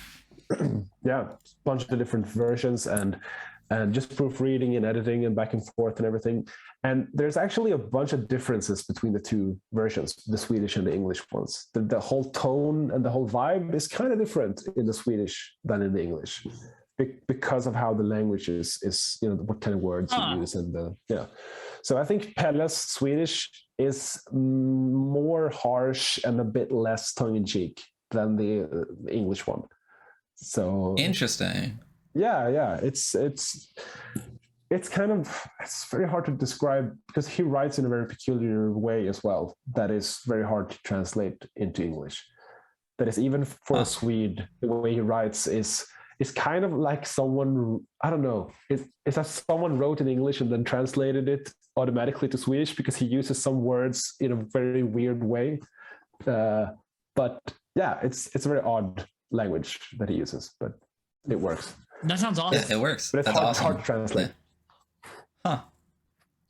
Yeah, a bunch of different versions and just proofreading and editing and back and forth and everything. And there's actually a bunch of differences between the two versions, the Swedish and the English ones. The whole tone and the whole vibe is kind of different in the Swedish than in the English, because of how the language is what kind of words you use and So I think Pelle's Swedish is more harsh and a bit less tongue-in-cheek than the English one. So interesting. Yeah, it's kind of, it's very hard to describe because he writes in a very peculiar way as well that is very hard to translate into English. That is, even for a Swede, the way he writes is kind of like someone, I don't know, it's as someone wrote in English and then translated it automatically to Swedish, because he uses some words in a very weird way. But yeah, it's a very odd language that he uses, but it works. That sounds awesome. Yeah, it works. But it's hard to translate. Yeah. Huh.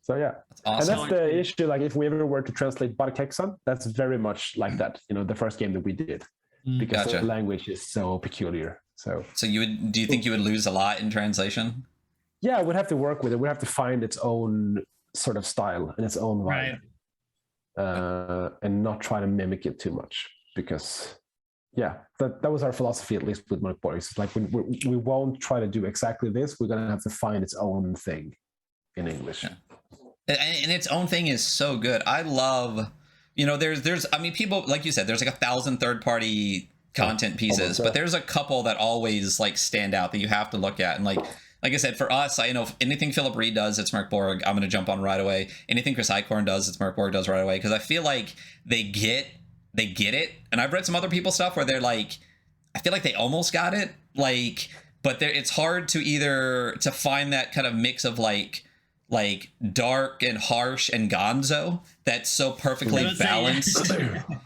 So yeah. That's awesome. And that's the issue. Like if we ever were to translate Barkhexan, that's very much like that. The first game that we did, because the language is so peculiar. So do you think you would lose a lot in translation? Yeah, we'd have to work with it. We'd have to find its own sort of style and its own vibe, and not try to mimic it too much, because yeah, that was our philosophy, at least with Mörk Borg. It's like we won't try to do exactly this. We're gonna have to find its own thing in English. Yeah. And its own thing is so good. I love, there's I mean, people, like you said, there's like 1,000 third-party content pieces, but there's a couple that always like stand out that you have to look at. And like I said, for us, I know anything Philip Reed does, it's Mörk Borg. I'm going to jump on right away. Anything Chris Eichhorn does, it's Mörk Borg does right away. Because I feel like they get it. And I've read some other people's stuff where they're like, I feel like they almost got it. Like, but it's hard to find that kind of mix of like dark and harsh and gonzo that's so perfectly balanced.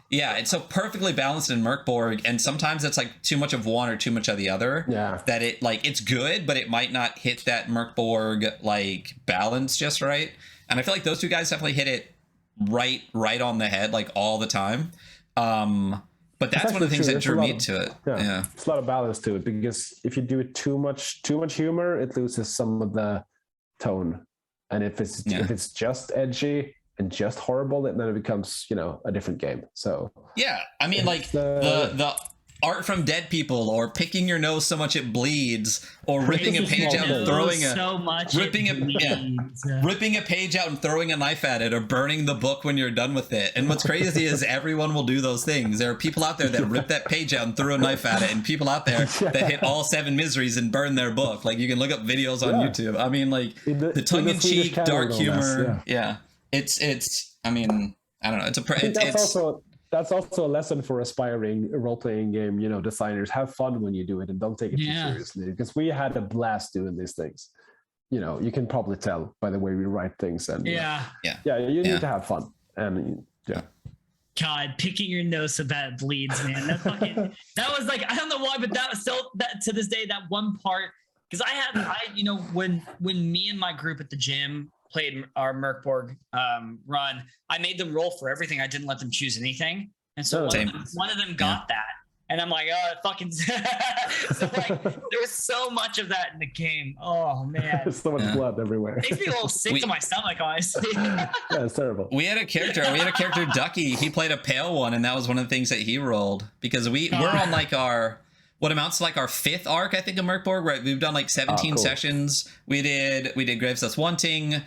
Yeah, it's so perfectly balanced in Mörk Borg, and sometimes it's like too much of one or too much of the other. Yeah, that it like it's good, but it might not hit that Mörk Borg like balance just right. And I feel like those two guys definitely hit it right on the head, like all the time. But that's one of the things that drew me to it. Yeah, it's a lot of balance to it, because if you do it too much humor, it loses some of the tone. And if it's just edgy and just horrible, then it becomes, a different game. So yeah, I mean, like the art from dead people, or picking your nose so much it bleeds, or ripping a page out and throwing ripping a page out and throwing a knife at it, or burning the book when you're done with it. And what's crazy is everyone will do those things. There are people out there that rip that page out and throw a knife at it, and people out there that hit all 7 miseries and burn their book. Like, you can look up videos on YouTube. I mean, like the tongue-in-cheek dark humor. Yeah. It's I mean, I don't know. That's also a lesson for aspiring role-playing game, designers. Have fun when you do it, and don't take it too seriously, because we had a blast doing these things. You can probably tell by the way we write things. And you need to have fun. And God, picking your nose so bad it bleeds, man. That was like, I don't know why, but that was still, that to this day, that one part, because when me and my group at the gym played our Mörk Borg run, I made them roll for everything. I didn't let them choose anything, and so one of them got that, and I'm like, oh, fucking. So like, there was so much of that in the game. Oh man, there's so much blood everywhere. It makes me a little sick to my stomach, honestly. Yeah, it's terrible. We had a character Ducky. He played a pale one, and that was one of the things that he rolled, because we're on like what amounts to like our 5th arc, I think, of Mörk Borg, right? We've done like 17 sessions. We did Graves That's Wanting.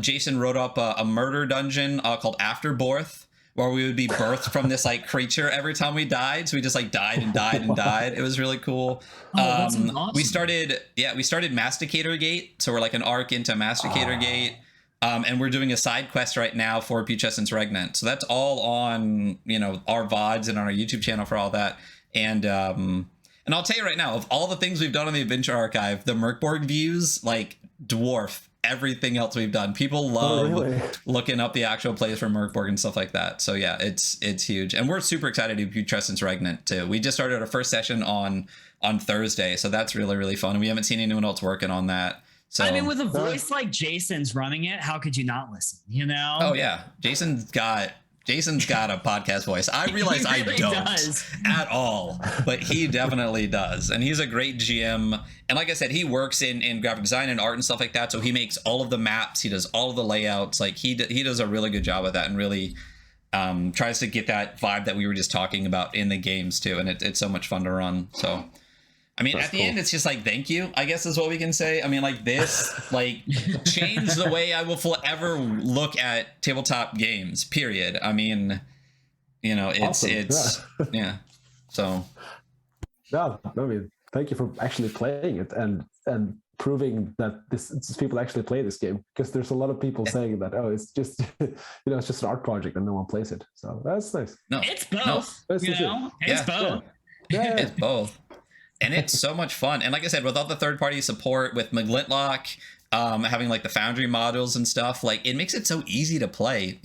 Jason wrote up a murder dungeon called Afterborth, where we would be birthed from this like creature every time we died. So we just like died and died and died. It was really cool. That's awesome. We started Masticator Gate. So we're like an arc into Masticator Gate. And we're doing a side quest right now for Putrescence Regnant. So that's all on, our VODs and on our YouTube channel for all that. And I'll tell you right now, of all the things we've done on the Adventure Archive, the Mörk Borg views like dwarf everything else we've done. People love looking up the actual plays from Mörk Borg and stuff like that. So yeah, it's huge, and we're super excited to do Putrescence Regnant too. We just started our first session on Thursday, so that's really, really fun. And we haven't seen anyone else working on that. So I mean, with a voice like Jason's running it, how could you not listen? Oh yeah, Jason's got a podcast voice. I realize I don't at all, but he definitely does. And he's a great GM. And like I said, he works in graphic design and art and stuff like that. So he makes all of the maps. He does all of the layouts. Like he does a really good job of that, and really tries to get that vibe that we were just talking about in the games too. And it's so much fun to run. So I mean, at the end, it's just like, thank you, I guess is what we can say. I mean, like this, like changed the way I will forever look at tabletop games, period. I mean, it's yeah. So. No, I mean, thank you for actually playing it and proving that this people actually play this game, because there's a lot of people saying that, oh, it's just, it's just an art project and no one plays it. So that's nice. No, it's both. It's both. Yeah. It's both. And it's so much fun. And like I said, with all the third-party support, with McGlintlock, having like the Foundry modules and stuff, like it makes it so easy to play.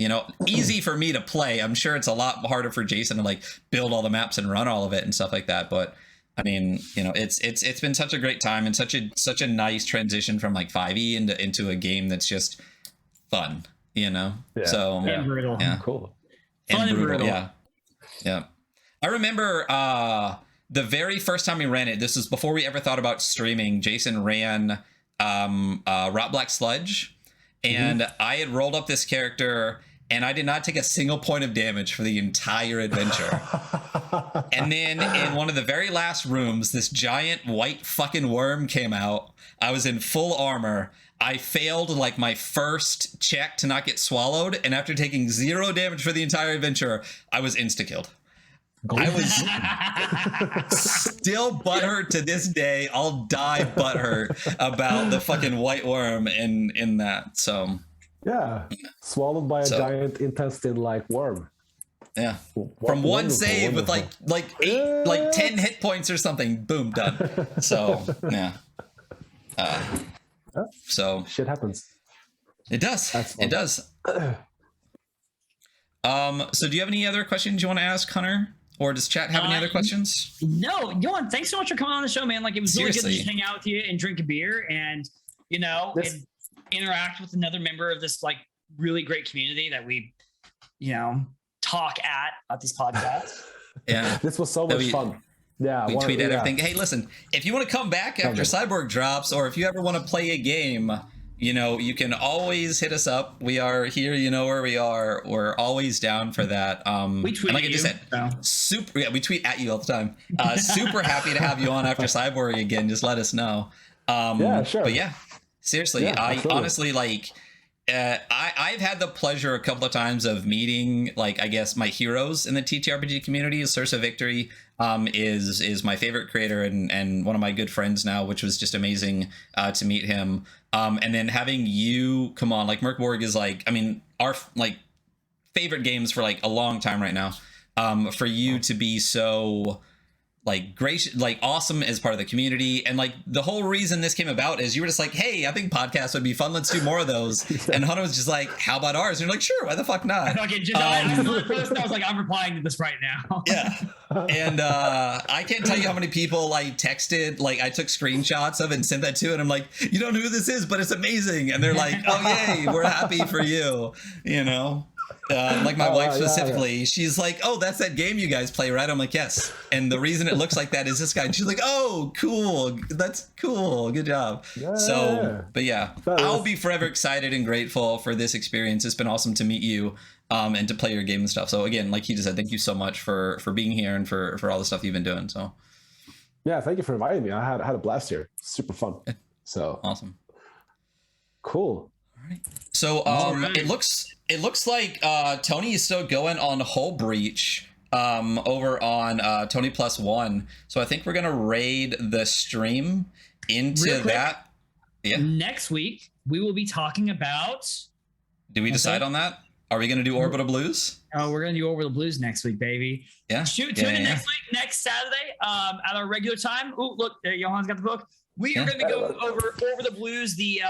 Easy for me to play. I'm sure it's a lot harder for Jason to like build all the maps and run all of it and stuff like that. But I mean, it's been such a great time, and such a nice transition from like 5e into a game that's just fun. Yeah. So and brutal. Yeah, cool. Fun and brutal. Yeah. I remember. The very first time we ran it, this was before we ever thought about streaming, Jason ran Rot Black Sludge, and I had rolled up this character, and I did not take a single point of damage for the entire adventure. And then in one of the very last rooms, this giant white fucking worm came out. I was in full armor. I failed like my first check to not get swallowed, and after taking 0 damage for the entire adventure, I was insta-killed. I was still butthurt to this day. I'll die butthurt about the fucking white worm in that. So yeah, swallowed by a giant intestine-like worm. Yeah, from one save with like 10 hit points or something. Boom, done. So yeah. So shit happens. It does. It does. So do you have any other questions you want to ask, Hunter? Or does chat have any other questions? No, Johan, thanks so much for coming on the show, man. Like, it was Seriously. really good to just hang out with you and drink a beer and, you know, and interact with another member of this, like, really great community that we, you know, talk at these podcasts. Yeah. This was so much fun. Yeah. We tweet at everything. Hey, listen, if you want to come back after Cyborg drops, or if you ever want to play a game, you know, you can always hit us up. We are here. You know where we are. We're always down for that. We tweet like I just said, we tweet at you all the time. Super happy to have you on after Cyborg again. Just let us know. Yeah, sure. But yeah, seriously, I honestly like. I've had the pleasure a couple of times of meeting, like, I guess my heroes in the TTRPG community. Source of Victory is my favorite creator and one of my good friends now, which was just amazing to meet him. And then having you come on, like, Mörk Borg is like, I mean, our like favorite games for like a long time right now. For you to be so like gracious, like awesome as part of the community, and like the whole reason this came about is you were just like, hey, I think podcasts would be fun, let's do more of those. And Hunter was just like, how about ours? And you're like, sure, why the fuck not? Okay, I was like, I'm replying to this right now. Yeah. And I can't tell you how many people like texted, like I took screenshots of it and sent that to, and I'm like, you don't know who this is, but it's amazing. And they're like, oh yay, we're happy for you, you know. Like my wife specifically, she's like, oh, that's that game you guys play, right? I'm like, yes. And the reason it looks like that is this guy. And she's like, oh, cool. That's cool. Good job. Yeah. So, but yeah, I'll be forever excited and grateful for this experience. It's been awesome to meet you and to play your game and stuff. So again, like he just said, thank you so much for being here and for all the stuff you've been doing. So yeah, thank you for inviting me. I had a blast here. Super fun. So awesome. Cool. All right. So it looks like Tony is still going on Hull Breach over on Tony +1. So I think we're gonna raid the stream into that. Yeah. Next week we will be talking about. Do we decide on that? Are we gonna do Orbital Blues? Oh, we're gonna do Orbital Blues next week, baby. Yeah. Tune in next week, next Saturday, at our regular time. Oh, look, Johan's got the book. We are gonna be going over the Blues, the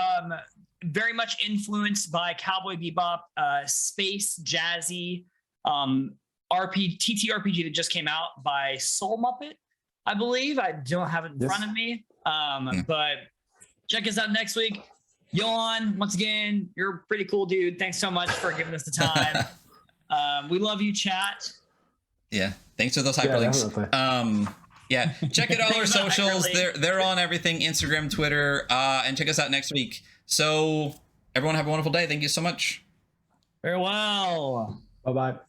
very much influenced by Cowboy Bebop, space jazzy TTRPG that just came out by Soul Muppet, I believe. I don't have it in front of me, but check us out next week. Johan, once again, you're a pretty cool dude. Thanks so much for giving us the time. We love you, chat. Yeah, thanks for those hyperlinks. Yeah, check out all our socials. They're on everything: Instagram, Twitter, and check us out next week. So everyone have a wonderful day. Thank you so much. Farewell. Bye-bye.